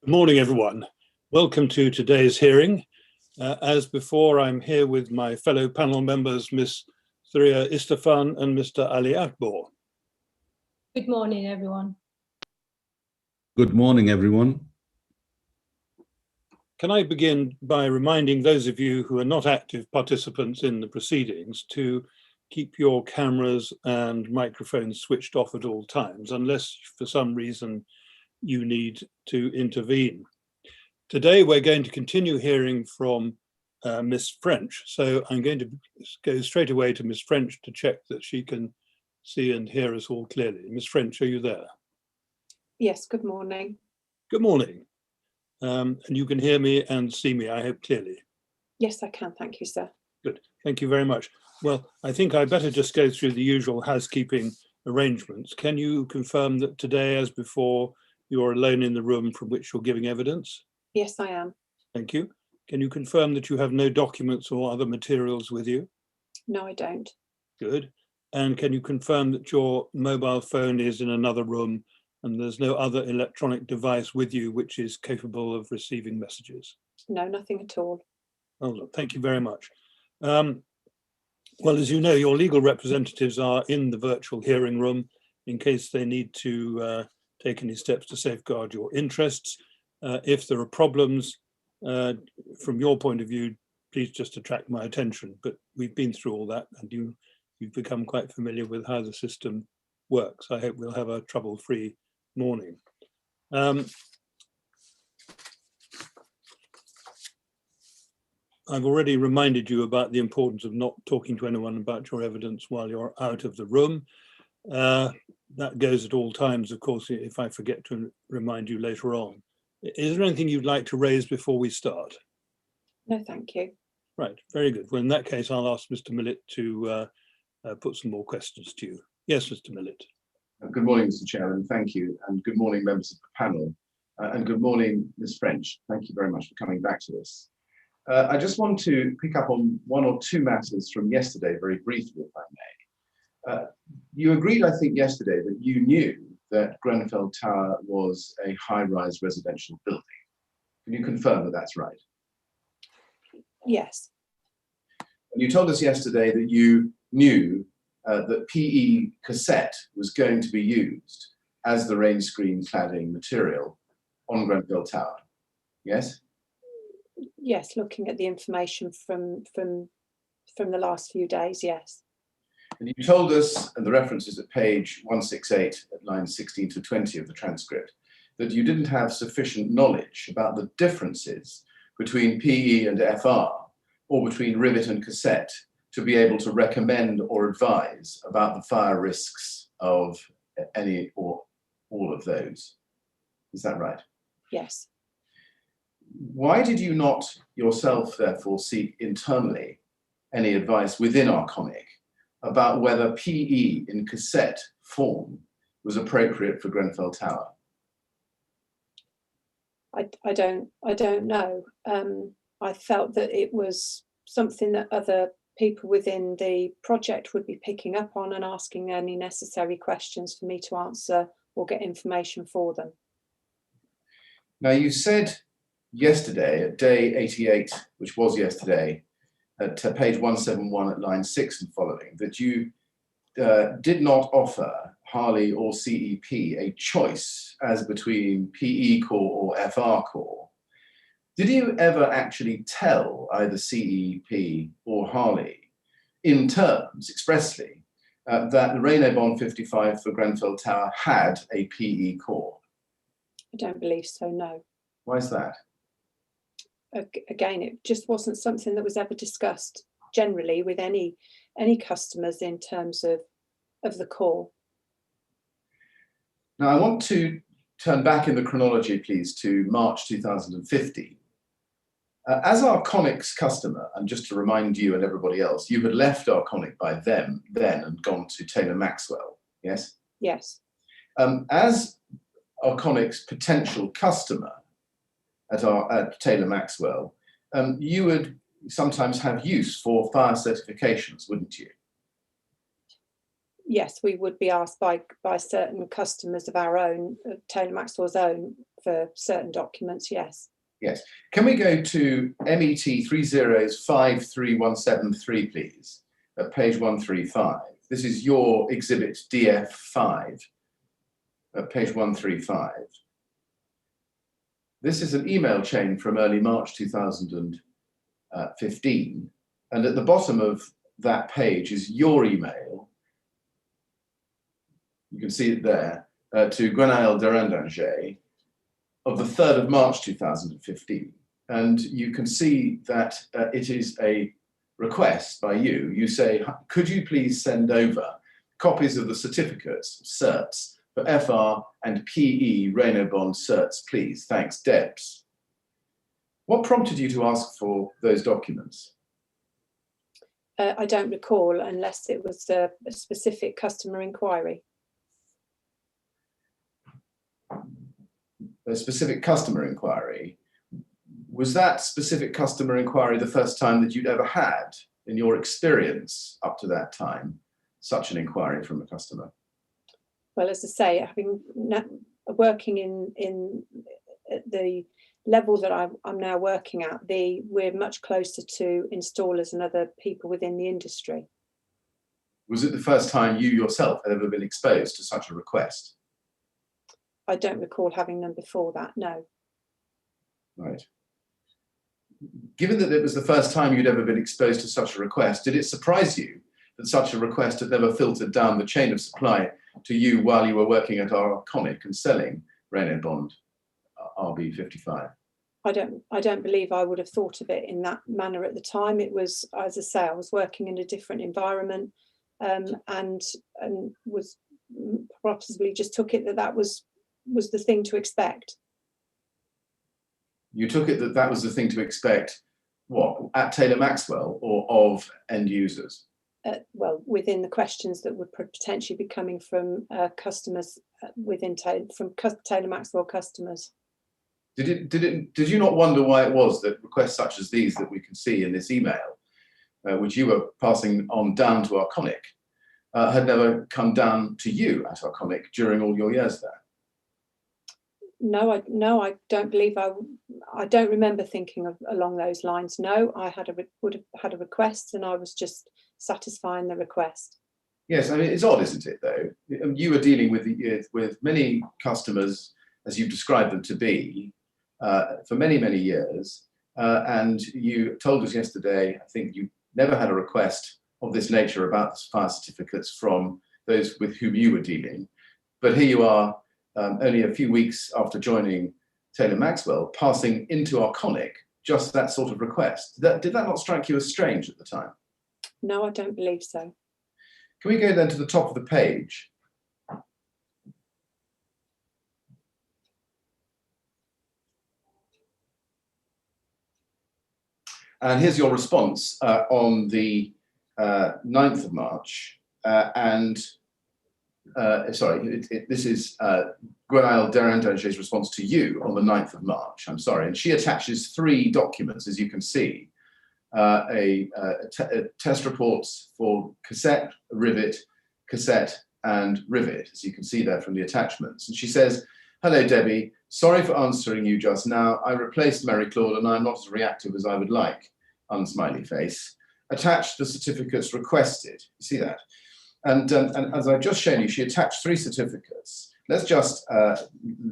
Good morning, everyone. Welcome to today's hearing. As before, I'm here with my fellow panel members, Ms. Thria Istefan and Mr. Ali Akbar. Good morning, everyone. Good morning, everyone. Can I begin by reminding those of you who are not active participants in the proceedings to keep your cameras and microphones switched off at all times, unless for some reason you need to intervene. Today, we're going to continue hearing from Miss French. So I'm going to go straight away to Miss French to check that she can see and hear us all clearly. Miss French, are you there? Yes, good morning. Good morning. And you can hear me and see me, I hope, clearly. Yes, I can. Thank you, sir. Good. Thank you very much. Well, I think I better just go through the usual housekeeping arrangements. Can you confirm that today, as before, you're alone in the room from which you're giving evidence? Yes, I am. Thank you. Can you confirm that you have no documents or other materials with you? No, I don't. Good. And can you confirm that your mobile phone is in another room and there's no other electronic device with you which is capable of receiving messages? No, nothing at all. Oh, thank you very much. Well, as you know, your legal representatives are in the virtual hearing room in case they need to take any steps to safeguard your interests. If there are problems from your point of view, please just attract my attention. But we've been through all that and you've become quite familiar with how the system works. I hope we'll have a trouble-free morning. I've already reminded you about the importance of not talking to anyone about your evidence while you're out of the room. That goes at all times, of course, if I forget to remind you later on. Is there anything you'd like to raise before we start? No, thank you. Right, very good. Well, in that case, I'll ask Mr. Millett to put some more questions to you. Yes, Mr. Millett. Good morning, Mr. Chairman. Thank you. And good morning, members of the panel. And good morning, Ms. French. Thank you very much for coming back to us. I just want to pick up on one or two matters from yesterday very briefly, if I may. You agreed, I think, yesterday that you knew that Grenfell Tower was a high-rise residential building. Can you confirm that that's right? Yes. And you told us yesterday that you knew that PE cassette was going to be used as the rain screen cladding material on Grenfell Tower. Yes? Yes, looking at the information from the last few days, yes. And you told us, and the reference is at page 168 at lines 16 to 20 of the transcript, that you didn't have sufficient knowledge about the differences between PE and FR, or between rivet and cassette, to be able to recommend or advise about the fire risks of any or all of those. Is that right? Yes. Why did you not yourself, therefore, seek internally any advice within Arconic about whether PE in cassette form was appropriate for Grenfell Tower? I don't know. I felt that it was something that other people within the project would be picking up on and asking any necessary questions for me to answer or get information for them. Now, you said yesterday at day 88, which was yesterday, at page 171 at line 6 and following, that you did not offer Harley or CEP a choice as between PE core or FR core. Did you ever actually tell either CEP or Harley in terms expressly that the René Bond 55 for Grenfell Tower had a PE core? I don't believe so, no. Why is that? Again, it just wasn't something that was ever discussed generally with any customers in terms of the core. Now, I want to turn back in the chronology, please, to March 2015. As Arconic's customer, and just to remind you and everybody else, you had left Arconic by then and gone to Taylor Maxwell, yes? Yes. As Arconic's potential customer at Taylor Maxwell, you would sometimes have use for fire certifications, wouldn't you? Yes, we would be asked by certain customers of our own, Taylor Maxwell's own, for certain documents, yes. Yes. Can we go to MET 3053173, please, at page 135? This is your exhibit DF5 at page 135. This is an email chain from early March 2015. And at the bottom of that page is your email. You can see it there, to Grenfell Tower of the 3rd of March 2015. And you can see that it is a request by you. You say, could you please send over copies of the certificates, certs, for FR and PE Reno Bond certs, please. Thanks, Debs. What prompted you to ask for those documents? I don't recall, unless it was a specific customer inquiry. A specific customer inquiry. Was that specific customer inquiry the first time that you'd ever had, in your experience up to that time, such an inquiry from a customer? Well, as I say, having working in the level that I'm now working at, we're much closer to installers and other people within the industry. Was it the first time you yourself had ever been exposed to such a request? I don't recall having them before that, no. Right. Given that it was the first time you'd ever been exposed to such a request, did it surprise you that such a request had never filtered down the chain of supply to you while you were working at Arconic and selling Reno Bond RB55? I don't believe I would have thought of it in that manner at the time. It was, as I say, I was working in a different environment, and was possibly just took it that was the thing to expect. You took it that was the thing to expect, what, at Taylor Maxwell or of end users? Well, within the questions that would potentially be coming from customers within Taylor Maxwell customers. Did you not wonder why it was that requests such as these that we can see in this email, which you were passing on down to Arconic, had never come down to you at Arconic during all your years there? No, I don't believe I don't remember thinking along those lines. No, I would have had a request, and I was just satisfying the request. Yes, I mean, it's odd, isn't it, though? You were dealing with many customers, as you've described them to be, for many, many years. And you told us yesterday, I think you never had a request of this nature about fire certificates from those with whom you were dealing. But here you are, only a few weeks after joining Taylor Maxwell, passing into Arconic just that sort of request. Did that not strike you as strange at the time? No, I don't believe so. Can we go then to the top of the page? And here's your response on the 9th of March. This is Grenfell Tower response to you on the 9th of March, I'm sorry. And she attaches 3 documents, as you can see. Test reports for cassette, rivet, cassette, and rivet, as you can see there from the attachments. And she says, "Hello, Debbie. Sorry for answering you just now. I replaced Mary Claude and I'm not as reactive as I would like." Unsmiley face. Attached the certificates requested. You see that? And as I've just shown you, she attached 3 certificates. Let's just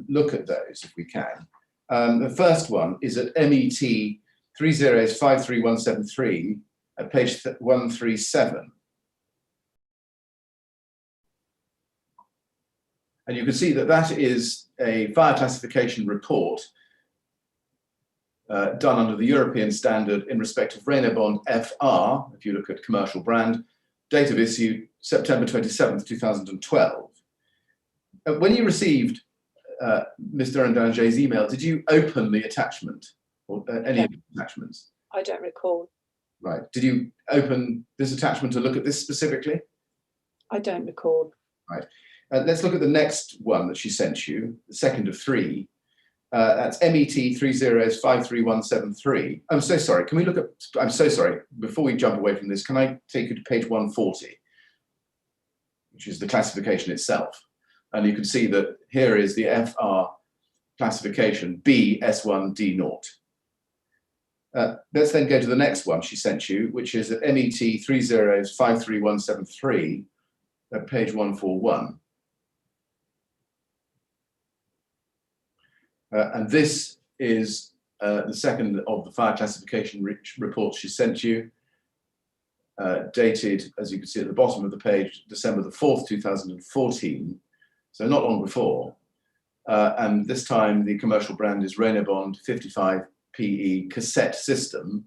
look at those if we can. The first one is at MET 3053173 at page 137. And you can see that that is a fire classification report done under the European standard in respect of Reno Bond FR, if you look at commercial brand, date of issue September 27th, 2012. When you received Mr. Ndanje's email, did you open the attachment or any of the attachments? I don't recall. Right. Did you open this attachment to look at this specifically? I don't recall. Right. Let's look at the next one that she sent you, the second of 3. That's MET 3053173. I'm so sorry. Can we look at, I'm so sorry. Before we jump away from this, can I take you to page 140, which is the classification itself? And you can see that here is the FR classification B S1D0. Let's then go to the next one she sent you, which is at MET 53173 at page 141. And this is the second of the fire classification reports she sent you, dated, as you can see at the bottom of the page, December the 4th, 2014, so not long before. And this time the commercial brand is Renobond 55 PE cassette system.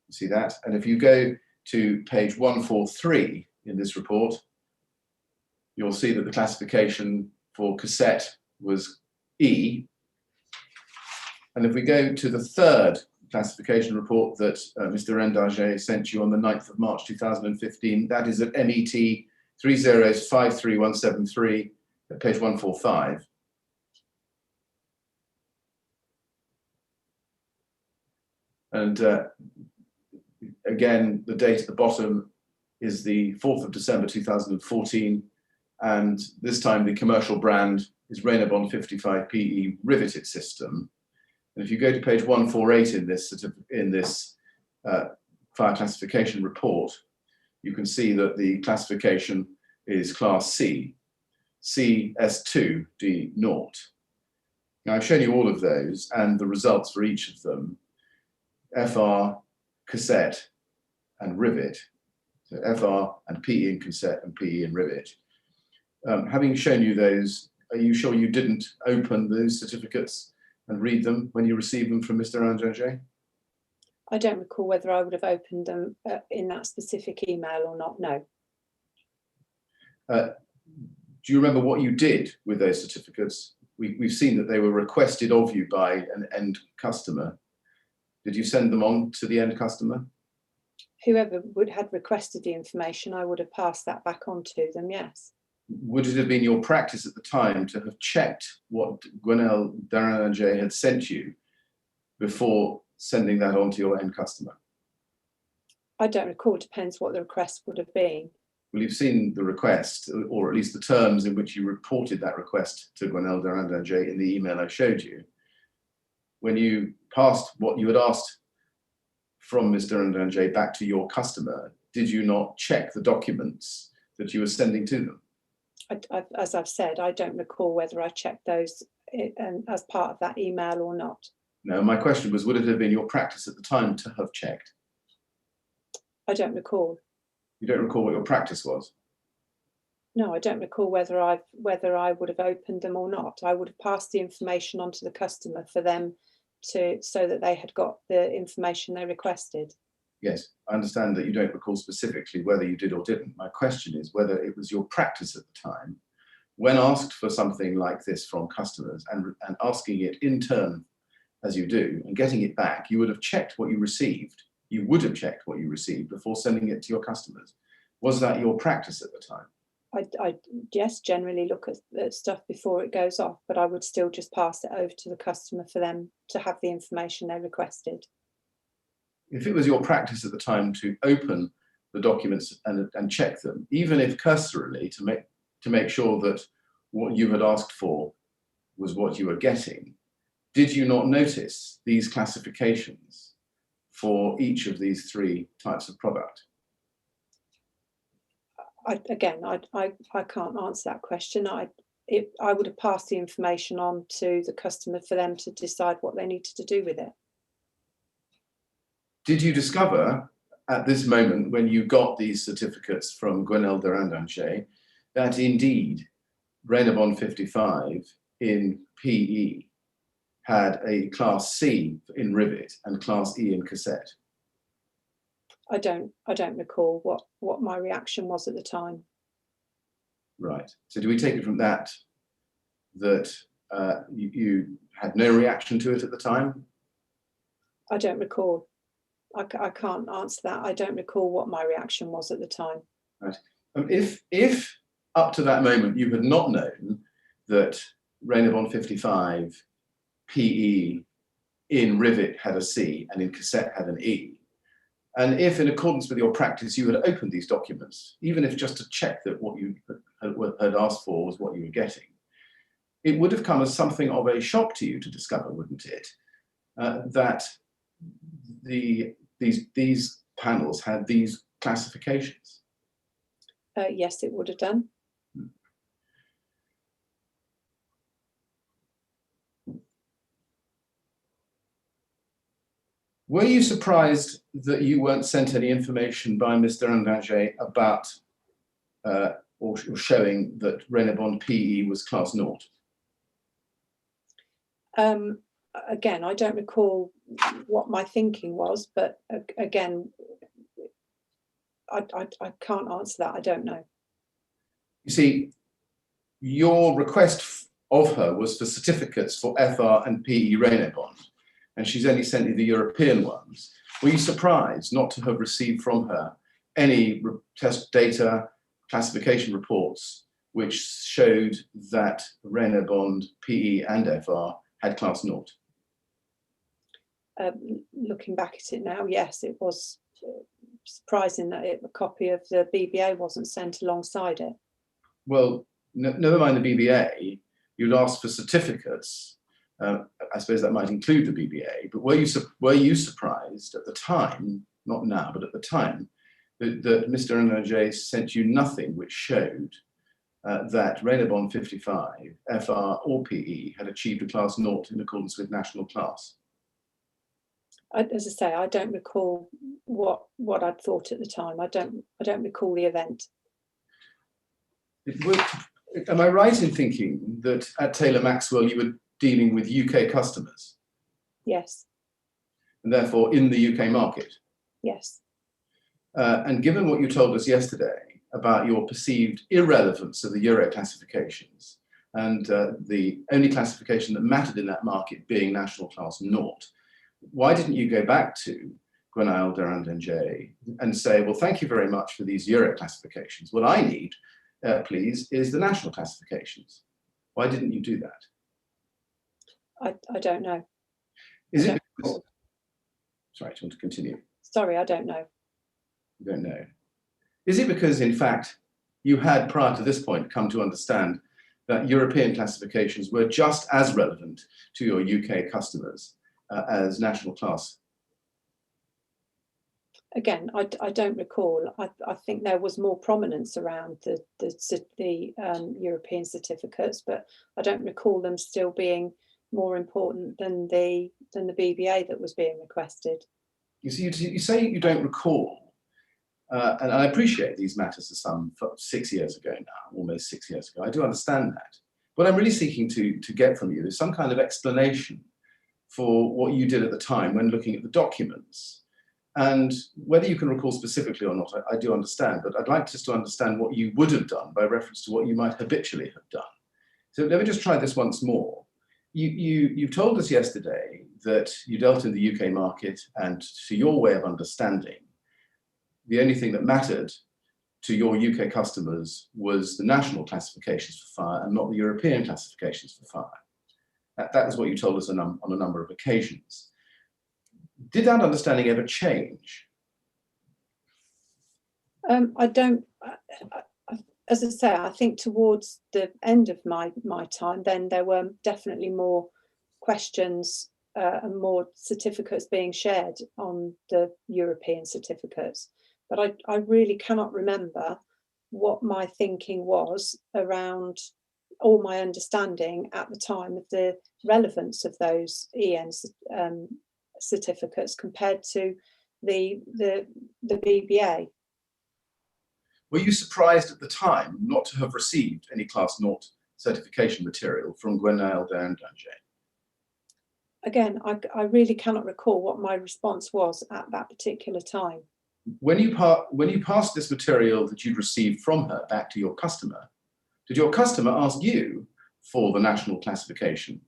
You see that? And if you go to page 143 in this report, you'll see that the classification for cassette was E. And if we go to the third classification report that Mr. Rendager sent you on the 9th of March 2015, that is at MET 53173 at page 145. And again, the date at the bottom is the 4th of December 2014, and this time the commercial brand is Renobond 55 PE riveted system. And if you go to page 148 in this fire classification report, you can see that the classification is class C, CS2D0. Now I've shown you all of those and the results for each of them. FR, cassette, and rivet. So FR and PE in cassette and PE in rivet. Having shown you those, are you sure you didn't open those certificates and read them when you received them from Mr. Rendager? I don't recall whether I would have opened them in that specific email or not, no. Do you remember what you did with those certificates? We've seen that they were requested of you by an end customer. Did you send them on to the end customer? Whoever had requested the information, I would have passed that back on to them, yes. Would it have been your practice at the time to have checked what Grenfell Tower had sent you before sending that on to your end customer? I don't recall, depends what the request would have been. Well, you've seen the request, or at least the terms in which you reported that request to Grenfell Tower in the email I showed you. When you passed what you had asked from Mr. Rendager back to your customer, did you not check the documents that you were sending to them? As I've said, I don't recall whether I checked those as part of that email or not. No, my question was, would it have been your practice at the time to have checked? I don't recall. You don't recall what your practice was? No, I don't recall whether I would have opened them or not. I would have passed the information on to the customer for them so that they had got the information they requested. Yes, I understand that you don't recall specifically whether you did or didn't. My question is whether it was your practice at the time, when asked for something like this from customers and asking it in turn, as you do, and getting it back, you would have checked what you received. You would have checked what you received before sending it to your customers. Was that your practice at the time? I yes, generally look at stuff before it goes off, but I would still just pass it over to the customer for them to have the information they requested. If it was your practice at the time to open the documents and check them, even if cursorily, to make sure that what you had asked for was what you were getting, did you not notice these classifications for each of these three types of product? I can't answer that question. I would have passed the information on to the customer for them to decide what they needed to do with it. Did you discover at this moment, when you got these certificates from Grenfell Tower, that indeed Renobond 55 in PE had a class C in rivet and class E in cassette? I don't recall what my reaction was at the time. Right. So do we take it from that you had no reaction to it at the time? I don't recall. I can't answer that. I don't recall what my reaction was at the time. Right. If up to that moment you had not known that Renobond 55 PE in rivet had a C and in cassette had an E, and if in accordance with your practice you had opened these documents, even if just to check that what you had asked for was what you were getting, it would have come as something of a shock to you to discover, wouldn't it, that these panels had these classifications? Yes, it would have done. Were you surprised that you weren't sent any information by Mr. Andanger about or showing that Renabond PE was class 0? Again, I don't recall what my thinking was, but again, I can't answer that. I don't know. You see, your request of her was for certificates for FR and PE Renabond, and she's only sent you the European ones. Were you surprised not to have received from her any test data, classification reports, which showed that Renabond, PE and FR had class 0? Looking back at it now, yes, it was surprising that a copy of the BBA wasn't sent alongside it. Well, never mind the BBA, you'd asked for certificates. I suppose that might include the BBA, but were you surprised at the time, not now, but at the time, that Mr. Andanger sent you nothing which showed that Renabond 55, FR or PE had achieved a class 0 in accordance with national class? As I say, I don't recall what I'd thought at the time. I don't recall the event. Am I right in thinking that at Taylor Maxwell you were dealing with UK customers? Yes. And therefore in the UK market? Yes. And given what you told us yesterday about your perceived irrelevance of the Euro classifications and the only classification that mattered in that market being national class 0, why didn't you go back to Grenfell Tower and say, well, thank you very much for these Euro classifications. What I need, please, is the national classifications. Why didn't you do that? I don't know. Is it because, sorry, do you want to continue? Sorry, I don't know. You don't know. Is it because, in fact, you had, prior to this point, come to understand that European classifications were just as relevant to your UK customers as national class? Again, I don't recall. I think there was more prominence around the European certificates, but I don't recall them still being more important than the BBA that was being requested. You see, you say you don't recall, and I appreciate these matters are some 6 years ago now, almost 6 years ago. I do understand that. What I'm really seeking to get from you is some kind of explanation for what you did at the time when looking at the documents. And whether you can recall specifically or not, I do understand, but I'd like just to understand what you would have done by reference to what you might habitually have done. So let me just try this once more. You told us yesterday that you dealt in the UK market, and to your way of understanding, the only thing that mattered to your UK customers was the national classifications for fire and not the European classifications for fire. That was what you told us on a number of occasions. Did that understanding ever change? I don't. As I say, I think towards the end of my time, then there were definitely more questions and more certificates being shared on the European certificates. But I really cannot remember what my thinking was around, or my understanding at the time of the relevance of those EN certificates compared to the BBA. Were you surprised at the time not to have received any class 0 certification material from Grenfell Tower Inquiry? Again, I really cannot recall what my response was at that particular time. When you passed this material that you'd received from her back to your customer, did your customer ask you for the national classification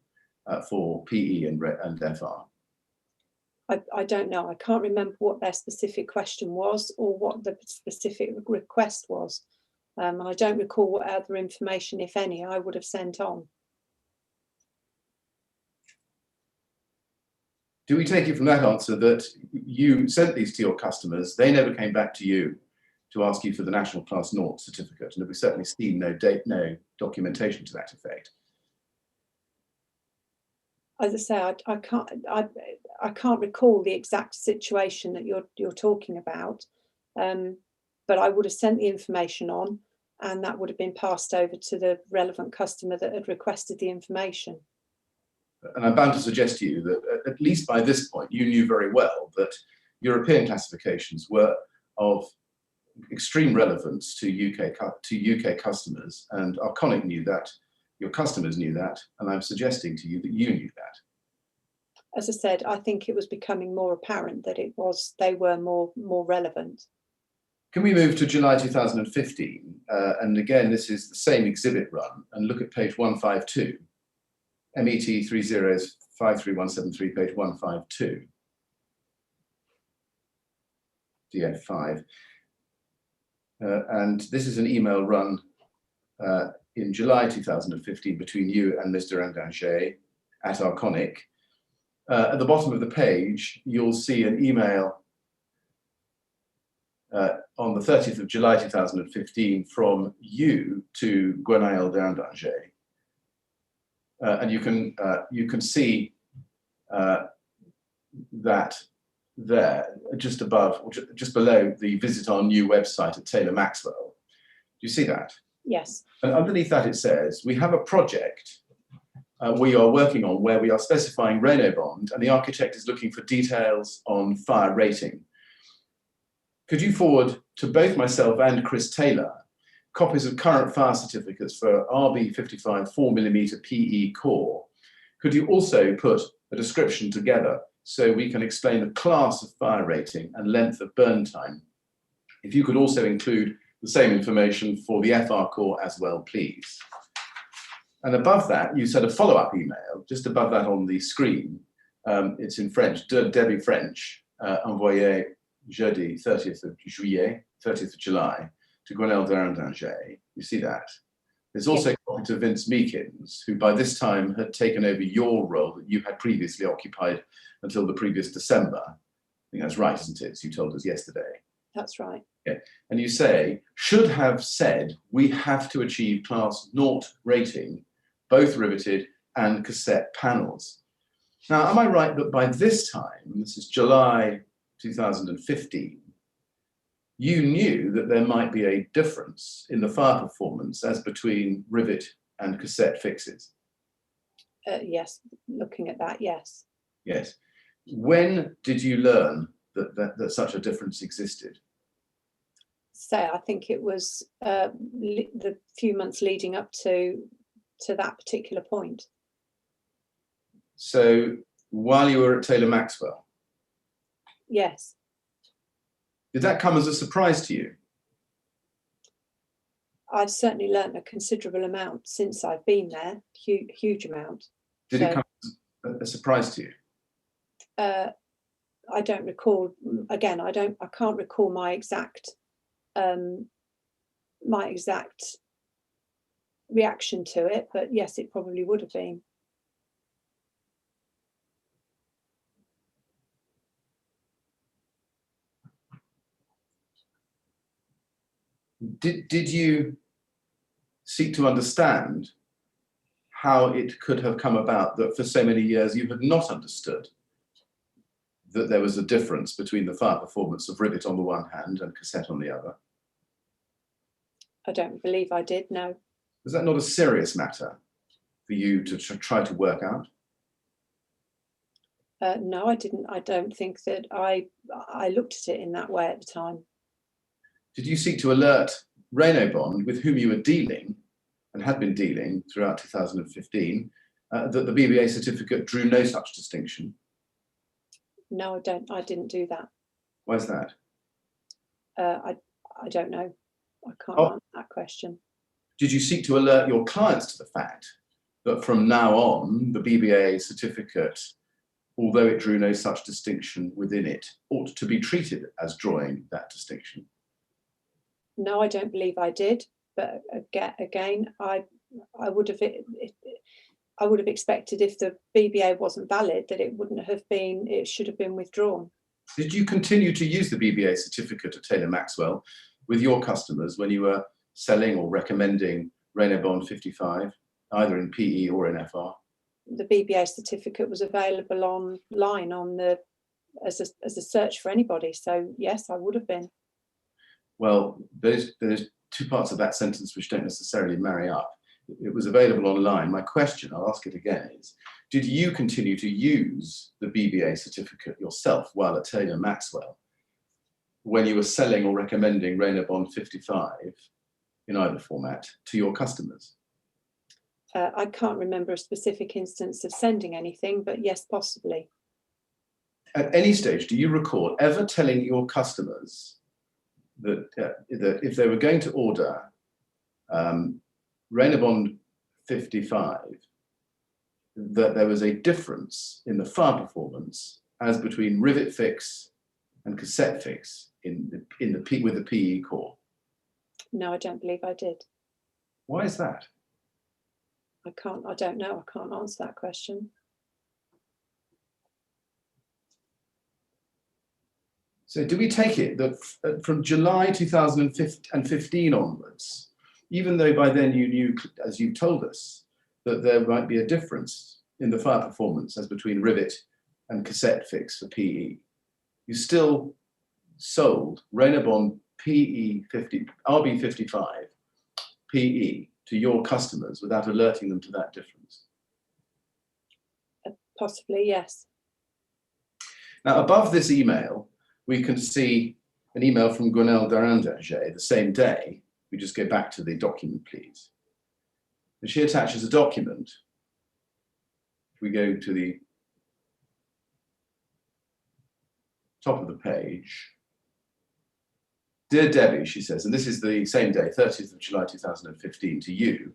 for PE and FR? I don't know. I can't remember what their specific question was or what the specific request was. And I don't recall what other information, if any, I would have sent on. Do we take it from that answer that you sent these to your customers, they never came back to you to ask you for the national class 0 certificate, and we've certainly seen no documentation to that effect? As I say, I can't recall the exact situation that you're talking about, but I would have sent the information on, and that would have been passed over to the relevant customer that had requested the information. And I'm bound to suggest to you that at least by this point, you knew very well that European classifications were of extreme relevance to UK customers, and Arconic knew that, your customers knew that, and I'm suggesting to you that you knew that. As I said, I think it was becoming more apparent that they were more relevant. Can we move to July 2015? And again, this is the same exhibit run, and look at page 152. MET 53173, page 152. DN5. And this is an email run in July 2015 between you and Mr. Andanger at Arconic. At the bottom of the page, you'll see an email on the 30th of July 2015 from you to Grenfell Tower. And you can see that there, just above, or just below the visit our new website at Taylor Maxwell. Do you see that? Yes. And underneath that it says, we have a project we are working on where we are specifying Renault bond, and the architect is looking for details on fire rating. Could you forward to both myself and Chris Taylor copies of current fire certificates for RB55 4mm PE core? Could you also put a description together so we can explain the class of fire rating and length of burn time? If you could also include the same information for the FR core as well, please. And above that, you said a follow-up email, just above that on the screen. It's in French, Debbie French, envoyé jeudi 30th of juillet, 30th of July, to Grenfell Tower. You see that? There's also a copy to Vince Meakins, who by this time had taken over your role that you had previously occupied until the previous December. I think that's right, isn't it? You told us yesterday. That's right. Yeah. And you say, should have said, we have to achieve class 0 rating, both riveted and cassette panels. Now, am I right that by this time, this is July 2015, you knew that there might be a difference in the fire performance as between rivet and cassette fixes? Yes, looking at that, yes. Yes. When did you learn that such a difference existed? So I think it was the few months leading up to that particular point. So while you were at Taylor Maxwell? Yes. Did that come as a surprise to you? I've certainly learned a considerable amount since I've been there, huge amount. Did it come as a surprise to you? I don't recall. Again, I can't recall my exact reaction to it, but yes, it probably would have been. Did you seek to understand how it could have come about that for so many years you had not understood that there was a difference between the fire performance of rivet on the one hand and cassette on the other? I don't believe I did, no. Was that not a serious matter for you to try to work out? No, I didn't. I don't think that I looked at it in that way at the time. Did you seek to alert Renault Bond, with whom you were dealing and had been dealing throughout 2015, that the BBA certificate drew no such distinction? No, I didn't do that. Why is that? I don't know. I can't answer that question. Did you seek to alert your clients to the fact that from now on, the BBA certificate, although it drew no such distinction within it, ought to be treated as drawing that distinction? No, I don't believe I did. But again, I would have expected if the BBA wasn't valid that it should have been withdrawn. Did you continue to use the BBA certificate at Taylor Maxwell with your customers when you were selling or recommending Renault Bond 55, either in PE or in FR? the BBA certificate was available online on the as a search for anybody. So yes, I would have been. Well, there's two parts of that sentence which don't necessarily marry up. It was available online. My question, I'll ask it again, is did you continue to use the BBA certificate yourself while at Taylor Maxwell when you were selling or recommending Rainer Bond 55 in either format to your customers? I can't remember a specific instance of sending anything, but yes, possibly. At any stage, do you recall ever telling your customers that, that if they were going to order Rainer Bond 55, that there was a difference in the fire performance as between rivet fix and cassette fix with the PE core? No, I don't believe I did. Why is that? I don't know. I can't answer that question. So do we take it that from July 2015 onwards, even though by then you knew, as you told us, that there might be a difference in the fire performance as between rivet and cassette fix for PE, you still sold Rainer Bond RB55 PE to your customers without alerting them to that difference? Possibly, yes. Now, above this email, we can see an email from Grenfell Tower the same day. We just go back to the document, please. And she attaches a document. If we go to the top of the page, Dear Debbie, she says, and this is the same day, 30th of July 2015, to you,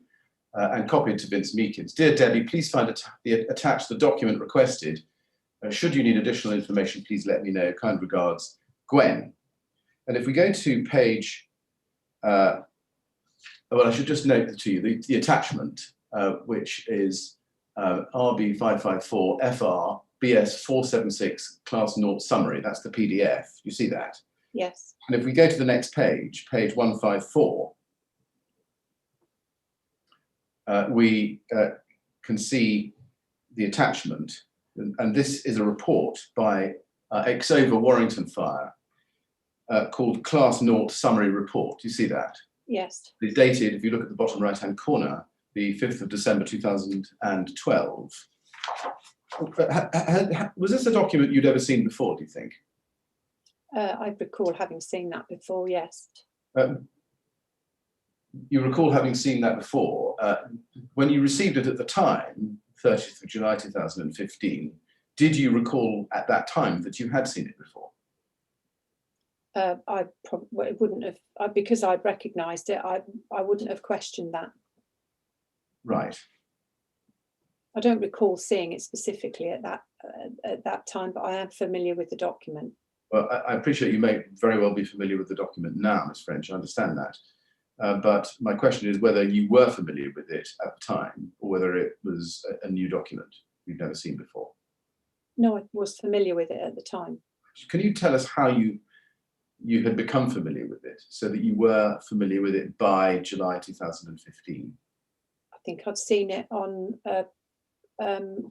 and copied to Vince Meakins. Dear Debbie, please find attached the document requested. Should you need additional information, please let me know. Kind regards, Gwen. And if we go to page, well, I should just note to you the attachment, which is RB554 FR BS 476 Class 0 summary. That's the PDF. You see that? Yes. And if we go to the next page, page 154, we can see the attachment. And this is a report by Exover Warrington Fire called Class 0 Summary Report. You see that? Yes. It's dated, if you look at the bottom right-hand corner, the 5th of December 2012. Was this a document you'd ever seen before, do you think? I recall having seen that before, yes. You recall having seen that before. When you received it at the time, 30th of July 2015, did you recall at that time that you had seen it before? I probably wouldn't have, because I'd recognised it, I wouldn't have questioned that. Right. I don't recall seeing it specifically at that time, but I am familiar with the document. Well, I appreciate you may very well be familiar with the document now, Ms. French, I understand that. But my question is whether you were familiar with it at the time or whether it was a new document you've never seen before. No, I was familiar with it at the time. Can you tell us how you had become familiar with it so that you were familiar with it by July 2015? I think I'd seen it on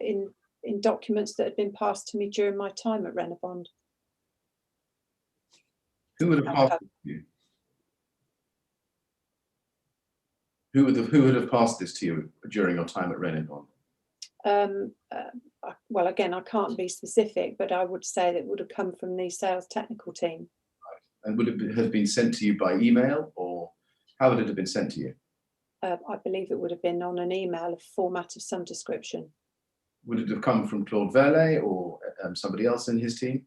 in documents that had been passed to me during my time at Rainer Bond. Who would have passed it to you? Who would have passed this to you during your time at Rainer Bond? Well, again, I can't be specific, but I would say that it would have come from the sales technical team. Right. And would it have been sent to you by email, or how would it have been sent to you? I believe it would have been on an email, a format of some description. Would it have come from Claude Verlet or somebody else in his team?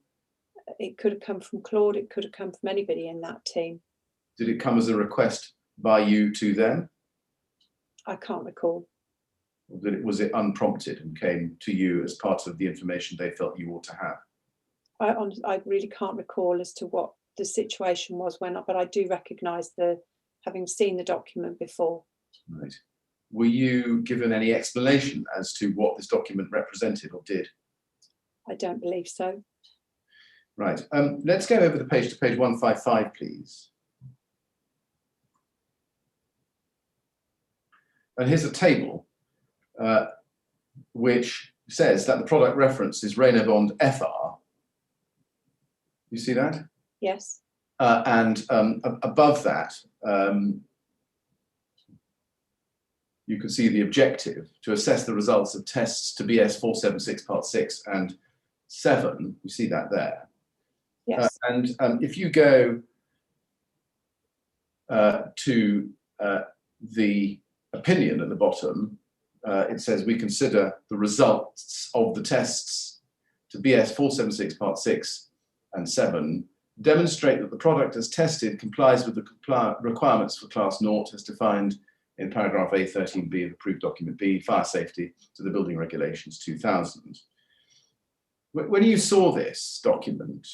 It could have come from Claude, it could have come from anybody in that team. Did it come as a request by you to them? I can't recall. Or was it unprompted and came to you as part of the information they felt you ought to have? I really can't recall as to what the situation was but I do recognise having seen the document before. Right. Were you given any explanation as to what this document represented or did? I don't believe so. Right. Let's go over the page to page 155, please. And here's a table which says that the product reference is Reynobond FR. You see that? Yes. And above that, you can see the objective to assess the results of tests to BS 476 Part 6 and 7. You see that there. Yes. And if you go to the opinion at the bottom, it says we consider the results of the tests to BS 476 Part 6 and 7 demonstrate that the product as tested complies with the requirements for Class 0 as defined in paragraph A13B of approved document B, fire safety to the building regulations 2000. When you saw this document,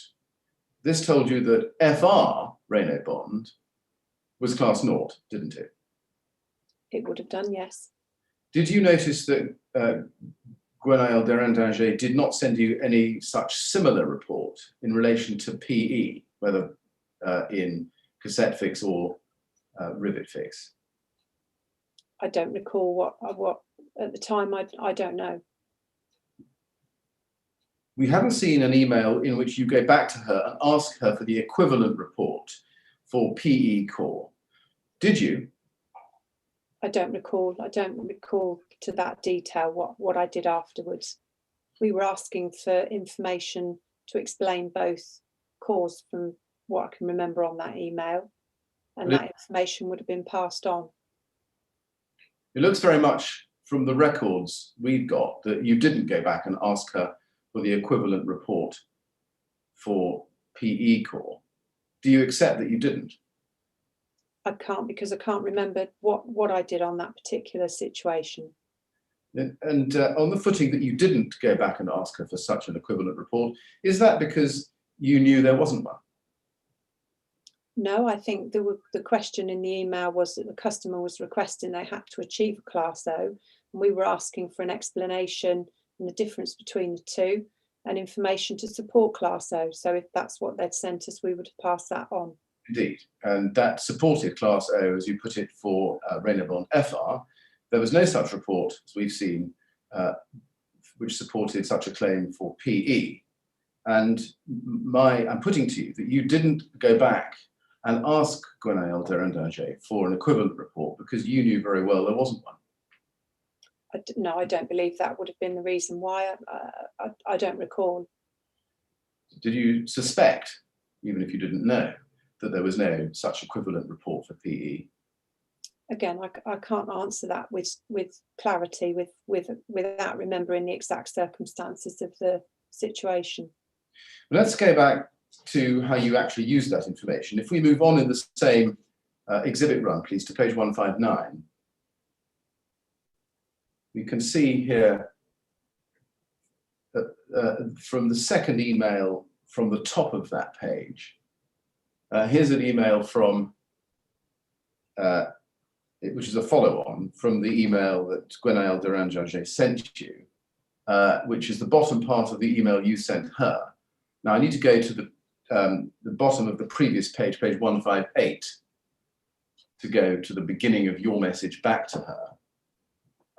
this told you that FR Reynobond was Class 0, didn't it? It would have done, yes. Did you notice that Grenfell Tower did not send you any such similar report in relation to PE, whether in cassette fix or rivet fix? I don't recall what at the time. I don't know. We haven't seen an email in which you go back to her and ask her for the equivalent report for PE core. Did you? I don't recall. I don't recall to that detail what I did afterwards. We were asking for information to explain both cores from what I can remember on that email, and that information would have been passed on. It looks very much from the records we've got that you didn't go back and ask her for the equivalent report for PE core. Do you accept that you didn't? I can't, because I can't remember what I did on that particular situation. And on the footing that you didn't go back and ask her for such an equivalent report, is that because you knew there wasn't one? No, I think the question in the email was that the customer was requesting they had to achieve a Class O, and we were asking for an explanation and the difference between the two and information to support Class O. So if that's what they'd sent us, we would have passed that on. Indeed, and that supported Class O, as you put it, for Reynobond FR. There was no such report, as we've seen, which supported such a claim for PE. And I'm putting to you that you didn't go back and ask Grenfell Tower for an equivalent report because you knew very well there wasn't one. No, I don't believe that would have been the reason why. I don't recall. Did you suspect, even if you didn't know, that there was no such equivalent report for PE? Again, I can't answer that with clarity, without remembering the exact circumstances of the situation. Let's go back to how you actually used that information. If we move on in the same exhibit run, please, to page 159, we can see here from the second email from the top of that page. Here's an email from, which is a follow-on from the email that Grenfell Tower sent you, which is the bottom part of the email you sent her. Now I need to go to the bottom of the previous page, page 158, to go to the beginning of your message back to her.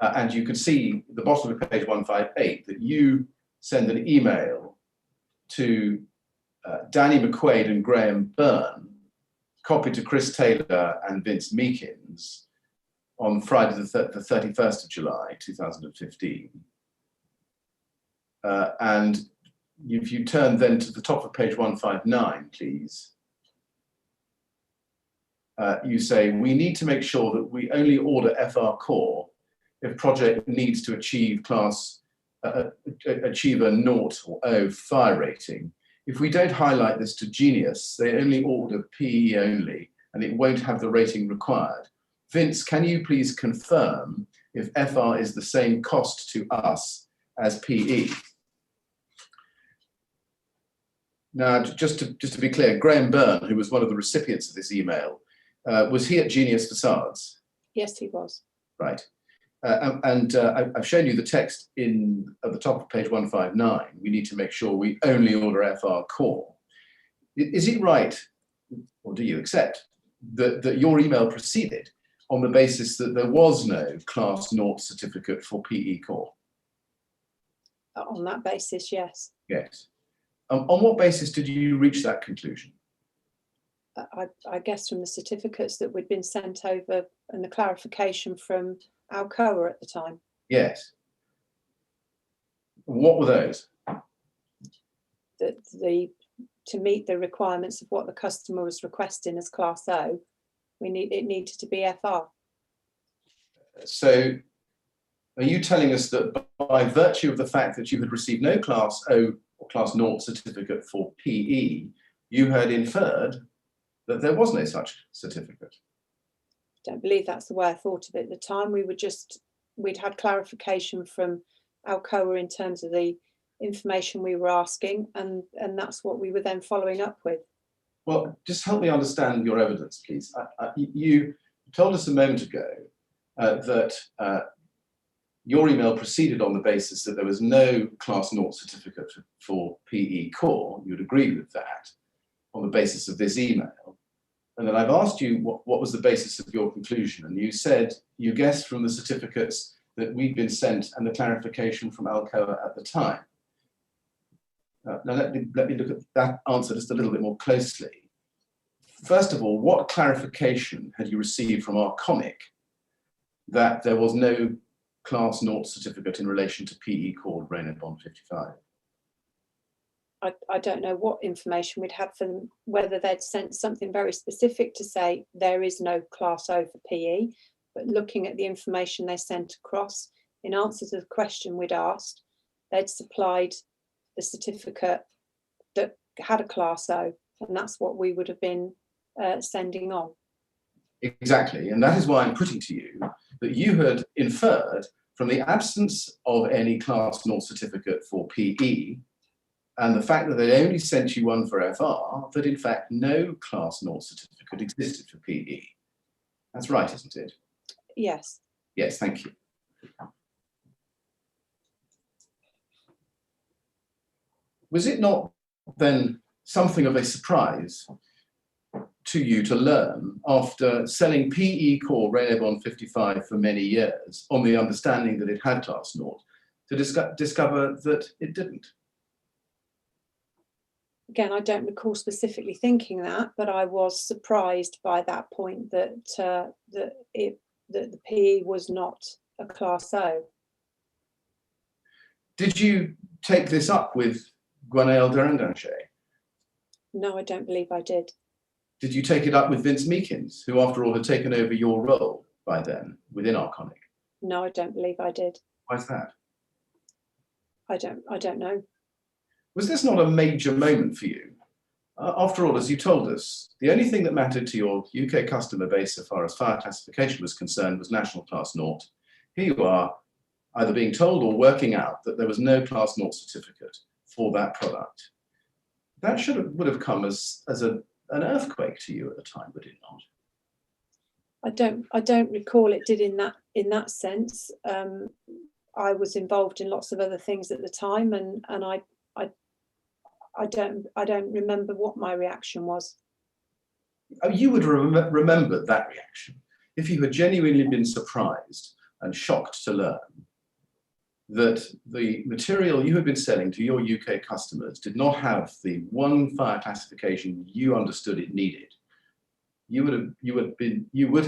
And you can see the bottom of page 158 that you send an email to Danny McQuaid and Graham Byrne, copied to Chris Taylor and Vince Meakins on Friday the 31st of July, 2015. And if you turn then to the top of page 159, please, you say, we need to make sure that we only order FR core if project needs to achieve achieve a 0 or O fire rating. If we don't highlight this to Genius, they only order PE only, and it won't have the rating required. Vince, can you please confirm if FR is the same cost to us as PE? Now, just to be clear, Graham Byrne, who was one of the recipients of this email, was he at Genius Facades? Yes, he was. Right. I've shown you the text at the top of page 159. We need to make sure we only order FR core. Is it right, or do you accept, that your email proceeded on the basis that there was no Class 0 certificate for PE core? On that basis, yes. Yes. On what basis did you reach that conclusion? I guess from the certificates that we'd been sent over and the clarification from Alcoa at the time. Yes. What were those? That to meet the requirements of what the customer was requesting as Class O, it needed to be FR. So are you telling us that by virtue of the fact that you had received no Class O or Class 0 certificate for PE, you had inferred that there was no such certificate? Don't believe that's the way I thought of it at the time. We'd had clarification from Alcoa in terms of the information we were asking, and that's what we were then following up with. Well, just help me understand your evidence, please. You told us a moment ago that your email proceeded on the basis that there was no Class 0 certificate for PE core. You'd agreed with that on the basis of this email. And then I've asked you what was the basis of your conclusion. And you said you guessed from the certificates that we'd been sent and the clarification from Alcoa at the time. Now let me look at that answer just a little bit more closely. First of all, what clarification had you received from Arconic that there was no Class 0 certificate in relation to PE called Rainabond 55? I don't know what information we'd had for them, whether they'd sent something very specific to say there is no Class O for PE, but looking at the information they sent across, in answer to the question we'd asked, they'd supplied the certificate that had a Class O, and that's what we would have been sending on. Exactly, and that is why I'm putting to you that you had inferred from the absence of any Class 0 certificate for PE and the fact that they only sent you one for FR, that in fact no Class 0 certificate existed for PE. That's right, isn't it? Yes. Yes, thank you. Was it not then something of a surprise to you to learn, after selling PE core Rainabond 55 for many years on the understanding that it had Class 0, to discover that it didn't? Again, I don't recall specifically thinking that, but I was surprised by that point that the PE was not a Class O. Did you take this up with Grenfell Tower? No, I don't believe I did. Did you take it up with Vince Meakins, who after all had taken over your role by then within Arconic? No, I don't believe I did. Why's that? I don't know. Was this not a major moment for you? After all, as you told us, the only thing that mattered to your UK customer base as far as fire classification was concerned was National Class 0. Here you are, either being told or working out that there was no Class 0 certificate for that product. That would have come as an earthquake to you at the time, would it not? I don't recall it did in that sense. I was involved in lots of other things at the time, and I don't remember what my reaction was. Oh, you would remember that reaction if you had genuinely been surprised and shocked to learn that the material you had been selling to your UK customers did not have the one fire classification you understood it needed. You would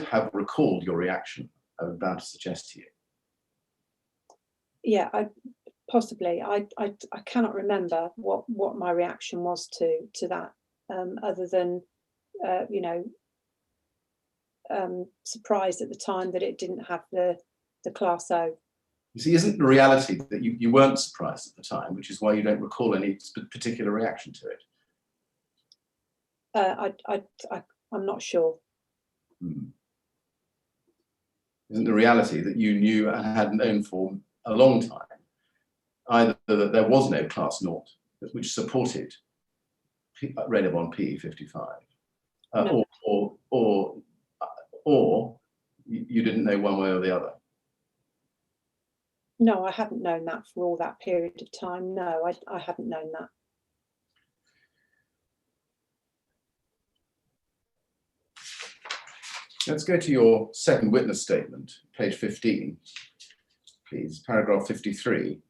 have recalled your reaction, I was bound to suggest to you. Yeah, possibly. I cannot remember what my reaction was to that, other than surprised at the time that it didn't have the Class O. You see, isn't the reality that you weren't surprised at the time, which is why you don't recall any particular reaction to it? I'm not sure. Isn't the reality that you knew and had known for a long time either that there was no Class 0 which supported Rainabond PE 55, No. or you didn't know one way or the other? No, I hadn't known that for all that period of time. No, I hadn't known that. Let's go to your second witness statement, page 15, please, paragraph 53.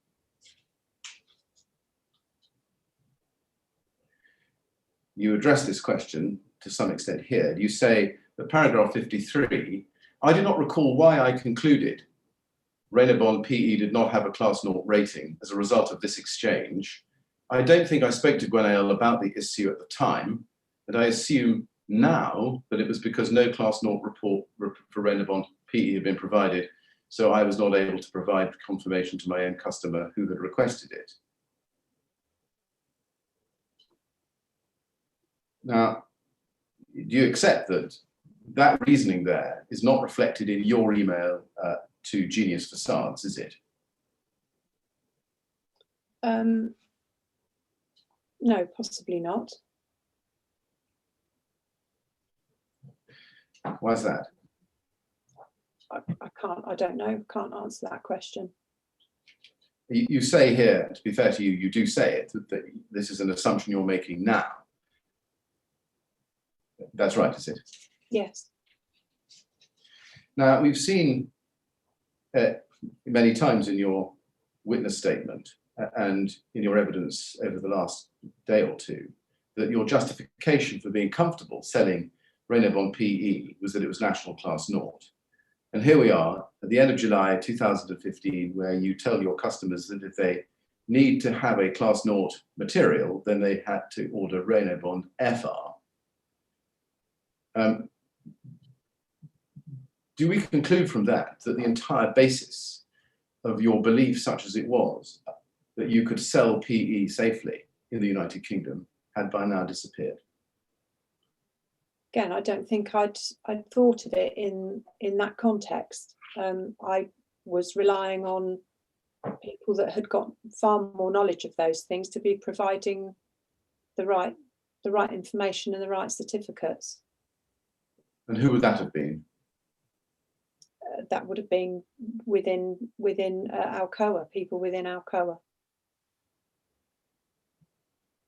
you address this question to some extent here. You say that paragraph 53, I do not recall why I concluded Reynobond PE did not have a class 0 rating as a result of this exchange. I don't think I spoke to Gwenfell about the issue at the time, but I assume now that it was because no class 0 report for Reynobond PE had been provided, so I was not able to provide confirmation to my own customer who had requested it. Now, do you accept that that reasoning there is not reflected in your email to Genius Facades, is it? No, possibly not. Why is that? I don't know, can't answer that question. You say here, to be fair to you, you do say it, that this is an assumption you're making now. That's right, is it? Yes. Now, we've seen many times in your witness statement and in your evidence over the last day or two that your justification for being comfortable selling Reynobond PE was that it was national class 0. And here we are at the end of July 2015, where you tell your customers that if they need to have a class 0 material, then they had to order Reynobond FR. Do we conclude from that that the entire basis of your belief, such as it was, that you could sell PE safely in the United Kingdom had by now disappeared? Again, I don't think I'd thought of it in that context. I was relying on people that had got far more knowledge of those things to be providing the right information and the right certificates. And who would that have been? That would have been within Alcoa, people within Alcoa.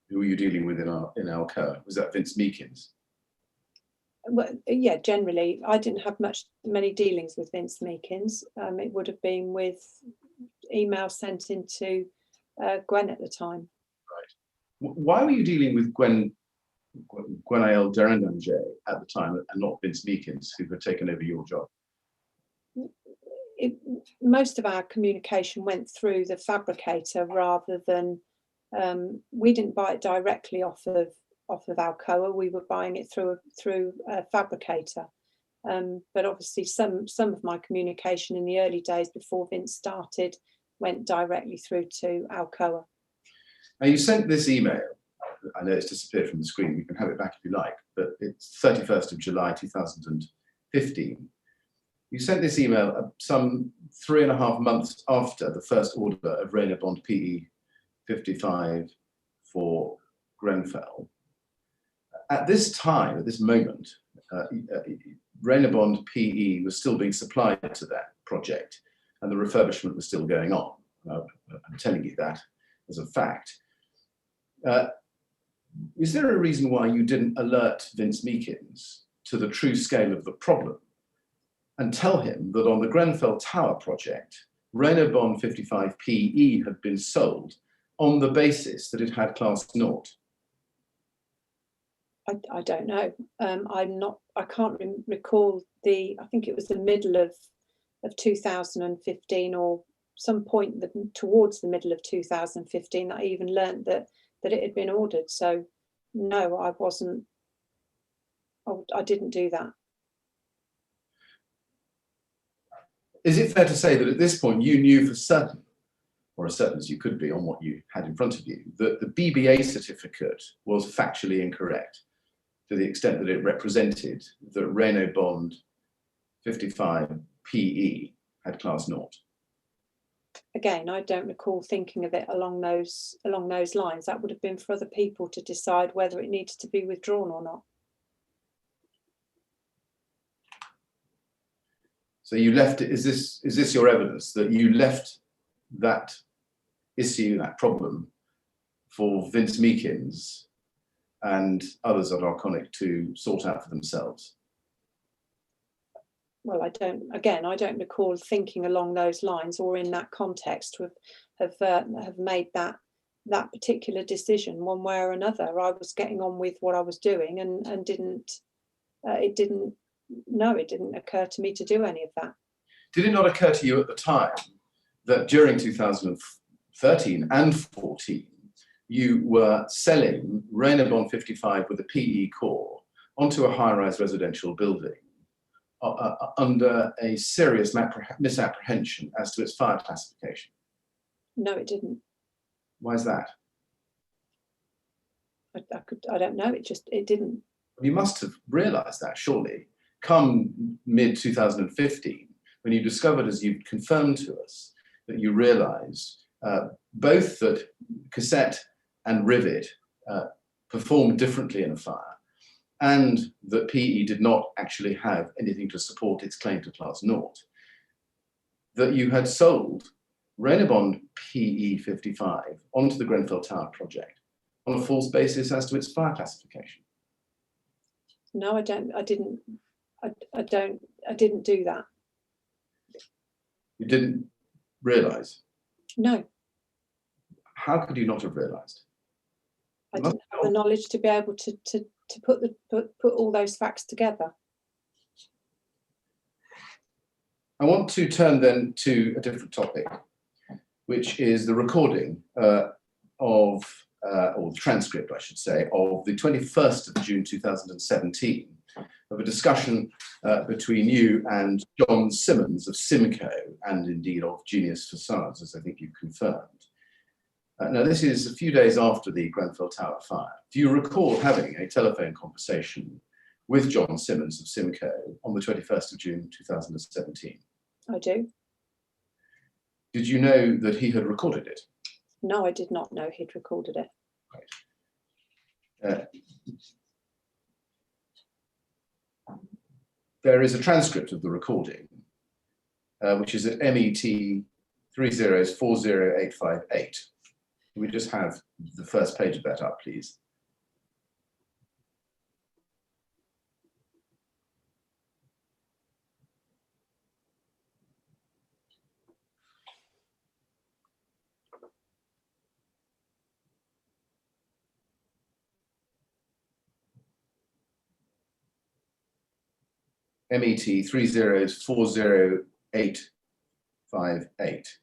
Who were you dealing with in Alcoa? Was that Vince Meakins? Well, yeah, generally, I didn't have many dealings with Vince Meakins. It would have been with emails sent into Gwen at the time. Right. Why were you dealing with Gwenfell Tower at the time and not Vince Meakins, who had taken over your job? Most of our communication went through the fabricator rather than, we didn't buy it directly off of Alcoa. We were buying it through a fabricator. But obviously some of my communication in the early days before Vince started went directly through to Alcoa. Now, you sent this email. I know it's disappeared from the screen. You can have it back if you like, but it's 31st of July 2015. You sent this email some 3.5 months after the first order of Reynobond PE 55 for Grenfell. At this time, at this moment, Reynobond PE was still being supplied to that project and the refurbishment was still going on. I'm telling you that as a fact. Is there a reason why you didn't alert Vince Meakins to the true scale of the problem and tell him that on the Grenfell Tower project, Reynobond 55 PE had been sold on the basis that it had class 0? I don't know. I can't recall I think it was the middle of 2015 or some point towards the middle of 2015 that I even learned that it had been ordered. So no, I wasn't. I didn't do that. Is it fair to say that at this point you knew for certain, or as certain as you could be on what you had in front of you, that the BBA certificate was factually incorrect to the extent that it represented that Reynobond 55 PE had class 0? Again, I don't recall thinking of it along those lines. That would have been for other people to decide whether it needed to be withdrawn or not. So you left it. Is this your evidence that you left that issue, that problem, for Vince Meakins and others at Arconic to sort out for themselves? Well, I don't recall thinking along those lines or in that context to have made that that particular decision one way or another. I was getting on with what I was doing and it didn't occur to me to do any of that. Did it not occur to you at the time that during 2013 and 14, you were selling Reynobond 55 with a PE core onto a high-rise residential building under a serious misapprehension as to its fire classification? No, it didn't. Why is that? I don't know. It didn't. You must have realised that, surely, come mid-2015, when you discovered, as you confirmed to us, that you realised both that cassette and rivet performed differently in a fire, and that PE did not actually have anything to support its claim to class naught, that you had sold Reynobond PE 55 onto the Grenfell Tower project on a false basis as to its fire classification. No, I didn't do that. You didn't realise? No. How could you not have realised? I didn't have the knowledge to be able to put all those facts together. I want to turn then to a different topic, which is the recording or the transcript, I should say, of the 21st of June 2017 of a discussion between you and John Simmons of Simcoe, and indeed of Genius Facades, as I think you've confirmed. Now, this is a few days after the Grenfell Tower fire. Do you recall having a telephone conversation with John Simmons of Simcoe on the 21st of June 2017? I do. Did you know that he had recorded it? No, I did not know he'd recorded it. Right. There is a transcript of the recording, which is at MET 3040858. Can we just have the first page of that up, please? MET 3040858.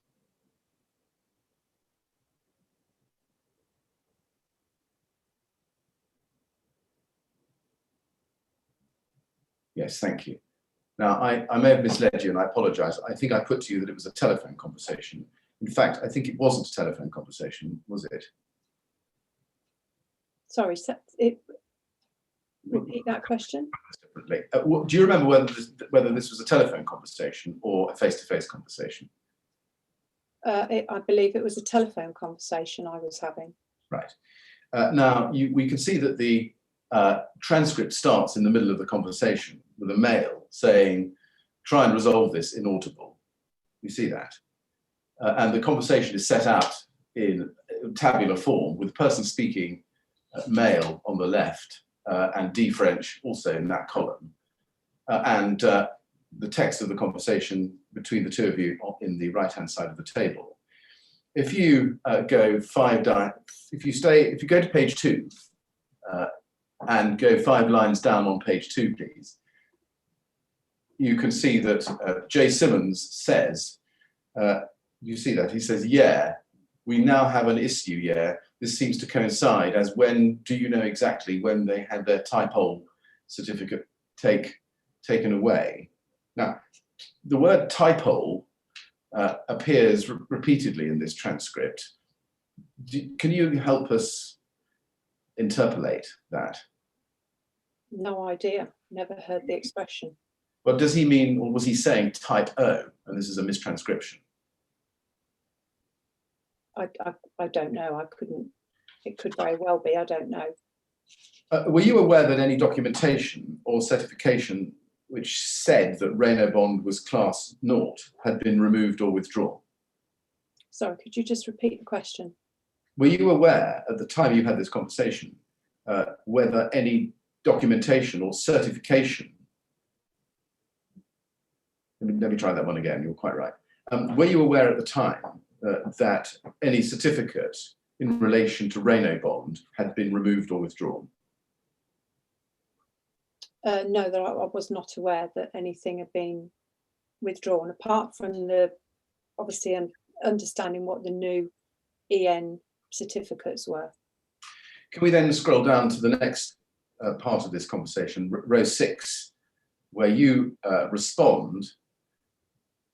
Yes, thank you. Now, I may have misled you, and I apologise. I think I put to you that it was a telephone conversation. In fact, I think it wasn't a telephone conversation, was it? Sorry, repeat that question. Do you remember whether this was a telephone conversation or a face-to-face conversation? I believe it was a telephone conversation I was having. Right. Now, we can see that the transcript starts in the middle of the conversation with a male saying, "Try and resolve this inaudible." You see that? And the conversation is set out in tabular form with the person speaking male on the left and D French also in that column. And the text of the conversation between the two of you in the right-hand side of the table. If you go if you go to page 2 and go 5 lines down on page 2, please, you can see that J. Simmons says, you see that, he says, "Yeah, we now have an issue, yeah. This seems to coincide as when, do you know exactly when they had their typehole certificate taken away?" Now, the word typehole appears repeatedly in this transcript. Can you help us interpolate that? No idea. Never heard the expression. Well, does he mean, or was he saying type O, and this is a mistranscription? I don't know. I couldn't. It could very well be. I don't know. Were you aware that any documentation or certification which said that Reynobond was class naught had been removed or withdrawn? Sorry, could you just repeat the question? Were you aware at the time you had this conversation whether any documentation or certification, let me try that one again, you're quite right. Were you aware at the time that any certificate in relation to Reno bond had been removed or withdrawn? No, I was not aware that anything had been withdrawn, apart from the obviously understanding what the new EN certificates were. Can we then scroll down to the next part of this conversation, row 6, where you respond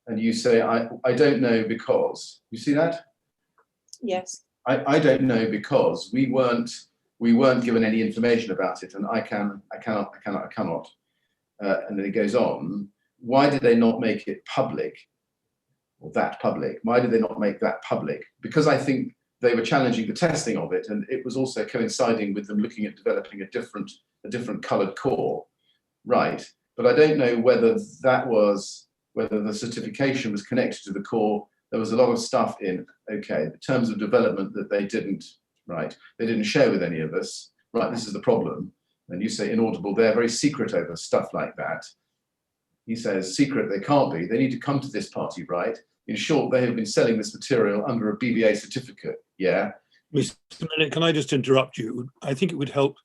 and you say, I don't know because. You see that? Yes. I don't know because we weren't given any information about it, and I cannot. And then it goes on. Why did they not make it public, or that public? Why did they not make that public? Because I think they were challenging the testing of it, and it was also coinciding with them looking at developing a different coloured core, right? But I don't know whether the certification was connected to the core. There was a lot of stuff in, okay, the terms of development that they didn't share with any of us. Right, this is the problem. And you say inaudible, they're very secret over stuff like that. He says, secret they can't be. They need to come to this party, right? In short, they have been selling this material under a BBA certificate. Yeah. Mr. Millett, can I just interrupt you? I think it would help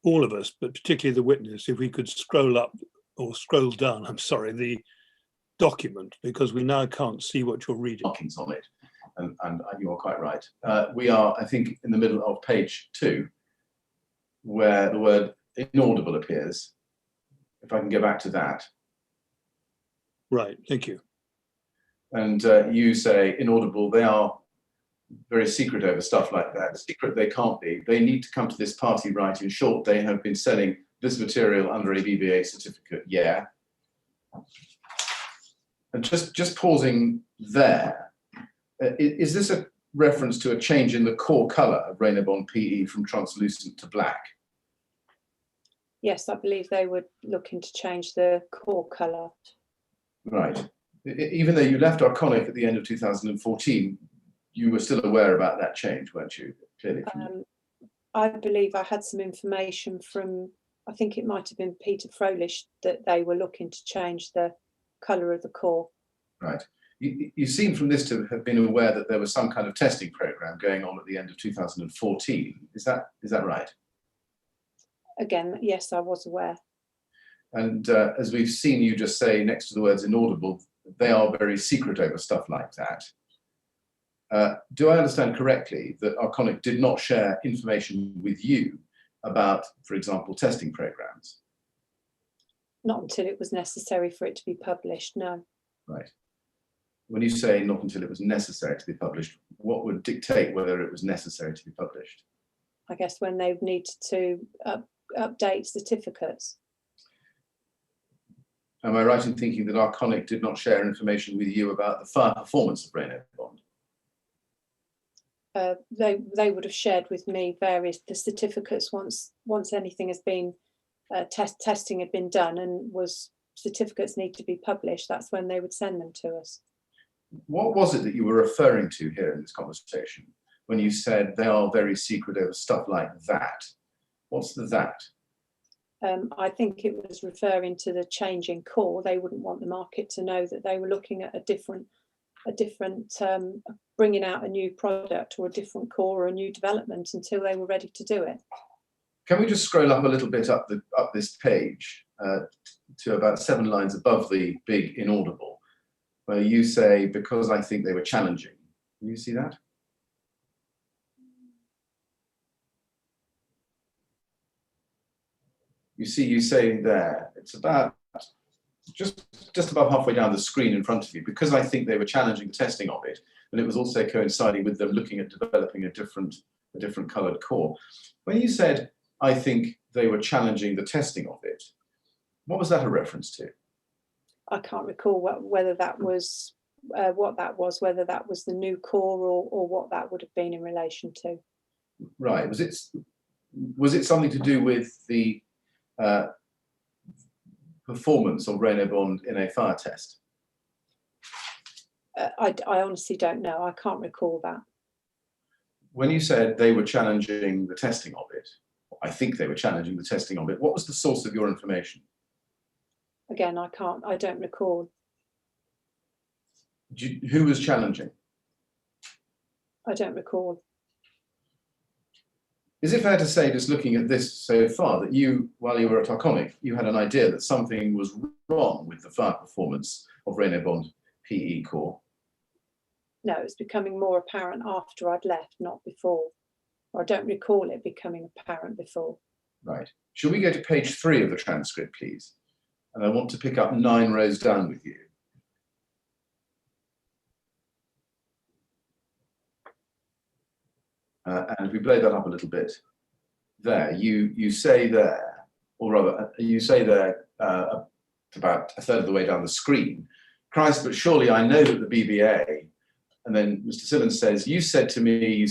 all of us, but particularly the witness, if we could scroll up or scroll down, the document, because we now can't see what you're reading. Markings on it, and you are quite right. We are, I think, in the middle of page 2, where the word inaudible appears. If I can go back to that. Right, thank you. And you say inaudible, they are very secret over stuff like that. Secret they can't be. They need to come to this party, right? In short, they have been selling this material under a BBA certificate. Yeah. And just pausing there, is this a reference to a change in the core colour of Renobond PE from translucent to black? Yes, I believe they were looking to change the core colour. Right. Even though you left Arconic at the end of 2014, you were still aware about that change, weren't you? Clearly. I believe I had some information from, I think it might have been Peter Froelich, that they were looking to change the colour of the core. Right. You seem from this to have been aware that there was some kind of testing program going on at the end of 2014. Is that right? Again, yes, I was aware. And as we've seen you just say next to the words inaudible, they are very secret over stuff like that. Do I understand correctly that Arconic did not share information with you about, for example, testing programs? Not until it was necessary for it to be published, no. Right. When you say not until it was necessary to be published, what would dictate whether it was necessary to be published? I guess when they needed to update certificates. Am I right in thinking that Arconic did not share information with you about the fire performance of Renobond? They would have shared with me the certificates once anything has been testing had been done and certificates need to be published. That's when they would send them to us. What was it that you were referring to here in this conversation when you said they are very secret over stuff like that? What's the that? I think it was referring to the change in core. They wouldn't want the market to know that they were looking at a different bringing out a new product or a different core or a new development until they were ready to do it. Can we just scroll up a little bit up this page to about 7 lines above the big inaudible, where you say, because I think they were challenging. Can you see that? You say there, it's about just about halfway down the screen in front of you, because I think they were challenging the testing of it, and it was also coinciding with them looking at developing a different coloured core. When you said, I think they were challenging the testing of it, what was that a reference to? I can't recall whether that was what that was, whether that was the new core or what that would have been in relation to. Right. Was it something to do with the performance of Renobond in a fire test? I honestly don't know. I can't recall that. When you said they were challenging the testing of it, I think they were challenging the testing of it, what was the source of your information? Again, I don't recall. Who was challenging? I don't recall. Is it fair to say, just looking at this so far, that you, while you were at Arconic, you had an idea that something was wrong with the fire performance of Renault Bond PE core? No, it was becoming more apparent after I'd left, not before. Or I don't recall it becoming apparent before. Right. Shall we go to page 3 of the transcript, please? And I want to pick up 9 rows down with you. And if we blow that up a little bit, there, you say there, or rather, you say there about a third of the way down the screen, Christ, but surely I know that the BBA, and then Mr. Simmons says, you said to me,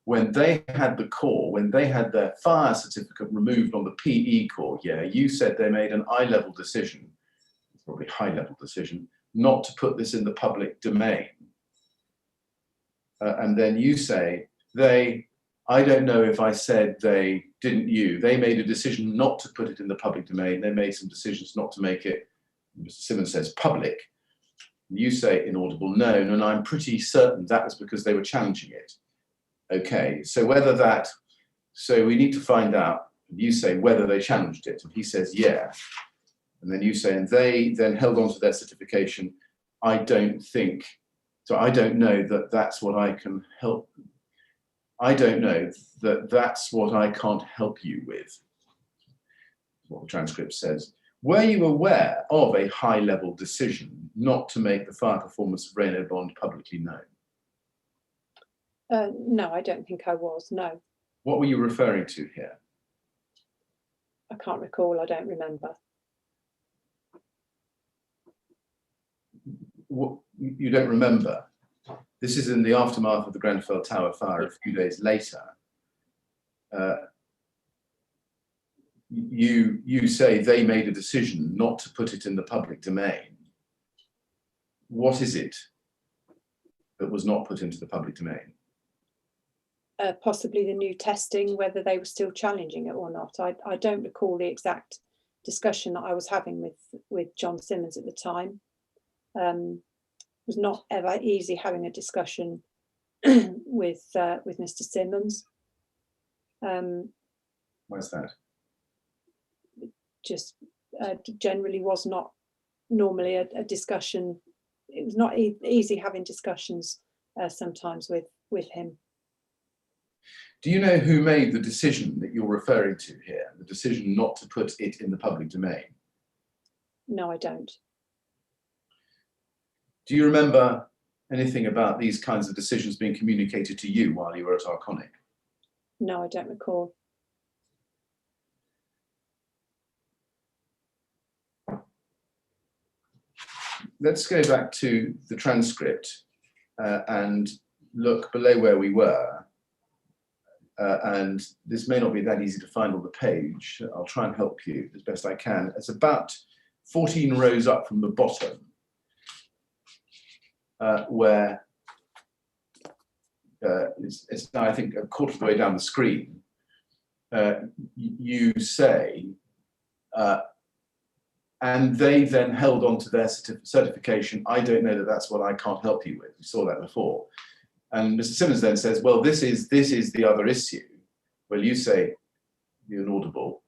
when they had the core, when they had their fire certificate removed on the PE core, yeah, you said they made an eye-level decision, probably high-level decision, not to put this in the public domain. And then you say, I don't know if I said they made a decision not to put it in the public domain. They made some decisions not to make it, Mr. Simmons says, public. You say inaudible known, and I'm pretty certain that was because they were challenging it. Okay, so we need to find out, you say whether they challenged it, and he says, yeah. And then you say, and they then held on to their certification. I don't know that that's what I can help. I don't know that that's what I can't help you with, what the transcript says. Were you aware of a high-level decision not to make the fire performance of Renault Bond publicly known? No, I don't think I was, no. What were you referring to here? I can't recall, I don't remember. What, you don't remember? This is in the aftermath of the Grenfell Tower fire a few days later. You say they made a decision not to put it in the public domain. What is it that was not put into the public domain? Possibly the new testing, whether they were still challenging it or not. I don't recall the exact discussion that I was having with John Simmons at the time. It was not ever easy having a discussion with Mr. Simmons. Why is that? Just generally was not normally a discussion. It was not easy having discussions sometimes with him. Do you know who made the decision that you're referring to here, the decision not to put it in the public domain? No, I don't. Do you remember anything about these kinds of decisions being communicated to you while you were at Arconic? No, I don't recall. Let's go back to the transcript and look below where we were. And this may not be that easy to find on the page. I'll try and help you as best I can. It's about 14 rows up from the bottom, where it's now, I think, a quarter of the way down the screen. You say, and they then held on to their certification. I don't know that that's what I can't help you with. We saw that before. And Mr. Simmons then says, well, this is the other issue. Well, you say, you're inaudible.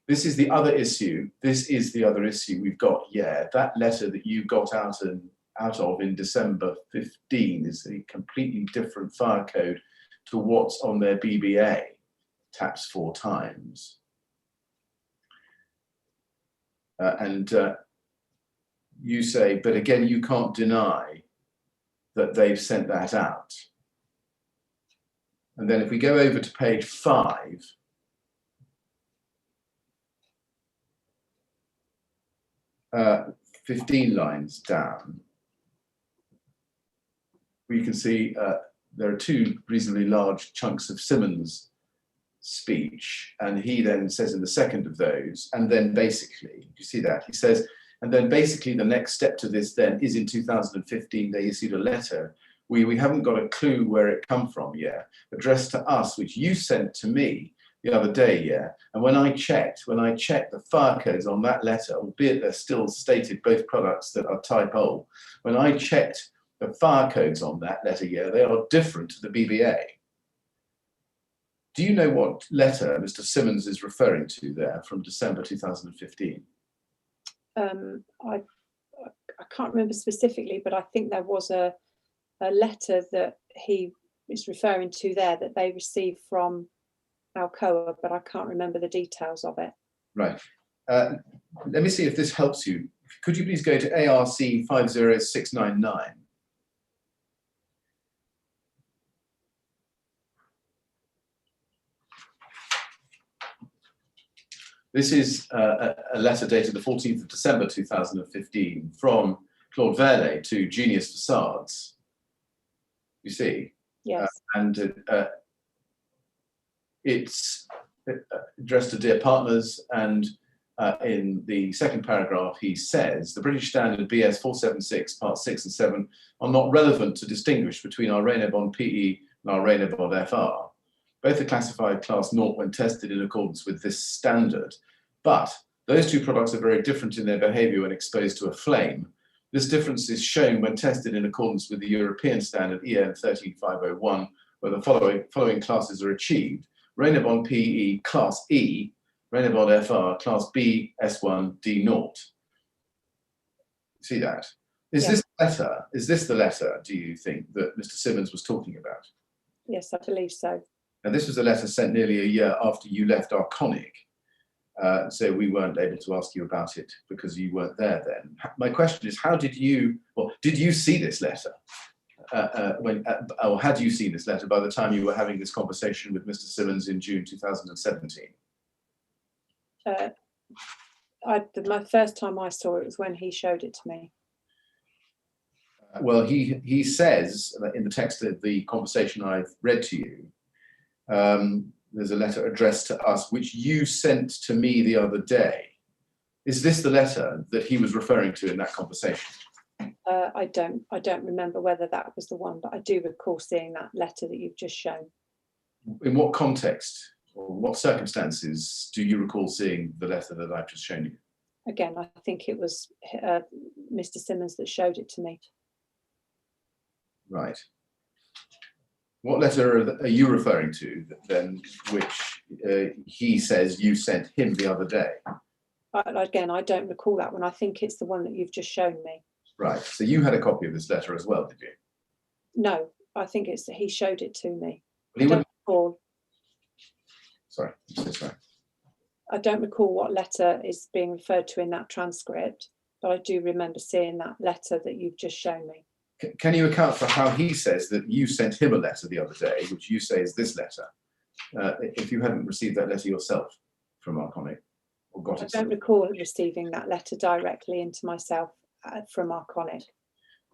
This is the other issue. This is the other issue we've got. Yeah, that letter that you got out of in December 15 is a completely different fire code to what's on their BBA. Taps 4 times. And you say, but again, you can't deny that they've sent that out. And then if we go over to page 5, uh, 15 lines down, we can see there are 2 reasonably large chunks of Simmons' speech, and he then says in the second of those, and then basically, you see that, he says, and then basically the next step to this then is in 2015, they issued a letter. We haven't got a clue where it come from yet, addressed to us, which you sent to me the other day, yeah. And when I checked the fire codes on that letter, albeit they're still stated both products that are type O, when I checked the fire codes on that letter, yeah, they are different to the BBA. Do you know what letter Mr. Simmons is referring to there from December 2015? I can't remember specifically, but I think there was a letter that he is referring to there that they received from Alcoa, but I can't remember the details of it. Right. Let me see if this helps you. Could you please go to ARC 50699? This is a letter dated the 14th of December 2015 from Claude Verlet to Genius Facades. You see? Yes. And it's addressed to dear partners, and in the second paragraph he says, the British Standard BS 476 Part 6 and 7 are not relevant to distinguish between our Reynobond PE and our Reynobond FR. Both are classified class 0 when tested in accordance with this standard, but those two products are very different in their behavior when exposed to a flame. This difference is shown when tested in accordance with the European standard EN 13501, where the following classes are achieved: Reynobond PE class E, Reynobond FR class B, S1, D0. See that? Is this the letter, do you think, that Mr. Simmons was talking about? Yes, I believe so. And this was a letter sent nearly a year after you left Arconic, so we weren't able to ask you about it because you weren't there then. My question is, did you see this letter? Or had you seen this letter by the time you were having this conversation with Mr. Simmons in June 2017? My first time I saw it was when he showed it to me. Well, he says in the text of the conversation I've read to you, there's a letter addressed to us which you sent to me the other day. Is this the letter that he was referring to in that conversation? I don't remember whether that was the one, but I do recall seeing that letter that you've just shown. In what context or what circumstances do you recall seeing the letter that I've just shown you? Again, I think it was Mr. Simmons that showed it to me. Right. What letter are you referring to then, which he says you sent him the other day? Again, I don't recall that one. I think it's the one that you've just shown me. Right. So you had a copy of this letter as well, did you? No, I think it's that he showed it to me. Well, he wouldn't... Sorry, I'm so sorry. I don't recall what letter is being referred to in that transcript, but I do remember seeing that letter that you've just shown me. Can you account for how he says that you sent him a letter the other day, which you say is this letter, if you hadn't received that letter yourself from Arconic or got it? I don't recall receiving that letter directly into myself from Arconic.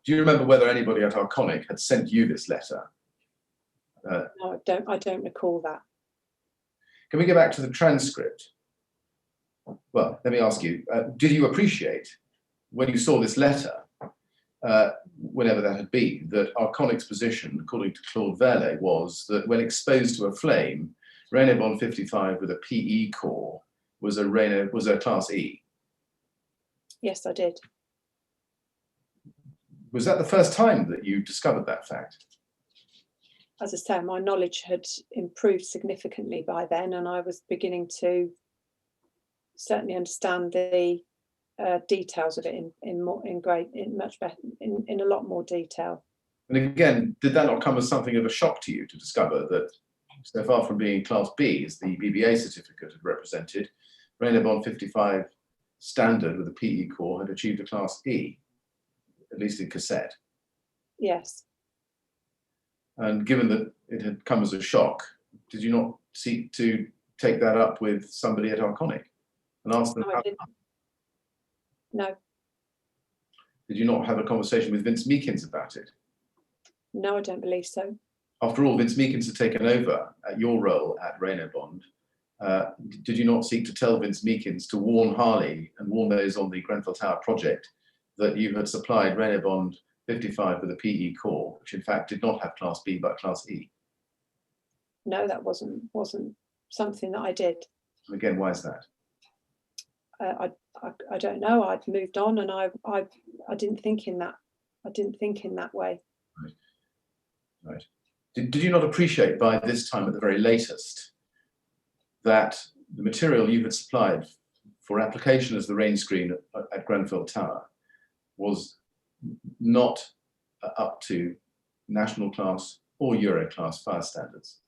Do you remember whether anybody at Arconic had sent you this letter? No, I don't recall that. Can we go back to the transcript? Well, let me ask you, did you appreciate when you saw this letter, whenever that had been, that Arconic's position, according to Claude Verlet, was that when exposed to a flame, Reynobond 55 with a PE core was a class E? Yes, I did. Was that the first time that you discovered that fact? As I say, my knowledge had improved significantly by then, and I was beginning to certainly understand the details of it in a lot more detail. And again, did that not come as something of a shock to you to discover that, so far from being class B, as the BBA certificate had represented, Reynobond 55 standard with a PE core had achieved a class E, at least in cassette? Yes. And given that it had come as a shock, did you not seek to take that up with somebody at Arconic and ask them? No, I didn't. No. Did you not have a conversation with Vince Meakins about it? No, I don't believe so. After all, Vince Meakins had taken over at your role at Reynobond. Did you not seek to tell Vince Meakins to warn Harley and warn those on the Grenfell Tower project that you had supplied Reynobond 55 with a PE core, which in fact did not have class B but class E? No, that wasn't something that I did. Again, why is that? I don't know. I'd moved on, and I didn't think in that. I didn't think in that way. Right. Right. Did you not appreciate by this time, at the very latest, that the material you had supplied for application as the rain screen at Grenfell Tower was not up to national class or Euro class fire standards?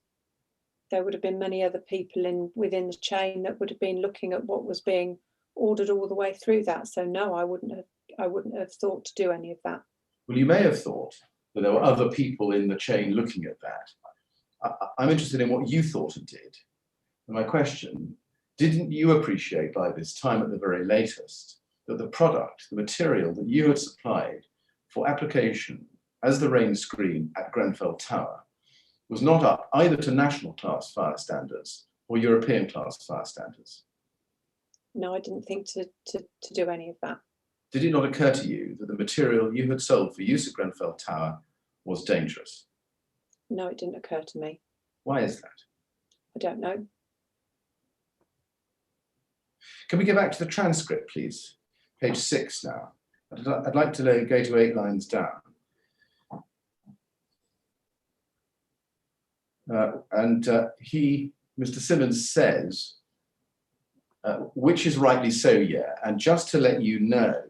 There would have been many other people within the chain that would have been looking at what was being ordered all the way through that. So no, I wouldn't have thought to do any of that. Well, you may have thought that there were other people in the chain looking at that. I'm interested in what you thought it did. And my question, didn't you appreciate by this time at the very latest that the product, the material that you had supplied for application as the rain screen at Grenfell Tower was not up either to national class fire standards or European class fire standards? No, I didn't think to do any of that. Did it not occur to you that the material you had sold for use at Grenfell Tower was dangerous? No, it didn't occur to me. Why is that? I don't know. Can we go back to the transcript, please? Page 6 now. I'd like to go to 8 lines down. Mr. Simmons says, which is rightly so, yeah. And just to let you know,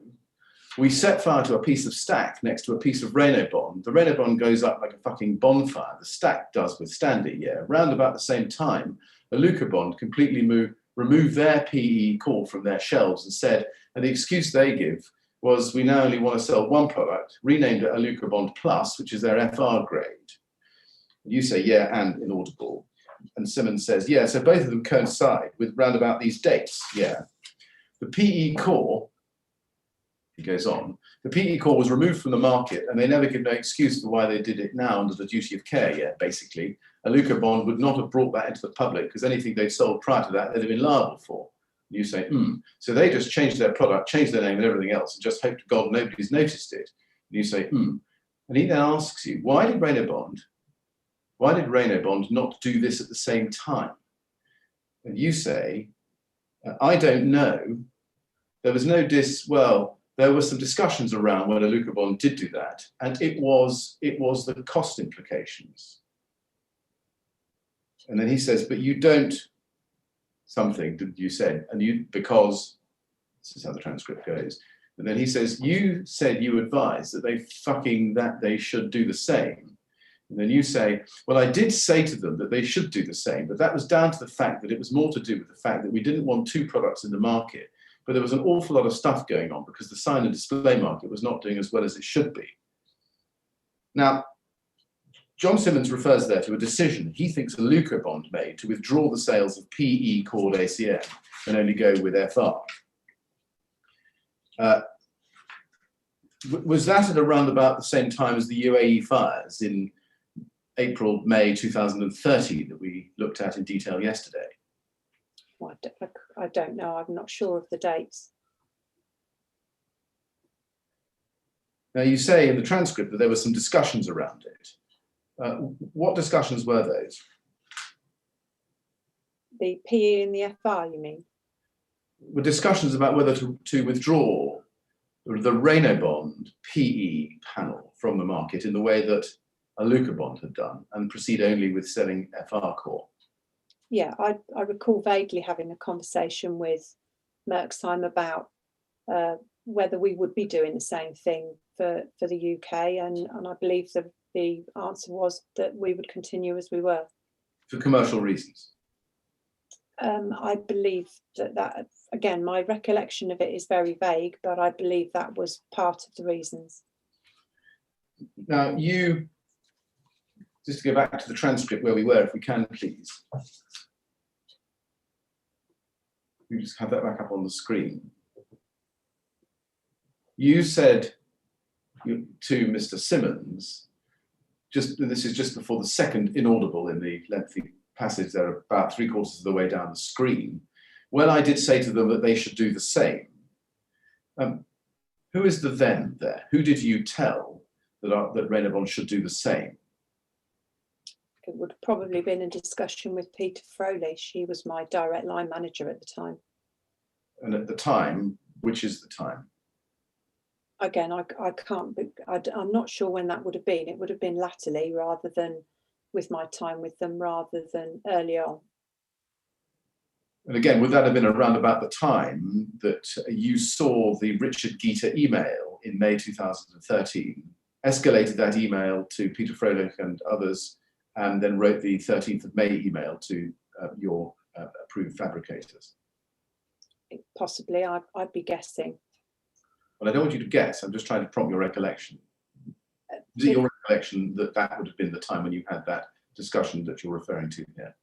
we set fire to a piece of stack next to a piece of Renault bond. The Renault bond goes up like a fucking bonfire. The stack does withstand it, yeah. Round about the same time, a Luca bond completely removed their PE core from their shelves and said, and the excuse they give was, we now only want to sell one product, renamed it a Luca Bond Plus, which is their FR grade. You say, yeah, and inaudible. And Simmons says, yeah, so both of them coincide with round about these dates, yeah. The PE core, he goes on, the PE core was removed from the market and they never give no excuse for why they did it now under the duty of care, yeah, basically. A Luca bond would not have brought that into the public because anything they'd sold prior to that, they'd have been liable for. You say, So they just changed their product, changed their name and everything else and just hope to God nobody's noticed it. And you say, And he then asks you, why did Renault Bond not do this at the same time? And you say, I don't know. There was no there were some discussions around whether Luca Bond did do that, and it was the cost implications. And then he says, but you don't something that you said, and you, because this is how the transcript goes. And then he says, you said you advised that they should do the same. And then you say, well, I did say to them that they should do the same, but that was down to the fact that it was more to do with the fact that we didn't want two products in the market, but there was an awful lot of stuff going on because the sign and display market was not doing as well as it should be. Now, John Simmons refers there to a decision he thinks a Luca bond made to withdraw the sales of PE called ACM and only go with FR. Was that at around about the same time as the UAE fires in April, May 2013 that we looked at in detail yesterday? Well, I don't know. I'm not sure of the dates. Now, you say in the transcript that there were some discussions around it. What discussions were those? The PE and the FR, you mean? Were discussions about whether to withdraw the Renault bond PE panel from the market in the way that a Luca bond had done and proceed only with selling FR core? Yeah, I recall vaguely having a conversation with Merksheim about whether we would be doing the same thing for the UK, and I believe the answer was that we would continue as we were. For commercial reasons? I believe that, again, my recollection of it is very vague, but I believe that was part of the reasons. Now, just to go back to the transcript where we were, if we can, please. We just have that back up on the screen. You said to Mr. Simmons, this is just before the second inaudible in the lengthy passage there, about 3/4 of the way down the screen. Well, I did say to them that they should do the same. Who is the them there? Who did you tell that Renault Bond should do the same? It would have probably been a discussion with Peter Froley. She was my direct line manager at the time. And at the time, which is the time? Again, I can't, I'm not sure when that would have been. It would have been latterly rather than with my time with them rather than early on. And again, would that have been around about the time that you saw the Richard Gita email in May 2013, escalated that email to Peter Froelich and others, and then wrote the 13th of May email to your approved fabricators? Possibly, I'd be guessing. Well, I don't want you to guess. I'm just trying to prompt your recollection. Is it your recollection that that would have been the time when you had that discussion that you're referring to here?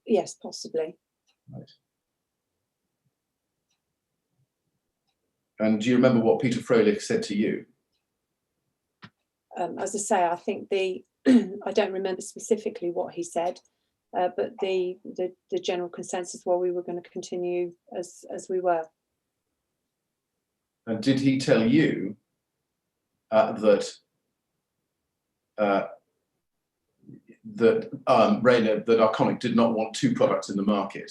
Yes, possibly. Right. And do you remember what Peter Froelich said to you? As I say, I think I don't remember specifically what he said, but the general consensus was we were going to continue as we were. And did he tell you that Arconic did not want two products in the market?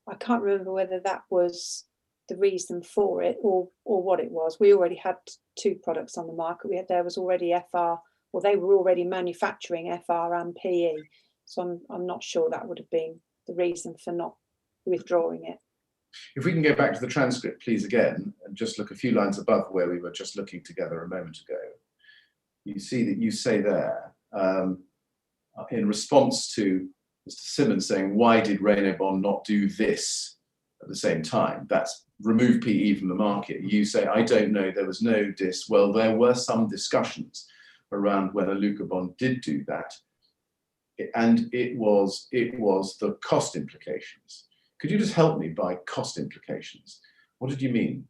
I can't remember whether that was the reason for it or what it was. We already had two products on the market. There was already FR, or they were already manufacturing FR and PE. So I'm not sure that would have been the reason for not withdrawing it. If we can go back to the transcript, please, again, and just look a few lines above where we were just looking together a moment ago. You see that you say there, in response to Mr. Simmons saying, why did Reynobond not do this at the same time? That's remove PE from the market. You say, I don't know, there was no dis. Well, there were some discussions around whether Lucobond did do that. And it was the cost implications. Could you just help me by cost implications? What did you mean?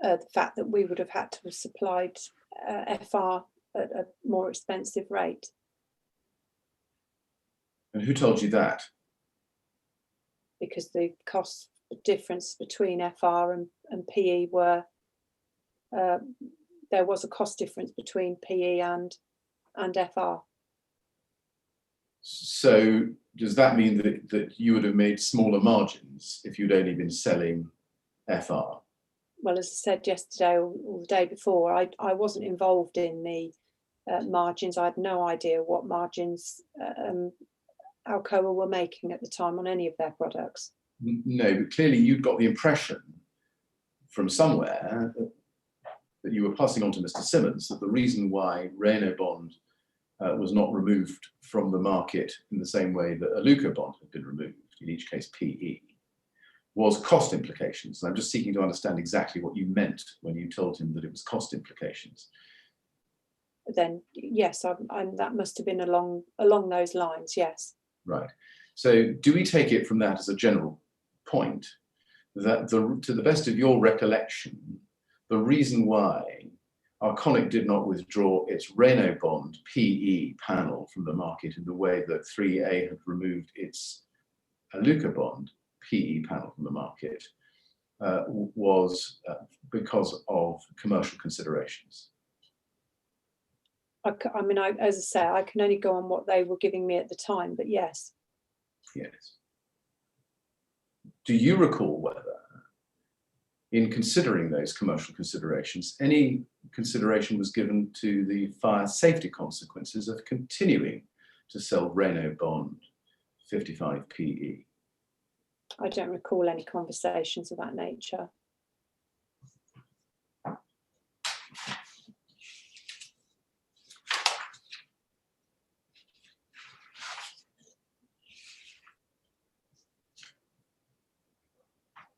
The fact that we would have had to have supplied FR at a more expensive rate. And who told you that? Because the cost difference between FR and PE were, there was a cost difference between PE and FR. So does that mean that you would have made smaller margins if you'd only been selling FR? Well, as I said yesterday or the day before, I wasn't involved in the margins. I had no idea what margins Alcoa were making at the time on any of their products. No, but clearly you'd got the impression from somewhere that you were passing on to Mr. Simmons that the reason why Reynobond was not removed from the market in the same way that Lucobond had been removed, in each case PE, was cost implications. And I'm just seeking to understand exactly what you meant when you told him that it was cost implications. Then yes, that must have been along those lines, yes. Right. So do we take it from that as a general point that to the best of your recollection, the reason why Arconic did not withdraw its Reynobond PE panel from the market in the way that 3A had removed its Lucobond PE panel from the market was because of commercial considerations? I mean, as I say, I can only go on what they were giving me at the time, but yes. Yes. Do you recall whether, in considering those commercial considerations, any consideration was given to the fire safety consequences of continuing to sell Reynobond 55 PE? I don't recall any conversations of that nature.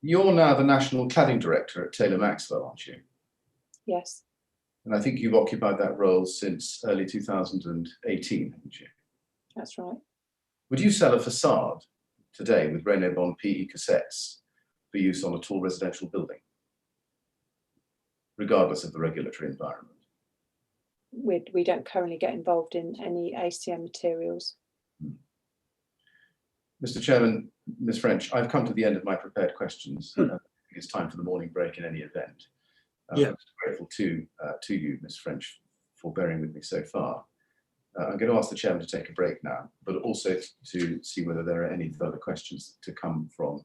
You're now the National Cladding Director at Taylor Maxwell, aren't you? Yes. And I think you've occupied that role since early 2018, haven't you? That's right. Would you sell a facade today with Reynobond PE cassettes for use on a tall residential building, regardless of the regulatory environment? We don't currently get involved in any ACM materials. Mr. Chairman, Ms. French, I've come to the end of my prepared questions. It's time for the morning break in any event. Yeah. I'm grateful to you, Ms. French, for bearing with me so far. I'm going to ask the Chairman to take a break now, but also to see whether there are any further questions to come from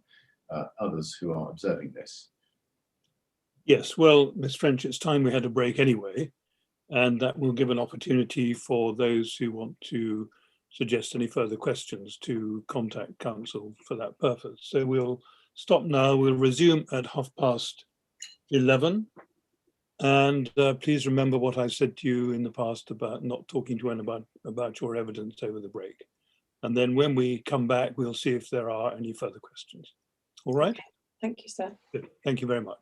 others who are observing this. Yes, well, Ms. French, it's time we had a break anyway, and that will give an opportunity for those who want to suggest any further questions, to contact council for that purpose. So we'll stop now. We'll resume at 11:30. And please remember what I said to you in the past about not talking to anyone about your evidence over the break. And then when we come back, we'll see if there are any further questions. All right? Okay. Thank you, sir. Good. Thank you very much.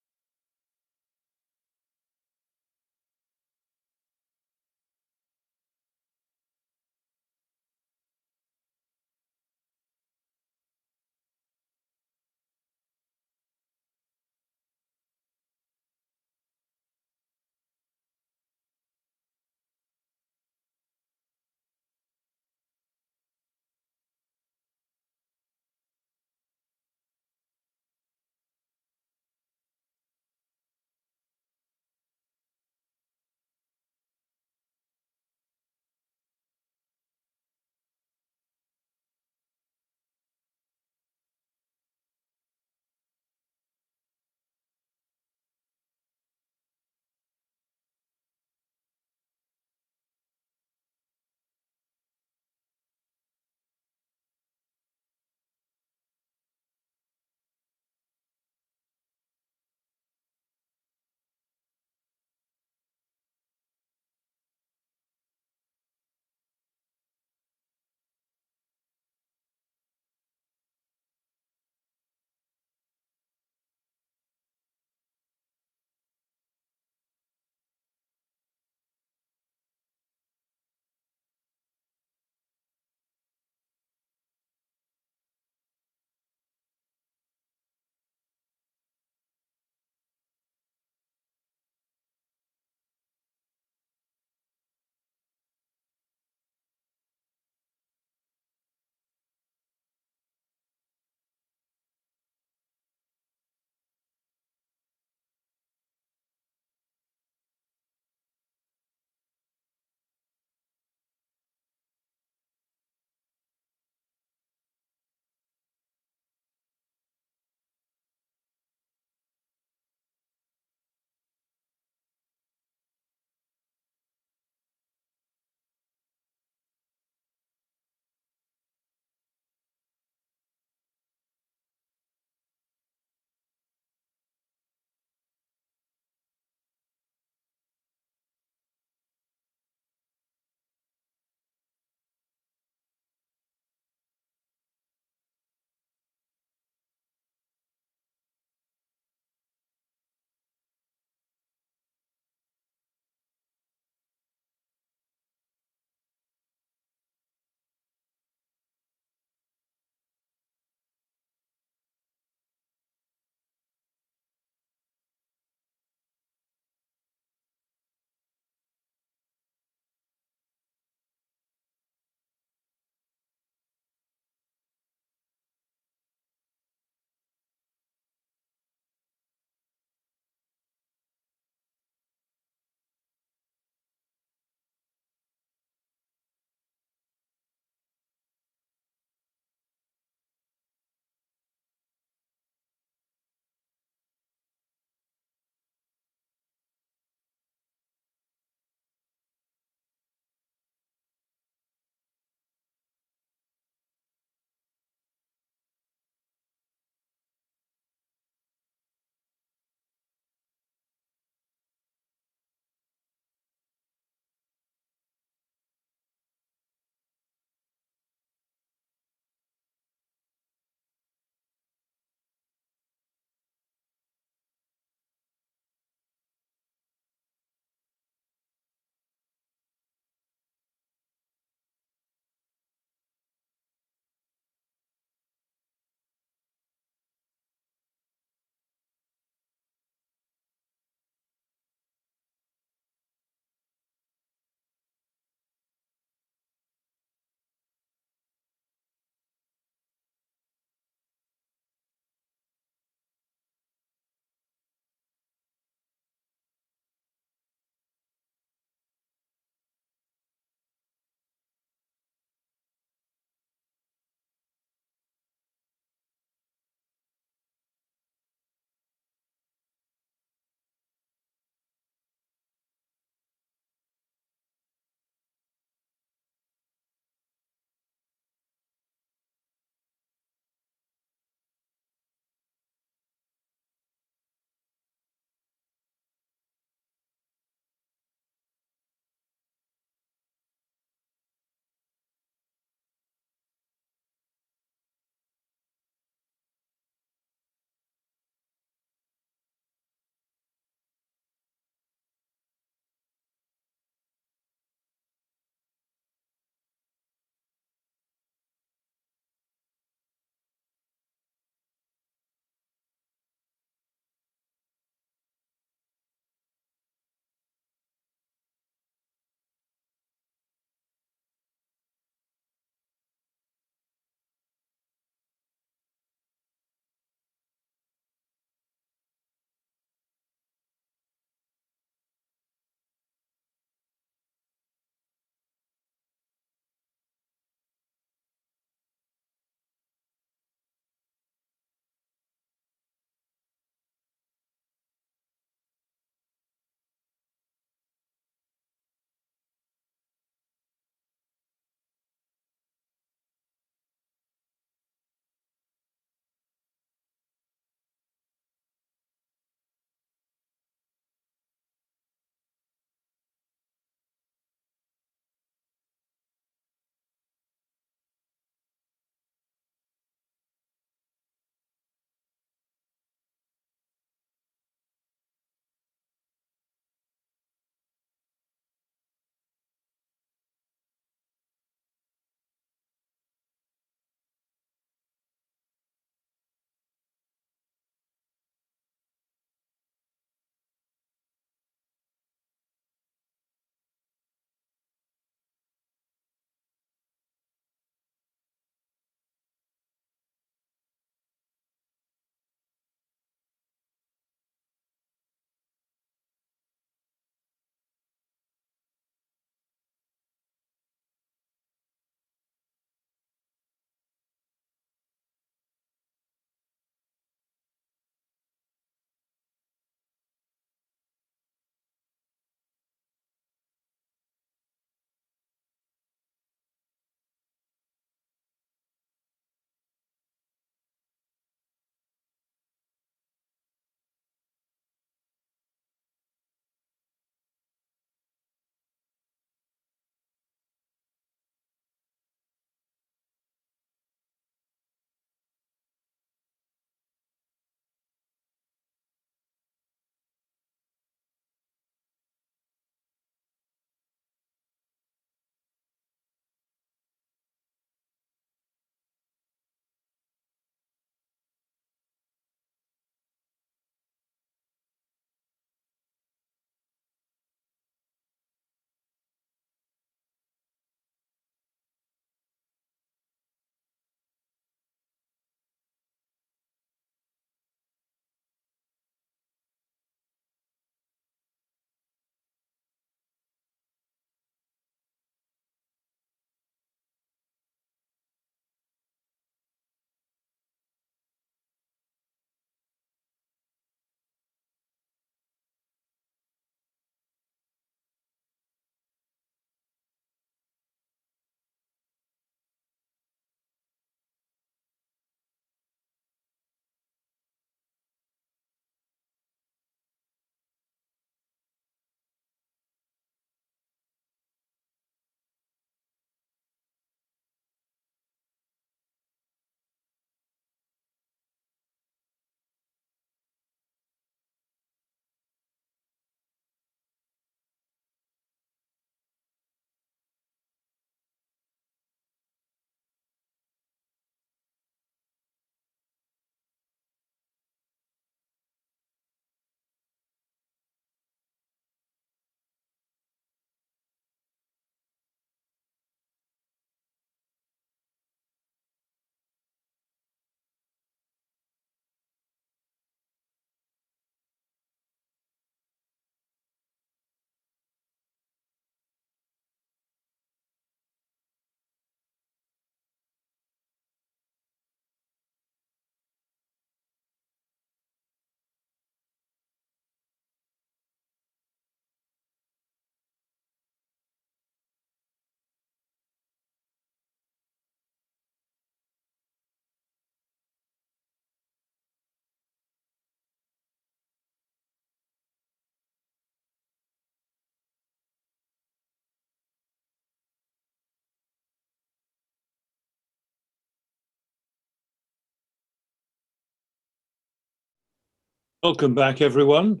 Welcome back, everyone.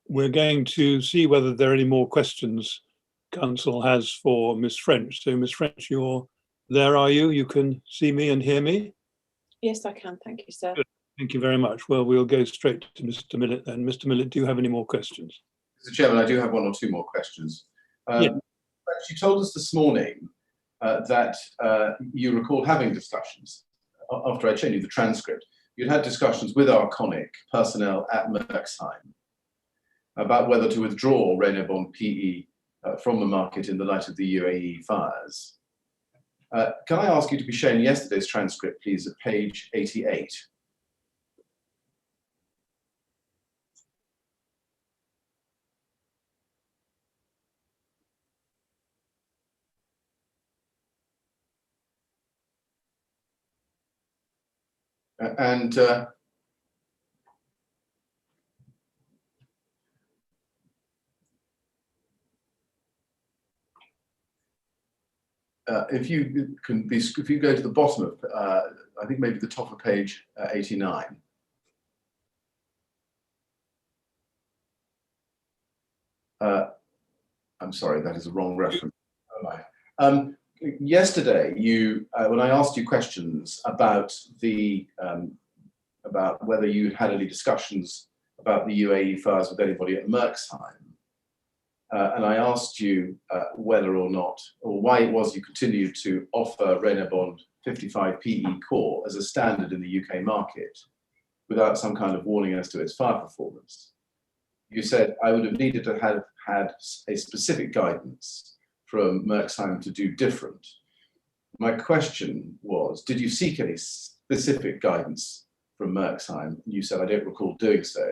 We're going to see whether there are any more questions Council has for Miss French. So, Miss French, you're there, are you? You can see me and hear me? Yes, I can. Thank you, sir. Good. Thank you very much. Well, we'll go straight to Mr. Millett then. Mr. Millett, do you have any more questions? Mr. Chairman, I do have one or two more questions. Yeah. You told us this morning that you recall having discussions, after I'd shown you the transcript, you'd had discussions with Arconic personnel at Merksheim about whether to withdraw Reynobond PE from the market in the light of the UAE fires. Can I ask you to be shown yesterday's transcript, please, at page 88? If you go to the bottom of, I think maybe the top of page 89. I'm sorry, that is the wrong reference. Yesterday, when I asked you questions about about whether you had any discussions about the UAE fires with anybody at Merksheim, and I asked you whether or not, or why it was you continued to offer Reynobond 55 PE core as a standard in the UK market without some kind of warning as to its fire performance. You said I would have needed to have had a specific guidance from Merksheim to do different. My question was, did you seek any specific guidance from Merksheim? And you said, I don't recall doing so.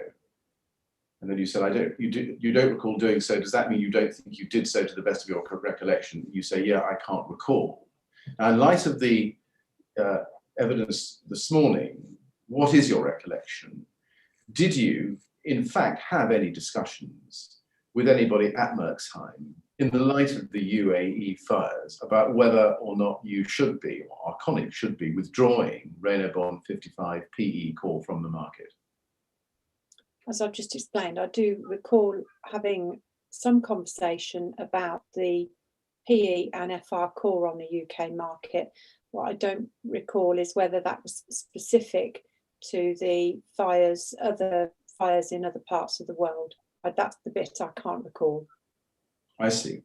And then you said, you don't recall doing so. Does that mean you don't think you did so to the best of your recollection? You say, yeah, I can't recall. Now, in light of the evidence this morning, what is your recollection? Did you, in fact, have any discussions with anybody at Merksheim in the light of the UAE fires about whether or not you should be, or Arconic should be, withdrawing Reynobond 55 PE core from the market? As I've just explained, I do recall having some conversation about the PE and FR core on the UK market. What I don't recall is whether that was specific to the fires, other fires in other parts of the world. That's the bit I can't recall. I see.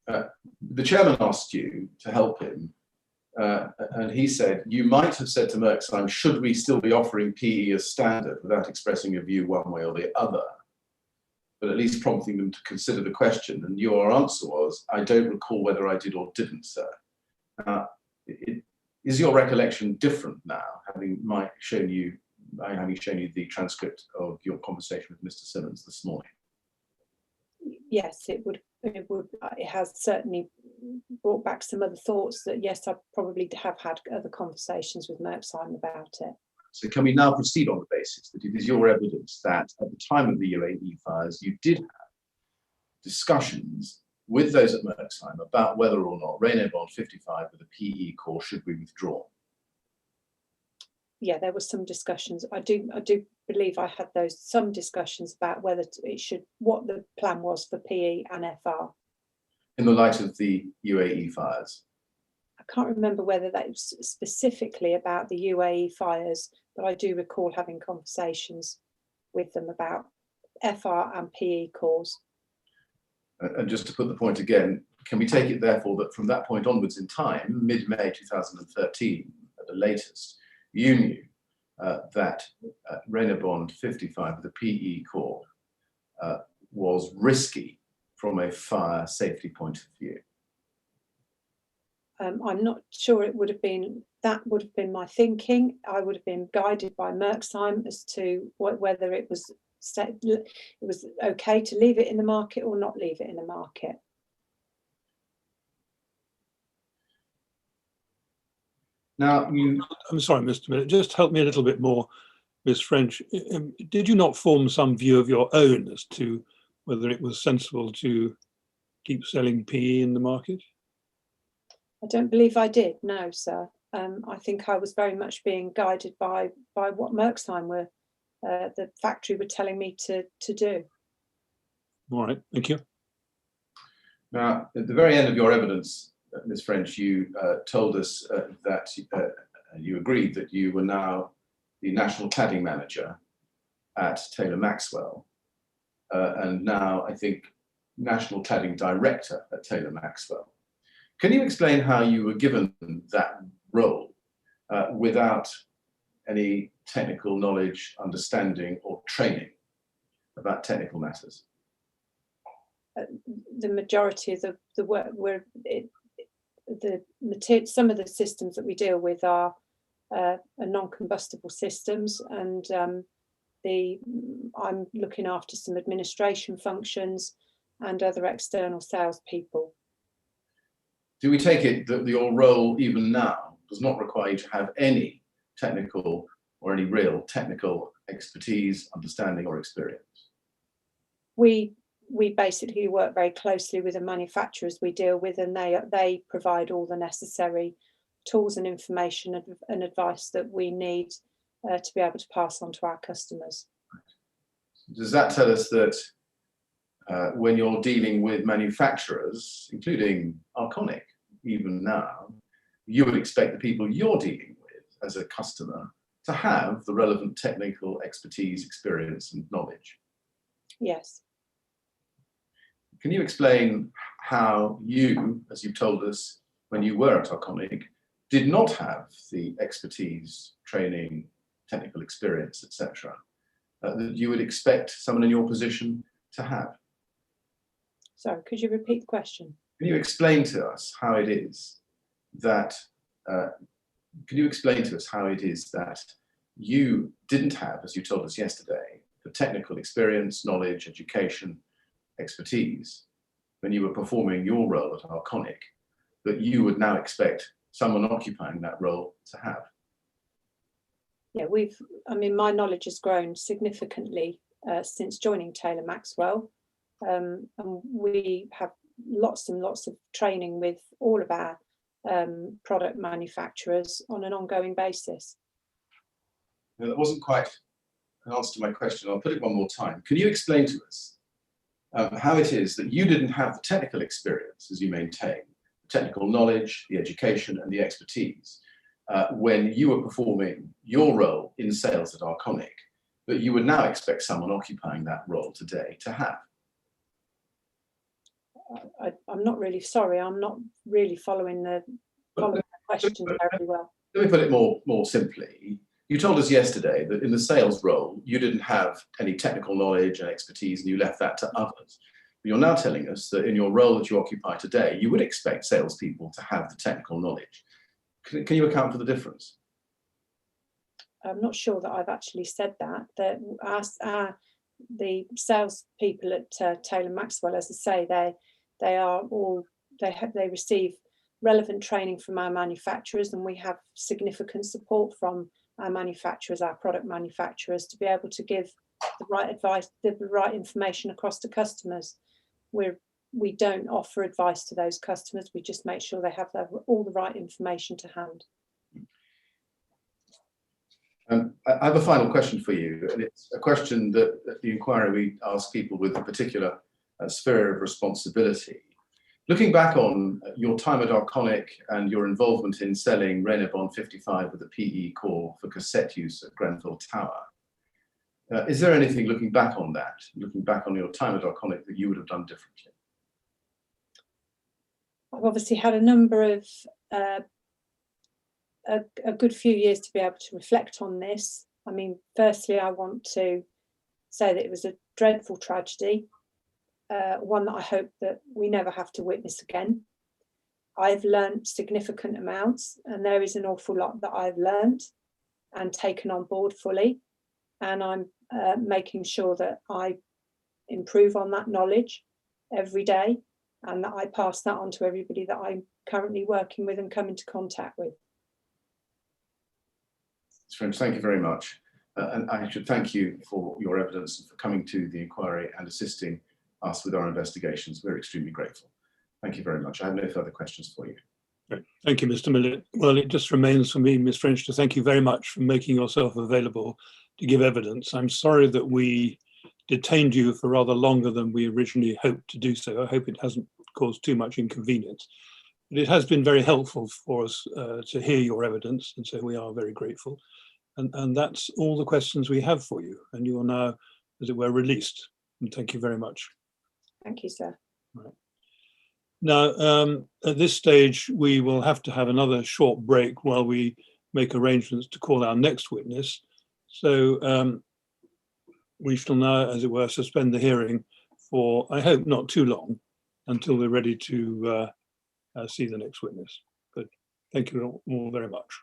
The chairman asked you to help him, and he said, you might have said to Merksheim, should we still be offering PE as standard, without expressing a view one way or the other, but at least prompting them to consider the question. And your answer was, I don't recall whether I did or didn't, sir. Is your recollection different now, having shown you the transcript of your conversation with Mr. Simmons this morning? Yes, it would. It has certainly brought back some other thoughts that, yes, I probably have had other conversations with Merksheim about it. So can we now proceed on the basis that it is your evidence that at the time of the UAE fires, you did have discussions with those at Merksheim about whether or not Reynobond 55 with a PE core should be withdrawn? Yeah, there were some discussions. I do believe I had some discussions about whether it should, what the plan was for PE and FR. In the light of the UAE fires? I can't remember whether that was specifically about the UAE fires, but I do recall having conversations with them about FR and PE cores. And just to put the point again, can we take it therefore that from that point onwards in time, mid-May 2013 at the latest, you knew that Reynobond 55 with a PE core was risky from a fire safety point of view? I'm not sure it would have been, that would have been my thinking. I would have been guided by Merksheim as to whether it was okay to leave it in the market or not leave it in the market. Now, I'm sorry, Mr. Millett, just help me a little bit more, Ms. French. Did you not form some view of your own as to whether it was sensible to keep selling PE in the market? I don't believe I did, no, sir. I think I was very much being guided by what Merksheim were the factory were telling me to do. All right, thank you. Now, at the very end of your evidence, Ms. French, you told us that you agreed that you were now the National Cladding Manager at Taylor Maxwell, and now I think National Cladding Director at Taylor Maxwell. Can you explain how you were given that role without any technical knowledge, understanding, or training about technical matters? The majority of the work, some of the systems that we deal with are non-combustible systems, and I'm looking after some administration functions and other external salespeople. Do we take it that your role even now does not require you to have any technical or any real technical expertise, understanding, or experience? We basically work very closely with the manufacturers we deal with, and they provide all the necessary tools and information and advice that we need to be able to pass on to our customers. Does that tell us that when you're dealing with manufacturers, including Arconic, even now, you would expect the people you're dealing with as a customer to have the relevant technical expertise, experience, and knowledge? Yes. Can you explain how you, as you've told us when you were at Arconic, did not have the expertise, training, technical experience, etc., that you would expect someone in your position to have? Sorry, could you repeat the question? Can you explain to us how it is that you didn't have, as you told us yesterday, the technical experience, knowledge, education, expertise when you were performing your role at Arconic, that you would now expect someone occupying that role to have? Yeah, my knowledge has grown significantly since joining Taylor Maxwell, and we have lots and lots of training with all of our product manufacturers on an ongoing basis. Now, that wasn't quite an answer to my question. I'll put it one more time. Can you explain to us how it is that you didn't have the technical experience, as you maintain, the technical knowledge, the education, and the expertise when you were performing your role in sales at Arconic, that you would now expect someone occupying that role today to have? I'm not really sorry. I'm not really following the question very well. Let me put it more simply. You told us yesterday that in the sales role, you didn't have any technical knowledge and expertise, and you left that to others. But you're now telling us that in your role that you occupy today, you would expect salespeople to have the technical knowledge. Can you account for the difference? I'm not sure that I've actually said that. The salespeople at Taylor Maxwell, as I say, they receive relevant training from our manufacturers, and we have significant support from our manufacturers, our product manufacturers, to be able to give the right advice, the right information across to customers. We don't offer advice to those customers. We just make sure they have all the right information to hand. I have a final question for you, and it's a question that at the inquiry we ask people with a particular sphere of responsibility. Looking back on your time at Arconic and your involvement in selling Renebon 55 with a PE core for cassette use at Grenfell Tower, is there anything looking back on your time at Arconic that you would have done differently? I've obviously had a number of a good few years to be able to reflect on this. I mean, firstly, I want to say that it was a dreadful tragedy, one that I hope that we never have to witness again. I've learned significant amounts, and there is an awful lot that I've learned and taken on board fully, and I'm making sure that I improve on that knowledge every day, and that I pass that on to everybody that I'm currently working with and come into contact with. French, thank you very much. And I should thank you for your evidence and for coming to the inquiry and assisting us with our investigations. We're extremely grateful. Thank you very much. I have no further questions for you. Right. Thank you, Mr. Millett. Well, it just remains for me, Ms. French, to thank you very much for making yourself available to give evidence. I'm sorry that we detained you for rather longer than we originally hoped to do so. I hope it hasn't caused too much inconvenience. But it has been very helpful for us to hear your evidence, and so we are very grateful. And that's all the questions we have for you. And you are now, as it were, released. And thank you very much. Thank you, sir. Right. Now, at this stage, we will have to have another short break while we make arrangements to call our next witness. So we shall now, as it were, suspend the hearing for, I hope, not too long, until we're ready to see the next witness. But thank you all very much.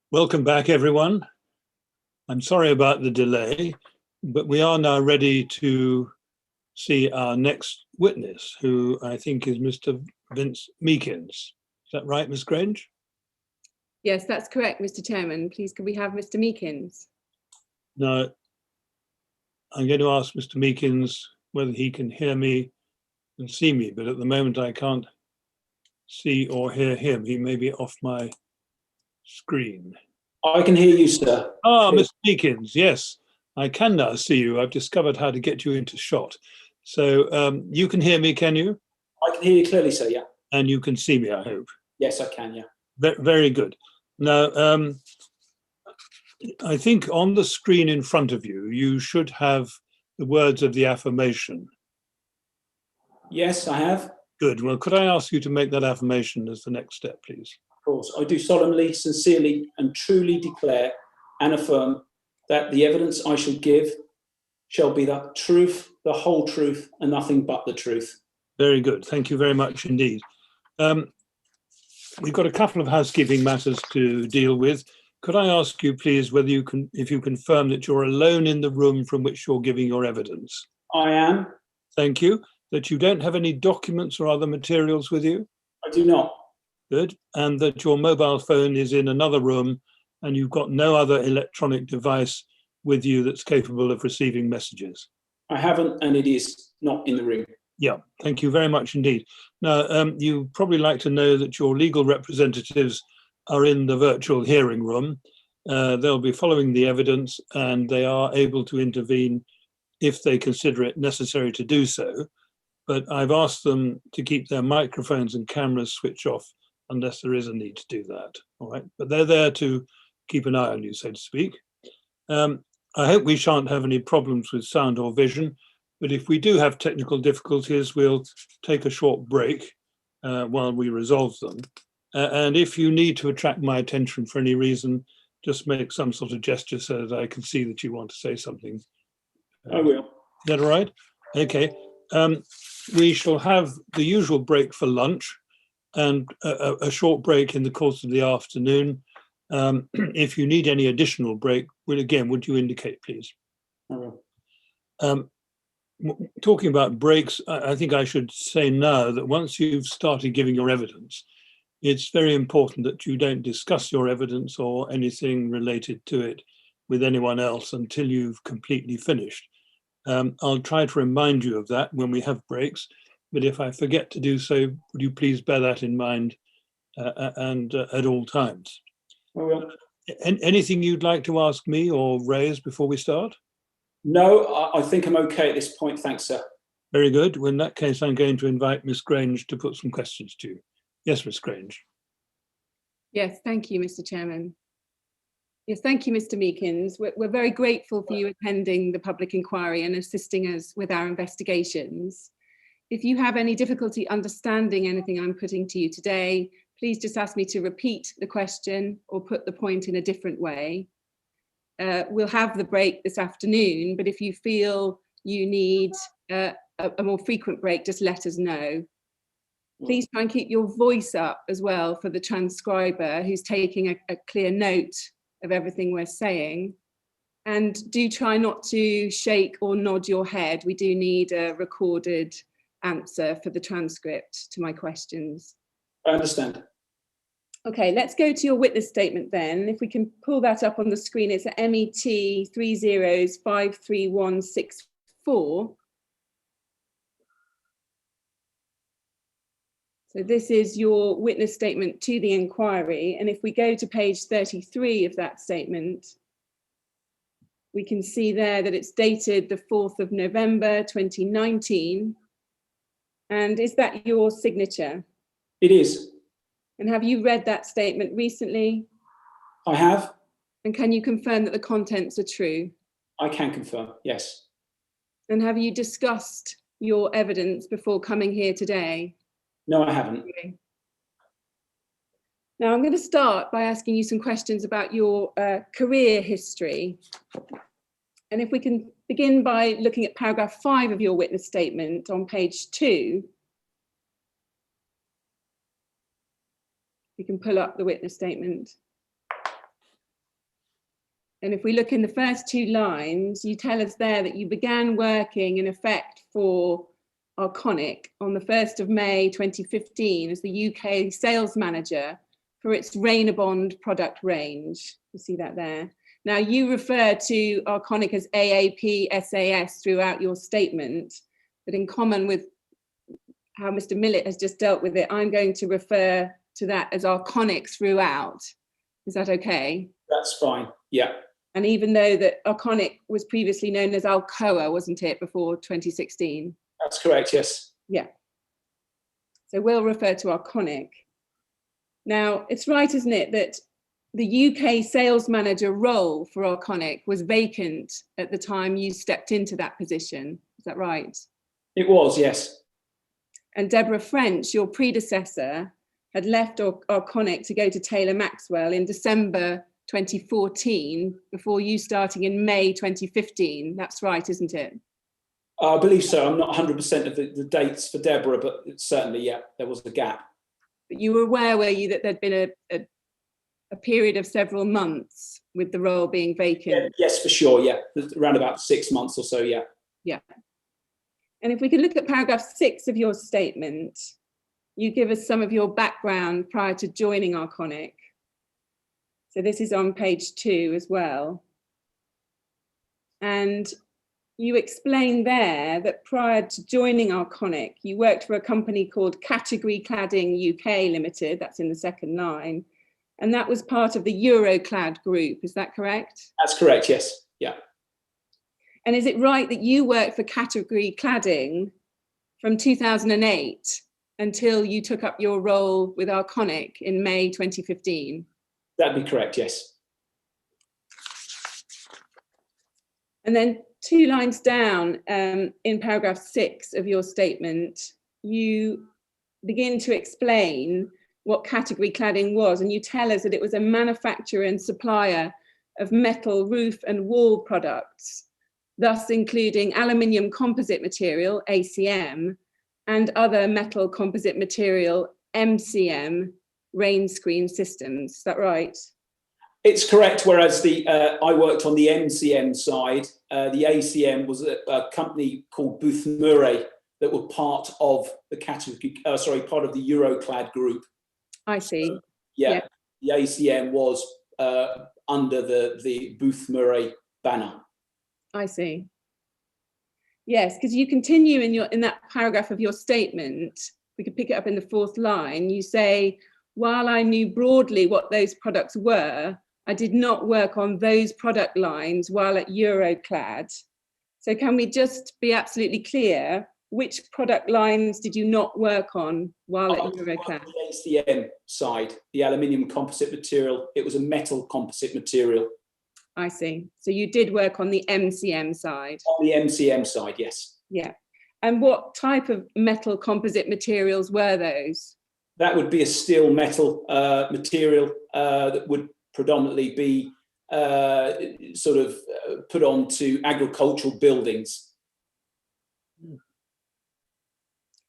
Welcome back, everyone. I'm sorry about the delay, but we are now ready to see our next witness, who I think is Mr. Vince Meakins. Is that right, Ms. Grange? Yes, that's correct, Mr. Chairman. Please, could we have Mr. Meakins? Now, I'm going to ask Mr. Meakins whether he can hear me and see me, but at the moment I can't see or hear him. He may be off my screen. I can hear you, sir. Ah, Mr. Meakins, yes, I can now see you. I've discovered how to get you into shot. So you can hear me, can you? I can hear you clearly, sir, yeah. And you can see me, I hope. Yes, I can, yeah. Very good. Now, I think on the screen in front of you, you should have the words of the affirmation. Yes, I have. Good. Well, could I ask you to make that affirmation as the next step, please? Of course. I do solemnly, sincerely, and truly declare and affirm that the evidence I shall give shall be the truth, the whole truth, and nothing but the truth. Very good. Thank you very much indeed. We've got a couple of housekeeping matters to deal with. Could I ask you, please, whether you can, if you confirm that you're alone in the room from which you're giving your evidence? I am. Thank you. That you don't have any documents or other materials with you? I do not. Good. And that your mobile phone is in another room and you've got no other electronic device with you that's capable of receiving messages? I haven't, and it is not in the room. Yeah, thank you very much indeed. Now, you probably like to know that your legal representatives are in the virtual hearing room. They'll be following the evidence and they are able to intervene if they consider it necessary to do so. But I've asked them to keep their microphones and cameras switched off unless there is a need to do that. All right, but they're there to keep an eye on you, so to speak. I hope we shan't have any problems with sound or vision, but if we do have technical difficulties, we'll take a short break while we resolve them. And if you need to attract my attention for any reason, just make some sort of gesture so that I can see that you want to say something. I will. Is that all right? Okay. We shall have the usual break for lunch and a short break in the course of the afternoon. If you need any additional break, would you indicate, please? I will. Talking about breaks, I think I should say now that once you've started giving your evidence, it's very important that you don't discuss your evidence or anything related to it with anyone else until you've completely finished. I'll try to remind you of that when we have breaks, but if I forget to do so, would you please bear that in mind and at all times? I will. Anything you'd like to ask me or raise before we start? No, I think I'm okay at this point. Thanks, sir. Very good. Well, in that case, I'm going to invite Miss Grange to put some questions to you. Yes, Miss Grange. Yes, thank you, Mr. Chairman. Yes, thank you, Mr. Meakins. We're very grateful for you attending the public inquiry and assisting us with our investigations. If you have any difficulty understanding anything I'm putting to you today, please just ask me to repeat the question or put the point in a different way. We'll have the break this afternoon, but if you feel you need a more frequent break, just let us know. Please try and keep your voice up as well for the transcriber who's taking a clear note of everything we're saying. And do try not to shake or nod your head. We do need a recorded answer for the transcript to my questions. I understand. Okay, let's go to your witness statement then. If we can pull that up on the screen, it's at MET 30053164. So this is your witness statement to the inquiry. And if we go to page 33 of that statement, we can see there that it's dated the 4th of November, 2019. And is that your signature? It is. And have you read that statement recently? I have. And can you confirm that the contents are true? I can confirm, yes. And have you discussed your evidence before coming here today? No, I haven't. Now I'm going to start by asking you some questions about your career history. And if we can begin by looking at paragraph 5 of your witness statement on page 2. We can pull up the witness statement. And if we look in the first 2 lines, you tell us there that you began working in effect for Arconic on the 1st of May 2015 as the UK sales manager for its Rainabond product range. You see that there. Now you refer to Arconic as AAP SAS throughout your statement, but in common with how Mr. Millett has just dealt with it, I'm going to refer to that as Arconic throughout. Is that okay? That's fine, yeah. And even though that Arconic was previously known as Alcoa, wasn't it, before 2016? That's correct, yes. Yeah. So we'll refer to Arconic. Now, it's right, isn't it, that the UK sales manager role for Arconic was vacant at the time you stepped into that position. Is that right? It was, yes. And Deborah French, your predecessor, had left Arconic to go to Taylor Maxwell in December 2014 before you starting in May 2015. That's right, isn't it? I believe so. I'm not 100% of the dates for Deborah, but certainly, yeah, there was a gap. But you were aware, were you, that there'd been a period of several months with the role being vacant? Yeah, yes, for sure, yeah. Around about 6 months or so, yeah. Yeah. And if we could look at paragraph 6 of your statement, you give us some of your background prior to joining Arconic. So this is on page 2 as well. And you explain there that prior to joining Arconic, you worked for a company called Category Cladding UK Limited, that's in the second line, and that was part of the Euroclad group, is that correct? That's correct, yes, yeah. And is it right that you worked for Category Cladding from 2008 until you took up your role with Arconic in May 2015? That'd be correct, yes. And then 2 lines down in paragraph 6 of your statement, you begin to explain what Category Cladding was, and you tell us that it was a manufacturer and supplier of metal roof and wall products, thus including aluminium composite material, ACM, and other metal composite material, MCM, rain screen systems. Is that right? It's correct, whereas I worked on the MCM side. The ACM was a company called Booth Murray that were part of the part of the Euroclad group. I see. Yeah, the ACM was under the Booth Murray banner. I see. Yes, because you continue in that paragraph of your statement, we could pick it up in the 4th line, you say, while I knew broadly what those products were, I did not work on those product lines while at Euroclad. So can we just be absolutely clear, which product lines did you not work on while at Euroclad? The ACM side, the aluminium composite material, it was a metal composite material. I see. So you did work on the MCM side? On the MCM side, yes. Yeah. And what type of metal composite materials were those? That would be a steel metal material that would predominantly be put onto agricultural buildings.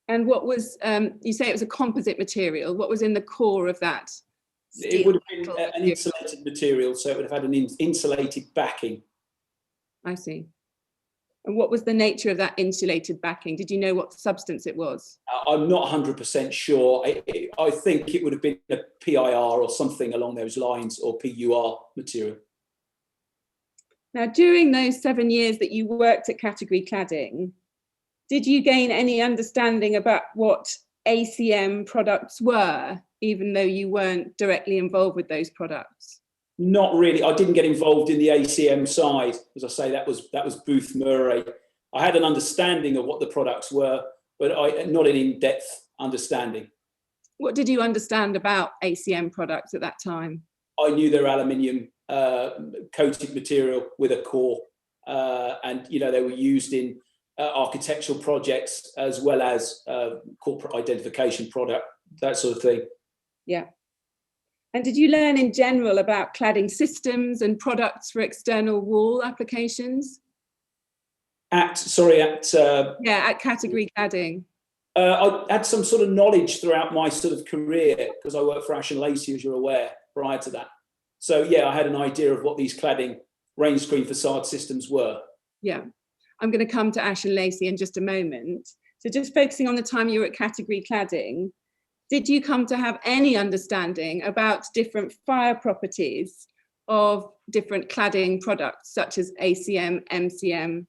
And what was, you say it was a composite material, what was in the core of that? It would have been an insulated material, so it would have had an insulated backing. I see. And what was the nature of that insulated backing? Did you know what substance it was? I'm not 100% sure. I think it would have been a PIR or something along those lines, or PUR material. Now, during those 7 years that you worked at Category Cladding, did you gain any understanding about what ACM products were, even though you weren't directly involved with those products? Not really. I didn't get involved in the ACM side. As I say, that was Booth Murray. I had an understanding of what the products were, but not an in-depth understanding. What did you understand about ACM products at that time? I knew they're aluminium coated material with a core, and they were used in architectural projects as well as corporate identification product, that sort of thing. Yeah. And did you learn in general about cladding systems and products for external wall applications? At Category Cladding. I had some sort of knowledge throughout my sort of career because I worked for Ash & Lacey, as you're aware, prior to that. So yeah, I had an idea of what these cladding rain screen facade systems were. Yeah, I'm going to come to Ash and Lacey in just a moment. So just focusing on the time you were at Category Cladding, did you come to have any understanding about different fire properties of different cladding products such as ACM, MCM?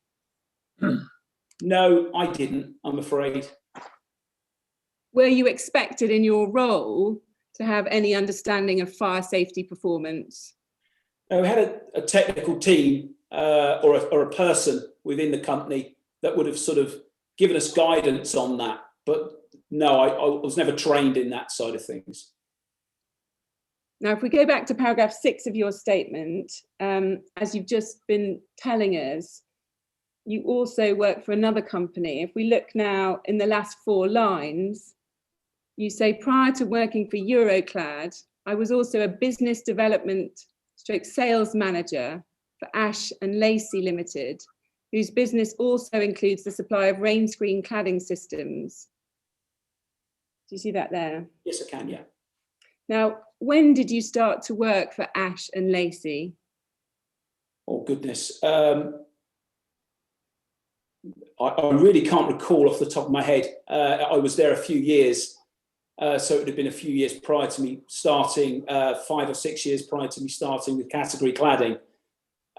No, I didn't, I'm afraid. Were you expected in your role to have any understanding of fire safety performance? We had a technical team or a person within the company that would have sort of given us guidance on that. But no, I was never trained in that side of things. Now, if we go back to paragraph 6 of your statement, as you've just been telling us, you also work for another company. If we look now in the last 4 lines, you say, prior to working for Euroclad, I was also a business development / sales manager for Ash and Lacey Limited, whose business also includes the supply of rain screen cladding systems. Do you see that there? Yes, I can, yeah. Now, when did you start to work for Ash and Lacey? Oh, goodness. I really can't recall off the top of my head. I was there a few years, so it would have been a few years prior to me starting, 5 or 6 years prior to me starting with Category Cladding.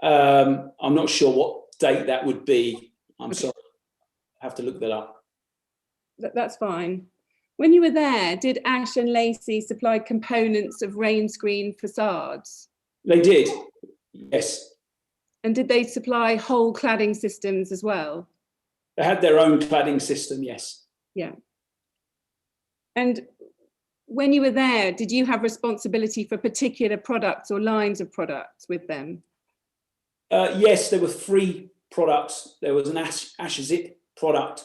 I'm not sure what date that would be. I'm sorry, I have to look that up. That's fine. When you were there, did Ash and Lacey supply components of rain screen facades? They did, yes. And did they supply whole cladding systems as well? They had their own cladding system, yes. Yeah. And when you were there, did you have responsibility for particular products or lines of products with them? Yes, there were 3 products. There was an Ash Zip product,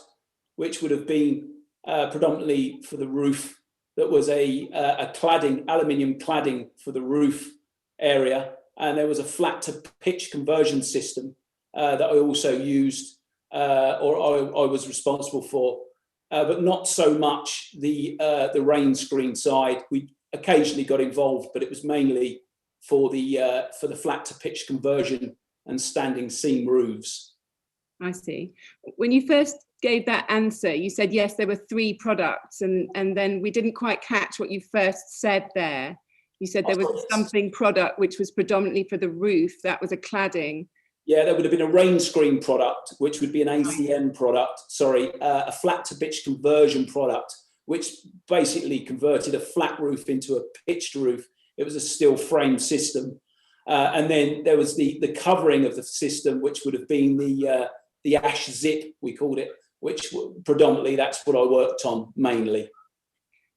which would have been predominantly for the roof. That was a cladding, aluminium cladding for the roof area. And there was a flat to pitch conversion system that I also used, or I was responsible for, but not so much the rain screen side. We occasionally got involved, but it was mainly for the flat to pitch conversion and standing seam roofs. I see. When you first gave that answer, you said, yes, there were 3 products, and then we didn't quite catch what you first said there. You said there was something product which was predominantly for the roof. That was a cladding. Yeah, there would have been a rain screen product, which would be an ACM product, a flat to pitch conversion product, which basically converted a flat roof into a pitched roof. It was a steel frame system. And then there was the covering of the system, which would have been the Ash Zip, we called it, which predominantly that's what I worked on mainly.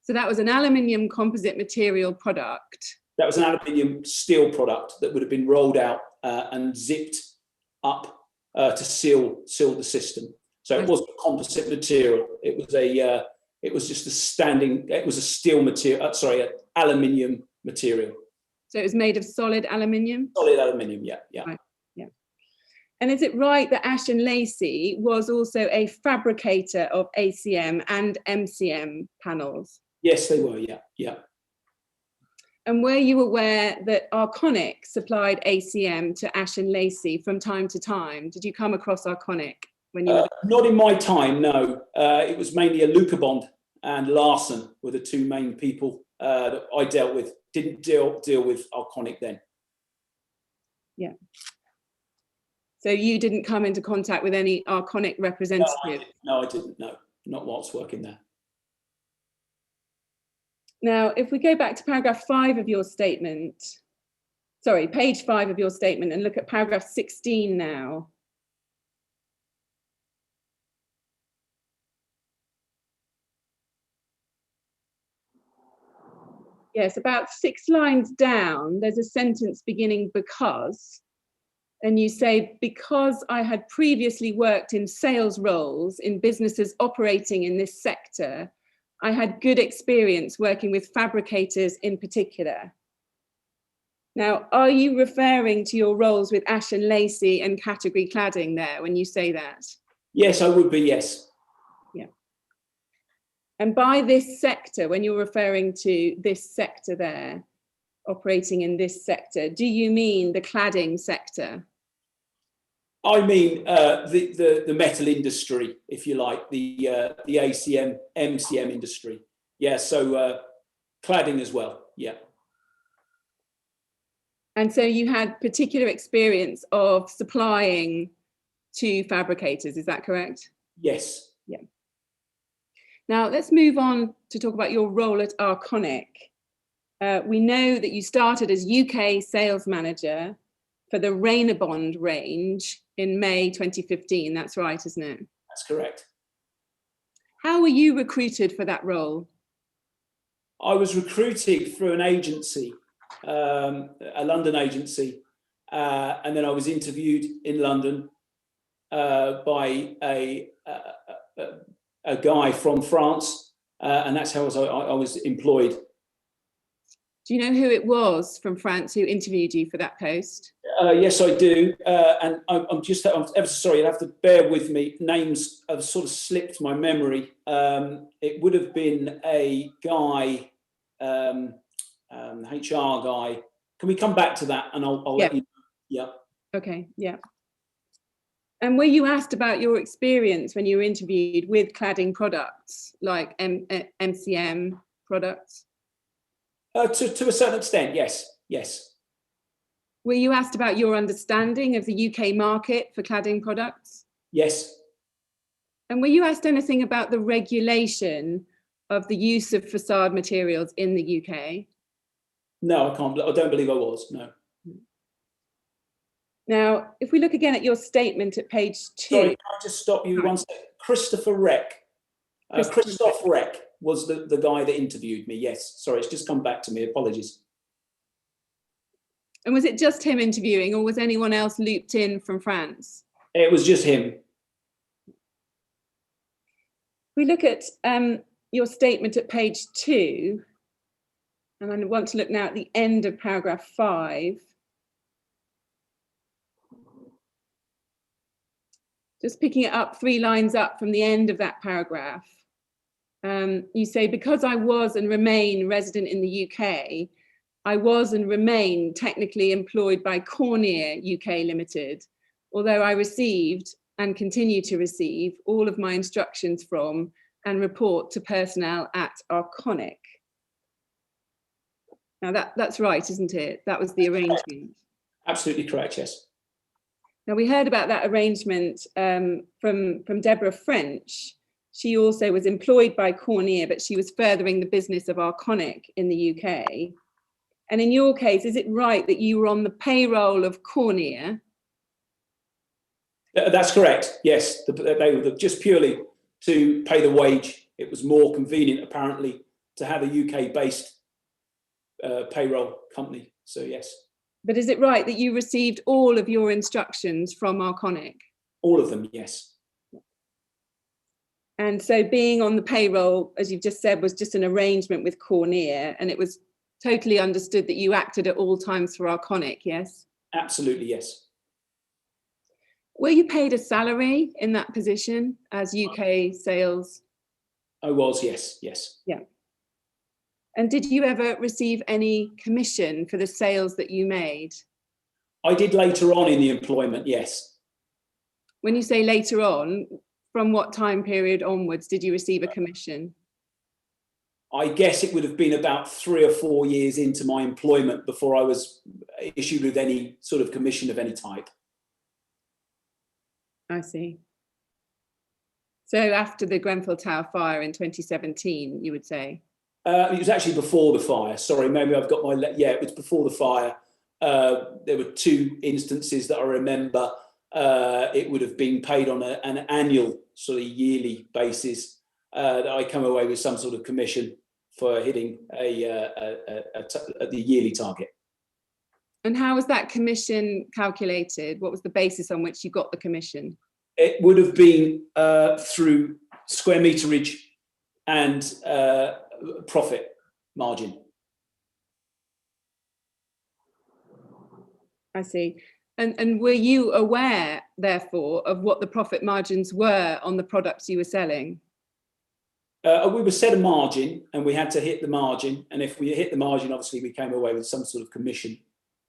So that was an aluminium composite material product. That was an aluminium steel product that would have been rolled out and zipped up to seal the system. So it wasn't a composite material. It was just a steel material. An aluminium material. So it was made of solid aluminium? Solid aluminium, yeah. Right. Yeah. And is it right that Ash and Lacey was also a fabricator of ACM and MCM panels? Yes, they were, yeah. And were you aware that Arconic supplied ACM to Ash and Lacey from time to time? Did you come across Arconic when you were there? Not in my time, no. It was mainly a Lucabond and Larson were the 2 main people that I dealt with. Didn't deal with Arconic then. Yeah. So you didn't come into contact with any Arconic representative? No, I didn't. No, not whilst working there. Now, if we go back to paragraph 5 of your statement, sorry, page 5 of your statement, and look at paragraph 16 now. Yes, about 6 lines down, there's a sentence beginning because, and you say, because I had previously worked in sales roles in businesses operating in this sector, I had good experience working with fabricators in particular. Now, are you referring to your roles with Ash and Lacey and Category Cladding there when you say that? Yes, I would be, yes. Yeah. And by this sector, when you're referring to this sector there, operating in this sector, do you mean the cladding sector? I mean the metal industry, if you like, the ACM, MCM industry. Yeah, so cladding as well, yeah. And so you had particular experience of supplying to fabricators, is that correct? Yes. Yeah. Now let's move on to talk about your role at Arconic. We know that you started as UK sales manager for the Rainabond range in May 2015. That's right, isn't it? That's correct. How were you recruited for that role? I was recruited through an agency, a London agency, and then I was interviewed in London by a guy from France, and that's how I was employed. Do you know who it was from France who interviewed you for that post? Yes, I do, and I'm ever sorry. You'll have to bear with me. Names have sort of slipped my memory. It would have been a guy, HR guy. Can we come back to that, and I'll let you know. Yeah. Okay. Yeah. And were you asked about your experience when you were interviewed with cladding products like MCM products? To a certain extent, yes. Yes. Were you asked about your understanding of the UK market for cladding products? Yes. And were you asked anything about the regulation of the use of facade materials in the UK? No, I don't believe I was, no. Now, if we look again at your statement at page 2. Sorry, can I just stop you one second? Christopher Reck. Christoph Reck was the guy that interviewed me, yes. Sorry, it's just come back to me, apologies. And was it just him interviewing, or was anyone else looped in from France? It was just him. We look at your statement at page 2, and I want to look now at the end of paragraph 5. Just picking it up 3 lines up from the end of that paragraph. You say, because I was and remain resident in the UK, I was and remain technically employed by Cornier UK Limited, although I received and continue to receive all of my instructions from and report to personnel at Arconic. Now that's right, isn't it? That was the arrangement. Absolutely correct, yes. Now we heard about that arrangement from Deborah French. She also was employed by Cornier, but she was furthering the business of Arconic in the UK. And in your case, is it right that you were on the payroll of Cornier? That's correct, yes. They were just purely to pay the wage. It was more convenient, apparently, to have a UK-based payroll company, so yes. But is it right that you received all of your instructions from Arconic? All of them, yes. And so being on the payroll, as you've just said, was just an arrangement with Cornier, and it was totally understood that you acted at all times for Arconic, yes? Absolutely, yes. Were you paid a salary in that position as UK sales? I was, yes, yes. Yeah. And did you ever receive any commission for the sales that you made? I did later on in the employment, yes. When you say later on, from what time period onwards did you receive a commission? I guess it would have been about 3 or 4 years into my employment before I was issued with any sort of commission of any type. I see. So after the Grenfell Tower fire in 2017, you would say? It was actually before the fire. Sorry, maybe I've got my... Yeah, it was before the fire. There were 2 instances that I remember. It would have been paid on an annual, sort of yearly basis, that I come away with some sort of commission for hitting the yearly target. And how was that commission calculated? What was the basis on which you got the commission? It would have been through square meterage and profit margin. I see. And were you aware, therefore, of what the profit margins were on the products you were selling? We were set a margin and we had to hit the margin. And if we hit the margin, obviously we came away with some sort of commission.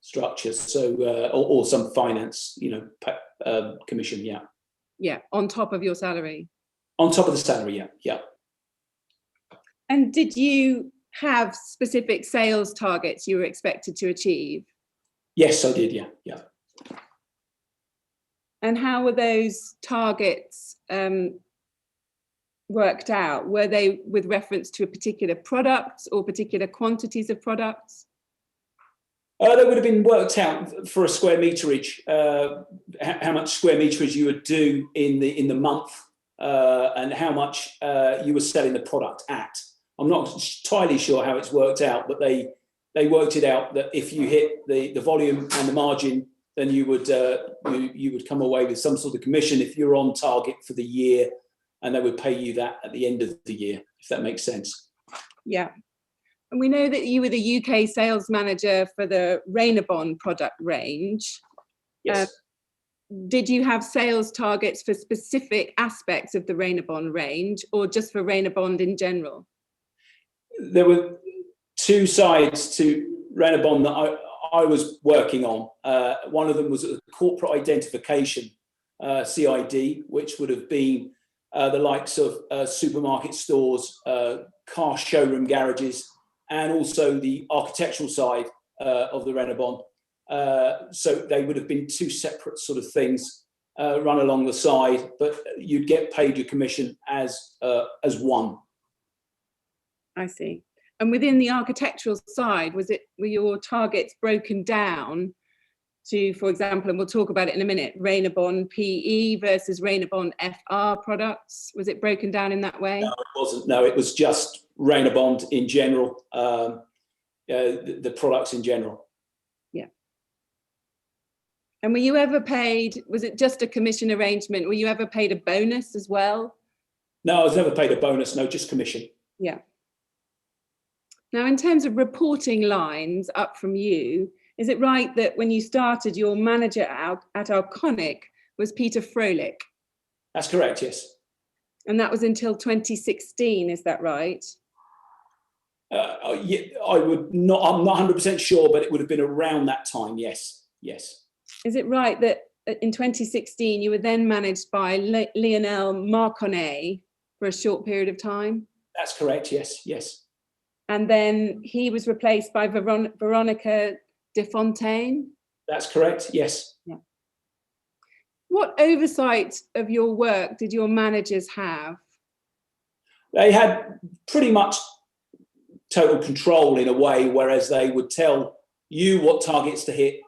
structures. So or some finance, commission. Yeah. Yeah, on top of your salary. On top of the salary. Yeah. Yeah. And did you have specific sales targets you were expected to achieve? Yes, I did. Yeah. Yeah. And how were those targets worked out? Were they with reference to a particular product or particular quantities of products? They would have been worked out for a square meterage, how much square meterage you would do in the month, and how much you were selling the product at. I'm not entirely sure how it's worked out, but they worked it out that if you hit the volume and the margin, then you would come away with some sort of commission if you're on target for the year, and they would pay you that at the end of the year, if that makes sense. Yeah. And we know that you were the UK sales manager for the Rainabond product range. Yes. Did you have sales targets for specific aspects of the Rainabond range, or just for Rainabond in general? There were two sides to Rainabond that I was working on. One of them was a corporate identification, CID, which would have been the likes of supermarket stores, car showroom garages, and also the architectural side of the Rainabond. So they would have been two separate sort of things run along the side, but you'd get paid your commission as one. I see. And within the architectural side, were your targets broken down to, for example, and we'll talk about it in a minute, Rainabond PE versus Rainabond FR products? Was it broken down in that way? No, it wasn't. No, it was just Rainabond in general, the products in general. Yeah. And were you ever paid, was it just a commission arrangement? Were you ever paid a bonus as well? No, I was never paid a bonus, no, just commission. Yeah. Now, in terms of reporting lines up from you, is it right that when you started, your manager at Arconic was Peter Froelich? That's correct, yes. And that was until 2016, is that right? Yeah, I'm not 100% sure, but it would have been around that time, yes, yes. Is it right that in 2016, you were then managed by Lionel Marconnet for a short period of time? That's correct, yes, yes. And then he was replaced by Veronica de Fontaine? That's correct, yes. Yeah. What oversight of your work did your managers have? They had pretty much total control in a way, whereas they would tell you what targets to hit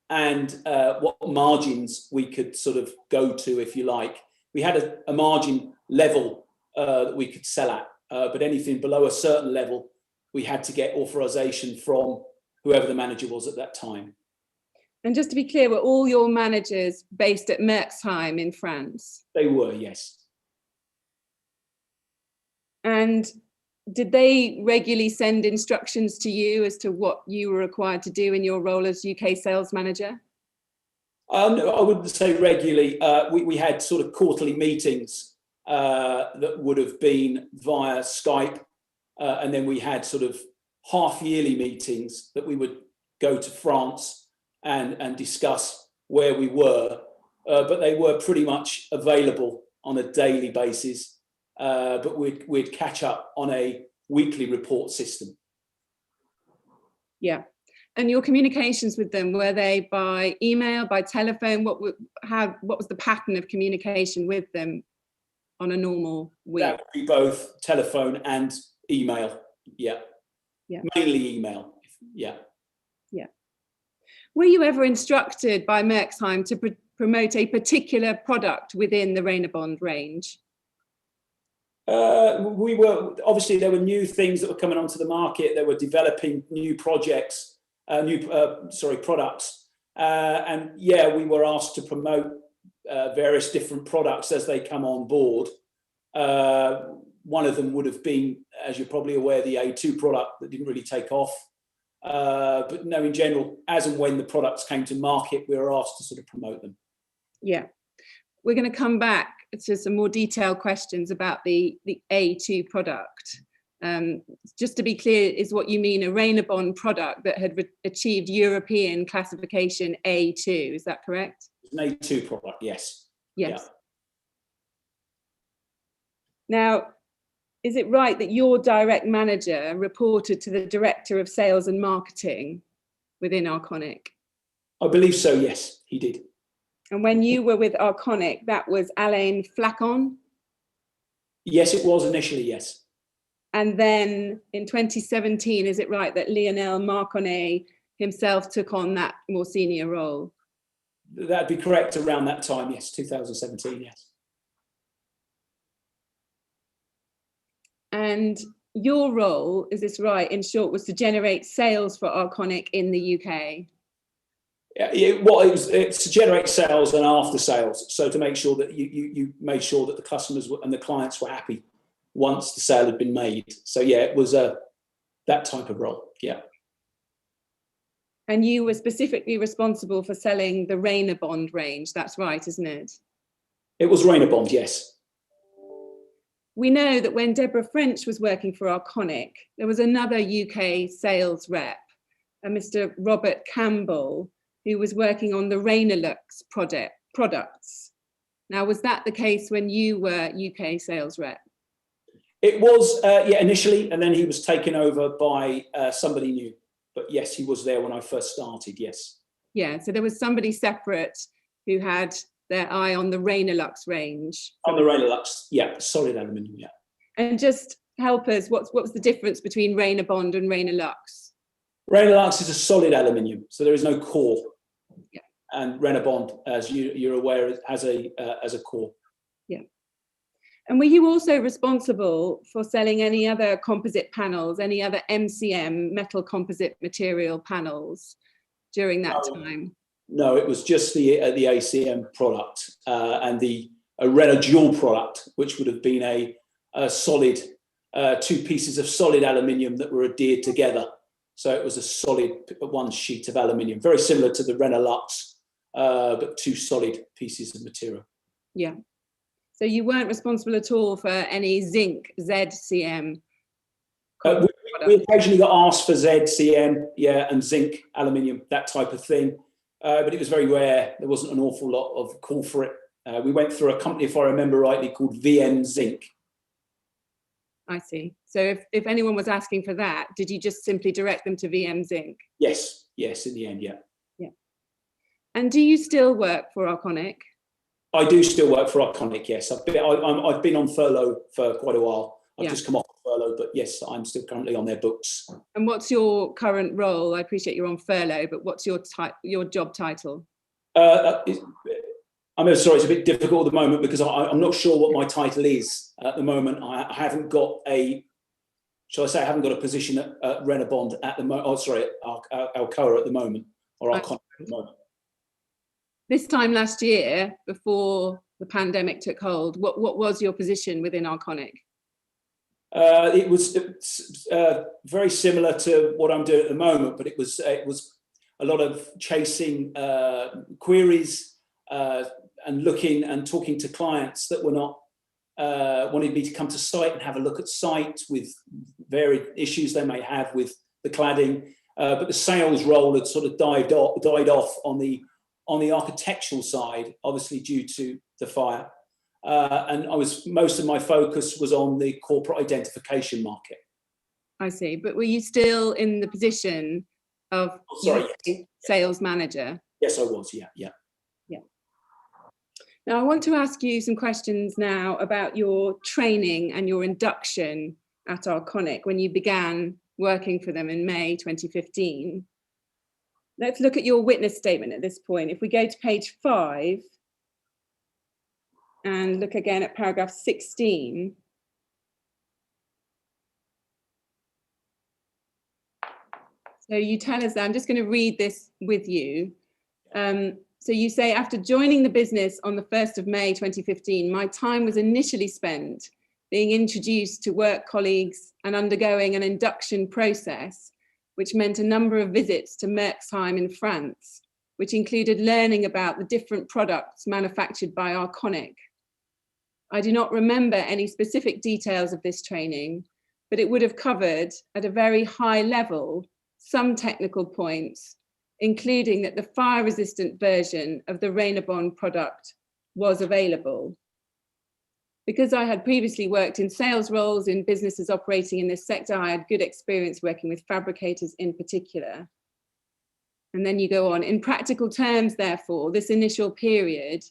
and what margins we could sort of go to, if you like. We had a margin level that we could sell at, but anything below a certain level, we had to get authorization from whoever the manager was at that time. And just to be clear, were all your managers based at Merxheim in France? They were, yes. And did they regularly send instructions to you as to what you were required to do in your role as UK sales manager? I wouldn't say regularly. We had sort of quarterly meetings that would have been via Skype. And then we had sort of half-yearly meetings that we would go to France and discuss where we were. But they were pretty much available on a daily basis. But we'd catch up on a weekly report system. Yeah. And your communications with them, were they by email, by telephone? What was the pattern of communication with them on a normal week? That would be both telephone and email. Yeah. Mainly email. Yeah. Were you ever instructed by Merxheim to promote a particular product within the Rainabond range? We were, obviously there were new things that were coming onto the market. They were developing new projects, products. And yeah, we were asked to promote various different products as they come on board. One of them would have been, as you're probably aware, the A2 product that didn't really take off. But no, in general, as and when the products came to market, we were asked to sort of promote them. Yeah. We're going to come back to some more detailed questions about the A2 product. Just to be clear, is what you mean a Rainabond product that had achieved European classification A2, is that correct? It's an A2 product, yes. Yes. Yeah. Now, is it right that your direct manager reported to the Director of Sales and Marketing within Arconic? I believe so, yes, he did. And when you were with Arconic, that was Alain Flacon? Yes, it was initially, yes. And then in 2017, is it right that Lionel Marconnet himself took on that more senior role? That'd be correct, around that time, yes, 2017, yes. And your role, is this right, in short, was to generate sales for Arconic in the UK? It's to generate sales and after sales. So to make sure that you made sure that the customers and the clients were happy once the sale had been made. So yeah, it was that type of role, yeah. And you were specifically responsible for selling the Rainabond range, that's right, isn't it? It was Rainabond, yes. We know that when Deborah French was working for Arconic, there was another UK sales rep, a Mr. Robert Campbell, who was working on the Rainalux products. Now, was that the case when you were UK sales rep? It was, yeah, initially, and then he was taken over by somebody new. But yes, he was there when I first started, yes. Yeah, so there was somebody separate who had their eye on the Rainalux range. On the Rainalux, yeah, solid aluminium, yeah. And just help us, what's the difference between Rainabond and Rainalux? Rainalux is a solid aluminium, so there is no core. Yeah. And Rainabond, as you're aware, has a core. Yeah. And were you also responsible for selling any other composite panels, any other MCM, metal composite material panels during that time? No, it was just the ACM product and the Renadual product, which would have been a solid, two pieces of solid aluminium that were adhered together. So it was a solid one sheet of aluminium, very similar to the Renalux, but two solid pieces of material. Yeah. So you weren't responsible at all for any zinc ZCM? We occasionally got asked for ZCM, yeah, and zinc, aluminium, that type of thing. But it was very rare. There wasn't an awful lot of call for it. We went through a company, if I remember rightly, called VM Zinc. I see. So if anyone was asking for that, did you just simply direct them to VM Zinc? Yes, yes, in the end, yeah. Yeah. And do you still work for Arconic? I do still work for Arconic, yes. I've been on furlough for quite a while. I've just come off furlough, but yes, I'm still currently on their books. And what's your current role? I appreciate you're on furlough, but what's your job title? I'm sorry, it's a bit difficult at the moment because I'm not sure what my title is at the moment. I haven't got a, shall I say, I haven't got a position at Renabond at the moment. Oh, sorry, Alcoa at the moment, or Arconic at the moment. This time last year, before the pandemic took hold, what was your position within Arconic? It was very similar to what I'm doing at the moment, but it was a lot of chasing queries and looking and talking to clients that were not wanted me to come to site and have a look at site with varied issues they may have with the cladding. But the sales role had sort of died off on the architectural side, obviously due to the fire. And most of my focus was on the corporate identification market. I see. But were you still in the position of sales manager? Yes, I was. Yeah. Now, I want to ask you some questions now about your training and your induction at Arconic when you began working for them in May 2015. Let's look at your witness statement at this point. If we go to page 5 and look again at paragraph 16. So you tell us that, I'm just going to read this with you. So you say, after joining the business on the 1st of May 2015, my time was initially spent being introduced to work colleagues and undergoing an induction process, which meant a number of visits to Merxheim in France, which included learning about the different products manufactured by Arconic. I do not remember any specific details of this training, but it would have covered at a very high level some technical points, including that the fire-resistant version of the Rainabond product was available. Because I had previously worked in sales roles in businesses operating in this sector, I had good experience working with fabricators in particular. And then you go on. In practical terms, therefore, this initial period,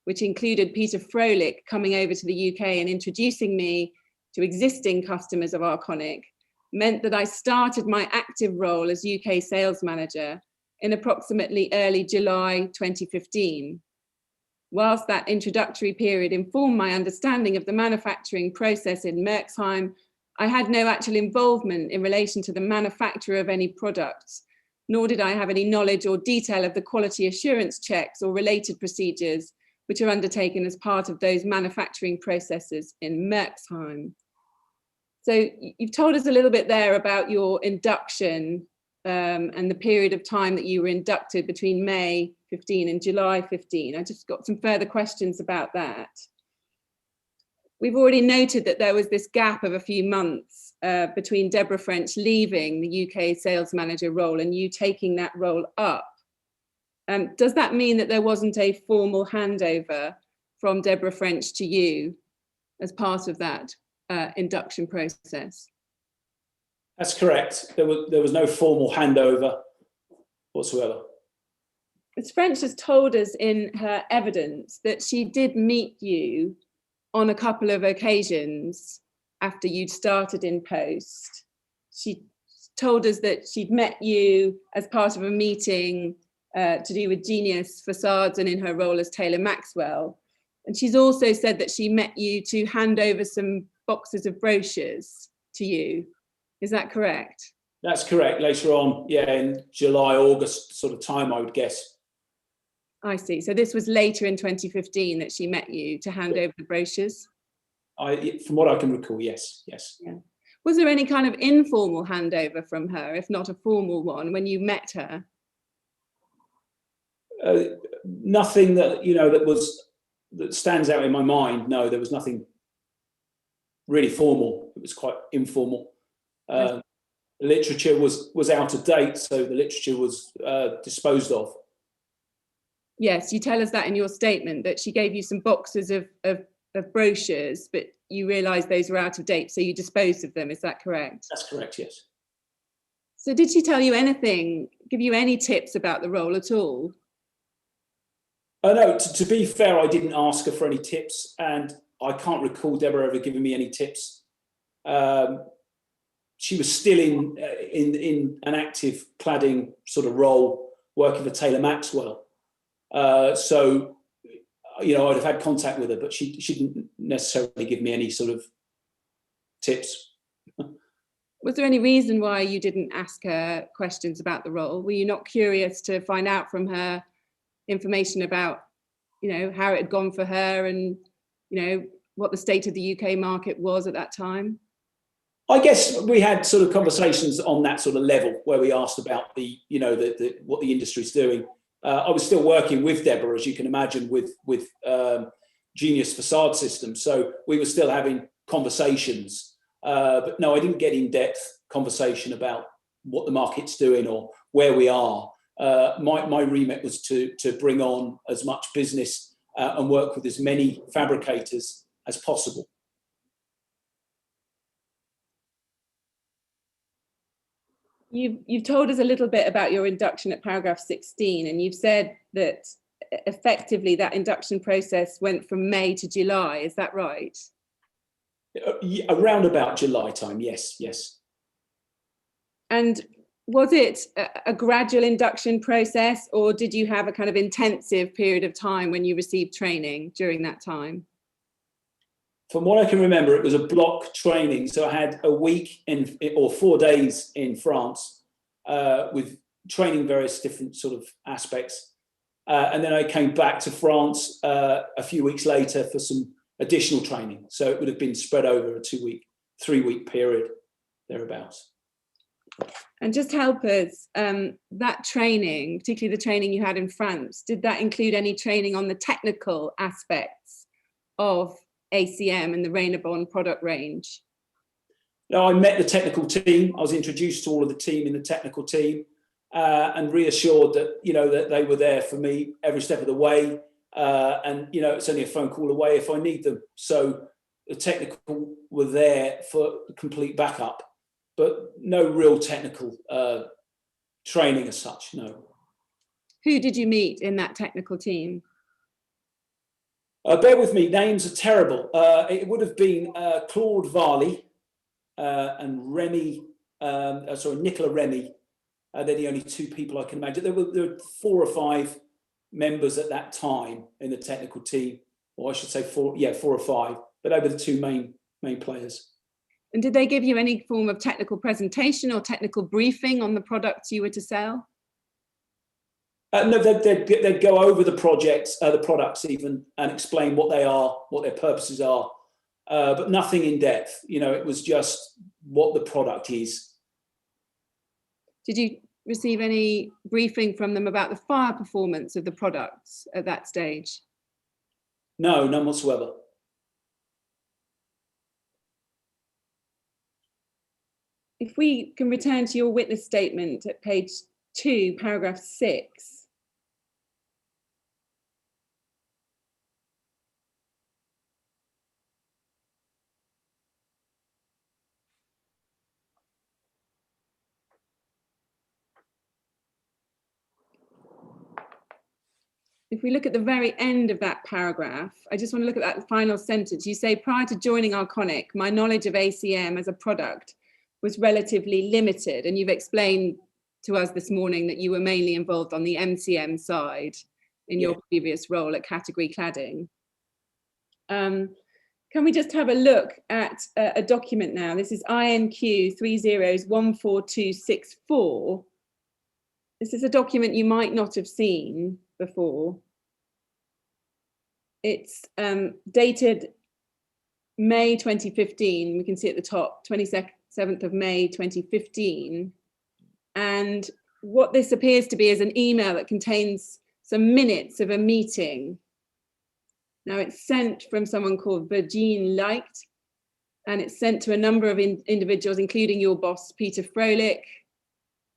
which included Peter Froelich coming over to the UK and introducing me to existing customers of Arconic, meant that I started my active role as UK sales manager in approximately early July 2015. Whilst that introductory period informed my understanding of the manufacturing process in Merxheim, I had no actual involvement in relation to the manufacture of any products, nor did I have any knowledge or detail of the quality assurance checks or related procedures which are undertaken as part of those manufacturing processes in Merxheim. So you've told us a little bit there about your induction and the period of time that you were inducted between May 15 and July 15. I just got some further questions about that. We've already noted that there was this gap of a few months between Deborah French leaving the UK sales manager role and you taking that role up. Does that mean that there wasn't a formal handover from Deborah French to you as part of that induction process? That's correct. There was no formal handover whatsoever. Ms. French has told us in her evidence that she did meet you on a couple of occasions after you'd started in post. She told us that she'd met you as part of a meeting to do with Genius Facades and in her role as Taylor Maxwell. And she's also said that she met you to hand over some boxes of brochures to you. Is that correct? That's correct. Later on, yeah, in July, August sort of time, I would guess. I see. So this was later in 2015 that she met you to hand over the brochures? From what I can recall, yes, yes. Yeah. Was there any kind of informal handover from her, if not a formal one, when you met her? Nothing that, you know, that stands out in my mind. No, there was nothing really formal. It was quite informal. Literature was out of date, so the literature was disposed of. Yes, you tell us that in your statement, that she gave you some boxes of brochures, but you realised those were out of date, so you disposed of them. Is that correct? That's correct, yes. So did she tell you anything, give you any tips about the role at all? No, to be fair, I didn't ask her for any tips, and I can't recall Deborah ever giving me any tips. She was still in an active cladding sort of role, working for Taylor Maxwell. So, you know, I'd have had contact with her, but she didn't necessarily give me any sort of tips. Was there any reason why you didn't ask her questions about the role? Were you not curious to find out from her information about, you know, how it had gone for her and, you know, what the state of the UK market was at that time? I guess we had sort of conversations on that sort of level where we asked about the, you know, what the industry's doing. I was still working with Deborah, as you can imagine, with Genius Facade Systems. So we were still having conversations. But no, I didn't get in-depth conversation about what the market's doing or where we are. My remit was to bring on as much business and work with as many fabricators as possible. You've told us a little bit about your induction at paragraph 16, and you've said that effectively that induction process went from May to July. Is that right? Around about July time, yes, yes. And was it a gradual induction process, or did you have a kind of intensive period of time when you received training during that time? From what I can remember, it was a block training. So I had a week or 4 days in France with training various different sort of aspects. And then I came back to France a few weeks later for some additional training. So it would have been spread over a 2-week, 3-week period, thereabouts. And just help us, that training, particularly the training you had in France, did that include any training on the technical aspects of ACM and the Rainabond product range? No, I met the technical team. I was introduced to all of the team in the technical team, and reassured that, you know, that they were there for me every step of the way. And, you know, it's only a phone call away if I need them. So the technical were there for complete backup, but no real technical training as such, no. Who did you meet in that technical team? Bear with me, names are terrible. It would have been Claude Varley and Nicola Remy. They're the only two people I can imagine. There were 4 or 5 members at that time in the technical team, or I should say 4 or 5, but they were the 2 main players. And did they give you any form of technical presentation or technical briefing on the products you were to sell? No, they'd go over the projects, the products even, and explain what they are, what their purposes are, but nothing in depth. You know, it was just what the product is. Did you receive any briefing from them about the fire performance of the products at that stage? No, none whatsoever. If we can return to your witness statement at page 2, paragraph 6. If we look at the very end of that paragraph, I just want to look at that final sentence. You say, prior to joining Arconic, my knowledge of ACM as a product was relatively limited. And you've explained to us this morning that you were mainly involved on the MCM side in your previous role at Category Cladding. Can we just have a look at a document now? This is INQ 30144264. This is a document you might not have seen before. It's dated May 2015. We can see at the top, 27th of May 2015. And what this appears to be is an email that contains some minutes of a meeting. Now it's sent from someone called Virgin Light, and it's sent to a number of individuals, including your boss, Peter Froelich,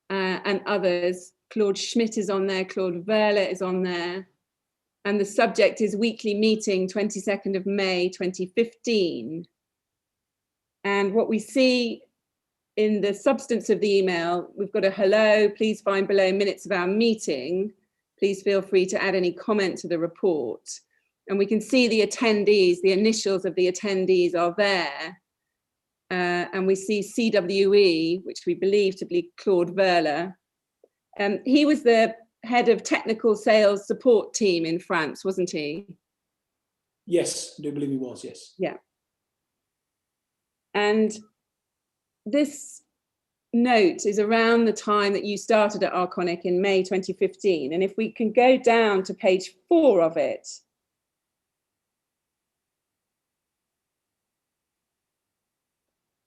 and others. Claude Schmidt is on there, Claude Verle is on there. And the subject is weekly meeting, 22nd of May, 2015. And what we see in the substance of the email, we've got a hello, please find below minutes of our meeting. Please feel free to add any comment to the report. And we can see the attendees, the initials of the attendees are there. And we see CWE, which we believe to be Claude Verle. He was the head of technical sales support team in France, wasn't he? Yes, I do believe he was, yes. Yeah. And this note is around the time that you started at Arconic in May 2015. And if we can go down to page 4 of it,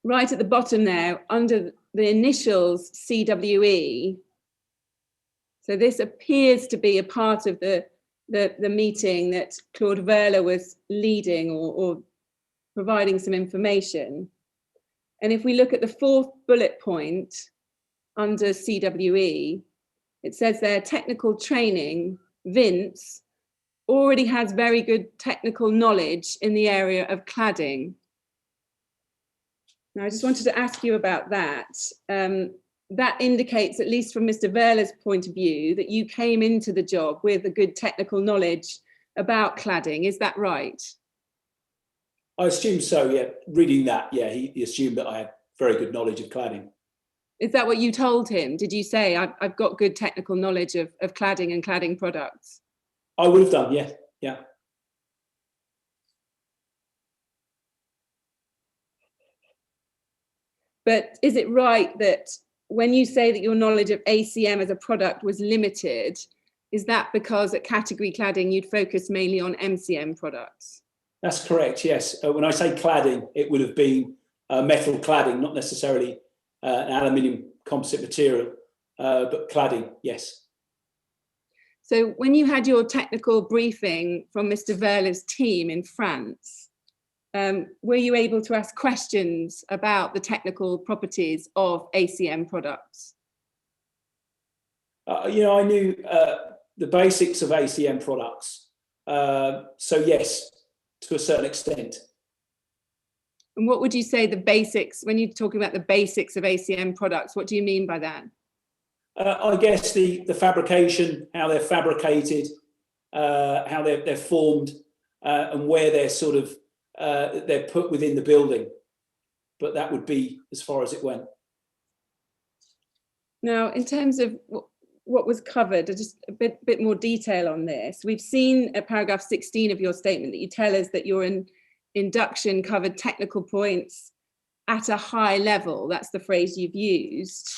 right at the bottom now, under the initials CWE, so this appears to be a part of the meeting that Claude Verle was leading or providing some information. And if we look at the 4th bullet point under CWE, it says there, technical training, Vince already has very good technical knowledge in the area of cladding. Now, I just wanted to ask you about that. That indicates, at least from Mr. Verle's point of view, that you came into the job with a good technical knowledge about cladding. Is that right? I assume so, yeah. Reading that, yeah, he assumed that I had very good knowledge of cladding. Is that what you told him? Did you say, I've got good technical knowledge of cladding and cladding products? I would have done, yeah, yeah. But is it right that when you say that your knowledge of ACM as a product was limited, is that because at Category Cladding you'd focus mainly on MCM products? That's correct, yes. When I say cladding, it would have been metal cladding, not necessarily an aluminium composite material, but cladding, yes. So when you had your technical briefing from Mr. Verle's team in France, were you able to ask questions about the technical properties of ACM products? You know, I knew the basics of ACM products. So yes, to a certain extent. And what would you say the basics, when you're talking about the basics of ACM products, what do you mean by that? I guess the fabrication, how they're fabricated, how they're formed, and where they're sort of they're put within the building. But that would be as far as it went. Now, in terms of what was covered, just a bit more detail on this. We've seen at paragraph 16 of your statement that you tell us that your induction covered technical points at a high level. That's the phrase you've used.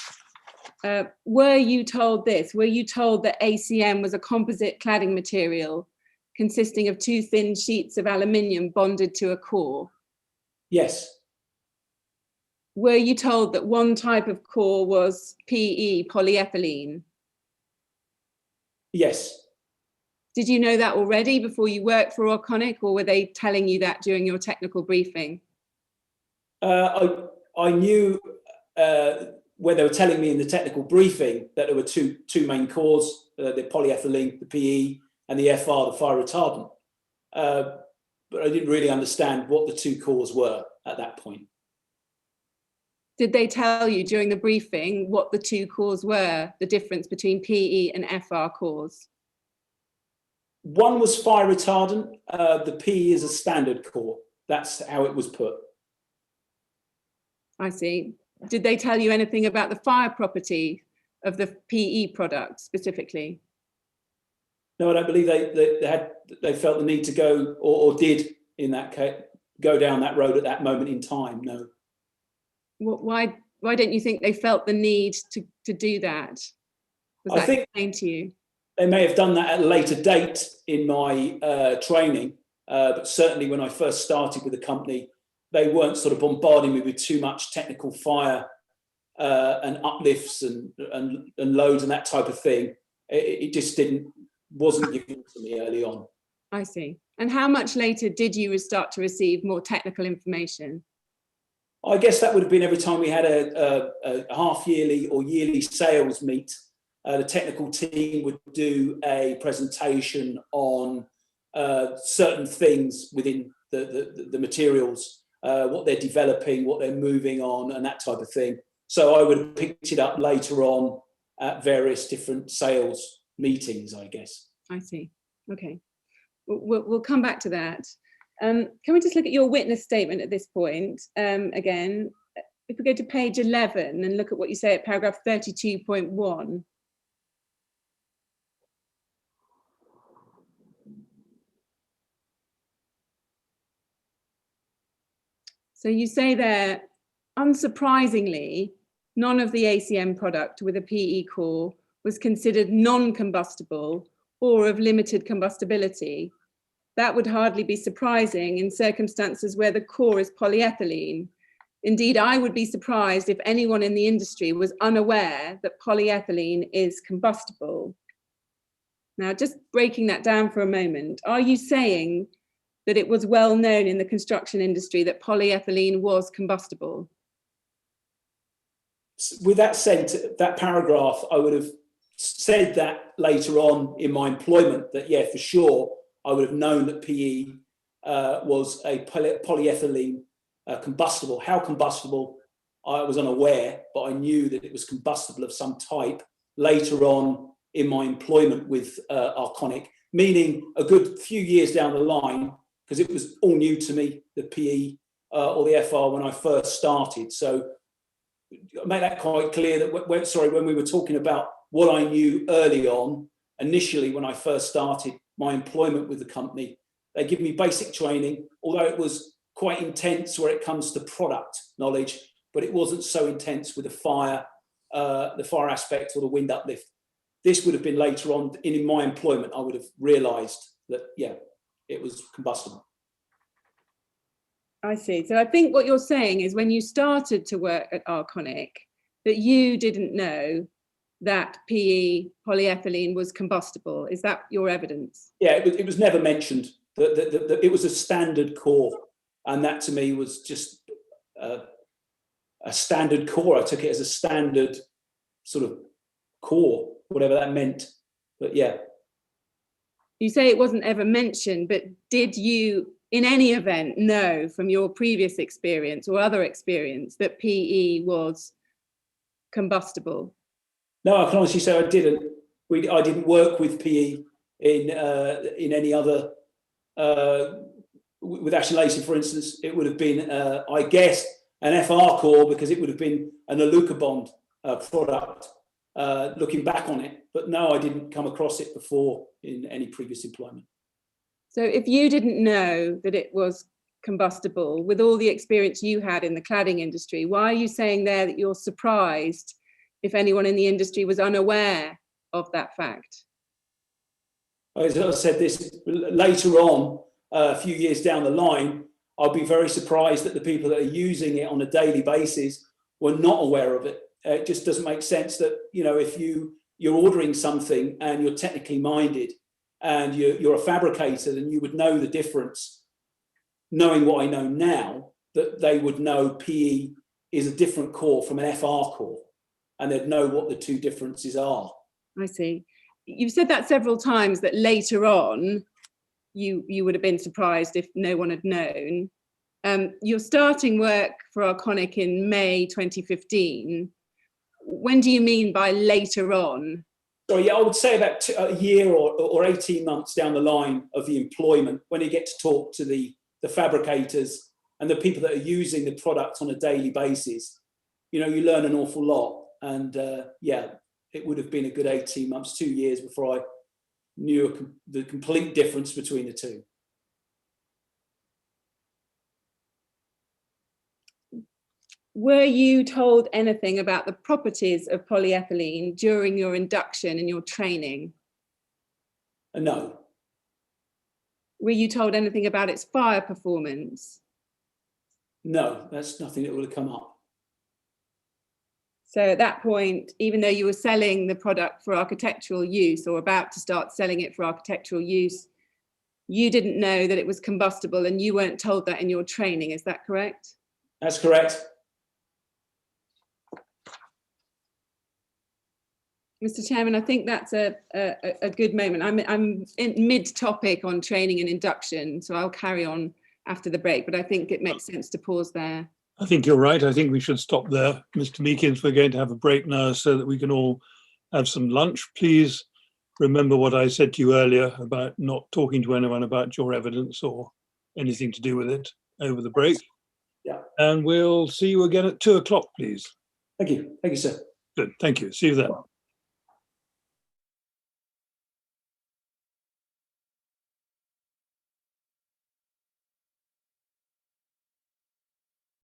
Were you told this? Were you told that ACM was a composite cladding material consisting of 2 thin sheets of aluminium bonded to a core? Yes. Were you told that one type of core was PE, polyethylene? Yes. Did you know that already before you worked for Arconic, or were they telling you that during your technical briefing? I knew when they were telling me in the technical briefing that there were two main cores, the polyethylene, the PE, and the FR, the fire retardant. But I didn't really understand what the 2 cores were at that point. Did they tell you during the briefing what the 2 cores were, the difference between PE and FR cores? One was fire retardant. The PE is a standard core. That's how it was put. I see. Did they tell you anything about the fire property of the PE product specifically? No, I don't believe they felt the need to go or did in that case go down that road at that moment in time. No. Why don't you think they felt the need to do that? Was that explained to you? They may have done that at a later date in my training, but certainly when I first started with the company, they weren't sort of bombarding me with too much technical fire and uplifts and loads and that type of thing. It just wasn't given to me early on. I see. And how much later did you start to receive more technical information? I guess that would have been every time we had a half-yearly or yearly sales meet. The technical team would do a presentation on certain things within the materials, what they're developing, what they're moving on, and that type of thing. So I would have picked it up later on at various different sales meetings, I guess. I see. Okay. We'll come back to that. Can we just look at your witness statement at this point again? If we go to page 11 and look at what you say at paragraph 32.1. So you say there, unsurprisingly, none of the ACM product with a PE core was considered non-combustible or of limited combustibility. That would hardly be surprising in circumstances where the core is polyethylene. Indeed, I would be surprised if anyone in the industry was unaware that polyethylene is combustible. Now, just breaking that down for a moment, are you saying that it was well known in the construction industry that polyethylene was combustible? With that sent, that paragraph, I would have said that later on in my employment, that yeah, for sure, I would have known that PE was a polyethylene combustible. How combustible, I was unaware, but I knew that it was combustible of some type later on in my employment with Arconic, meaning a good few years down the line, because it was all new to me, the PE or the FR when I first started. So I make that quite clear that when we were talking about what I knew early on, initially when I first started my employment with the company, they give me basic training, although it was quite intense where it comes to product knowledge, but it wasn't so intense with the fire aspect or the wind uplift. This would have been later on in my employment, I would have realised that, yeah, it was combustible. I see. So I think what you're saying is when you started to work at Arconic, that you didn't know that PE polyethylene was combustible. Is that your evidence? Yeah, it was never mentioned. That it was a standard core. And that to me was just a standard core. I took it as a standard sort of core, whatever that meant. But yeah. You say it wasn't ever mentioned, but did you, in any event, know from your previous experience or other experience that PE was combustible? No, I can honestly say I didn't. I didn't work with PE in any other. With Action Lacing, for instance, it would have been, I guess, an FR core, because it would have been an Alucobond product. Looking back on it, but no, I didn't come across it before in any previous employment. So if you didn't know that it was combustible, with all the experience you had in the cladding industry, why are you saying there that you're surprised if anyone in the industry was unaware of that fact? As I said this later on, a few years down the line, I'll be very surprised that the people that are using it on a daily basis were not aware of it. It just doesn't make sense that, you know, if you're ordering something and you're technically minded and you're a fabricator, then you would know the difference, knowing what I know now, that they would know PE is a different core from an FR core, and they'd know what the two differences are. I see. You've said that several times, that later on you would have been surprised if no one had known. You're starting work for Arconic in May 2015. When do you mean by later on? So yeah, I would say about a year or 18 months down the line of the employment, when you get to talk to the fabricators and the people that are using the product on a daily basis. You know, you learn an awful lot. And yeah, it would have been a good 18 months, 2 years before I knew the complete difference between the two. Were you told anything about the properties of polyethylene during your induction and your training? No. Were you told anything about its fire performance? No, that's nothing that would have come up. So at that point, even though you were selling the product for architectural use, or about to start selling it for architectural use, you didn't know that it was combustible, and you weren't told that in your training, is that correct? That's correct. Mr. Chairman, I think that's a good moment. I'm in mid-topic on training and induction, so I'll carry on after the break, but I think it makes sense to pause there. I think you're right. I think we should stop there. Mr. Meakins, we're going to have a break now so that we can all have some lunch. Please remember what I said to you earlier about not talking to anyone about your evidence or anything to do with it over the break. Yeah. And we'll see you again at 2 o'clock, please. Thank you. Thank you, sir. Good. Thank you. See you then.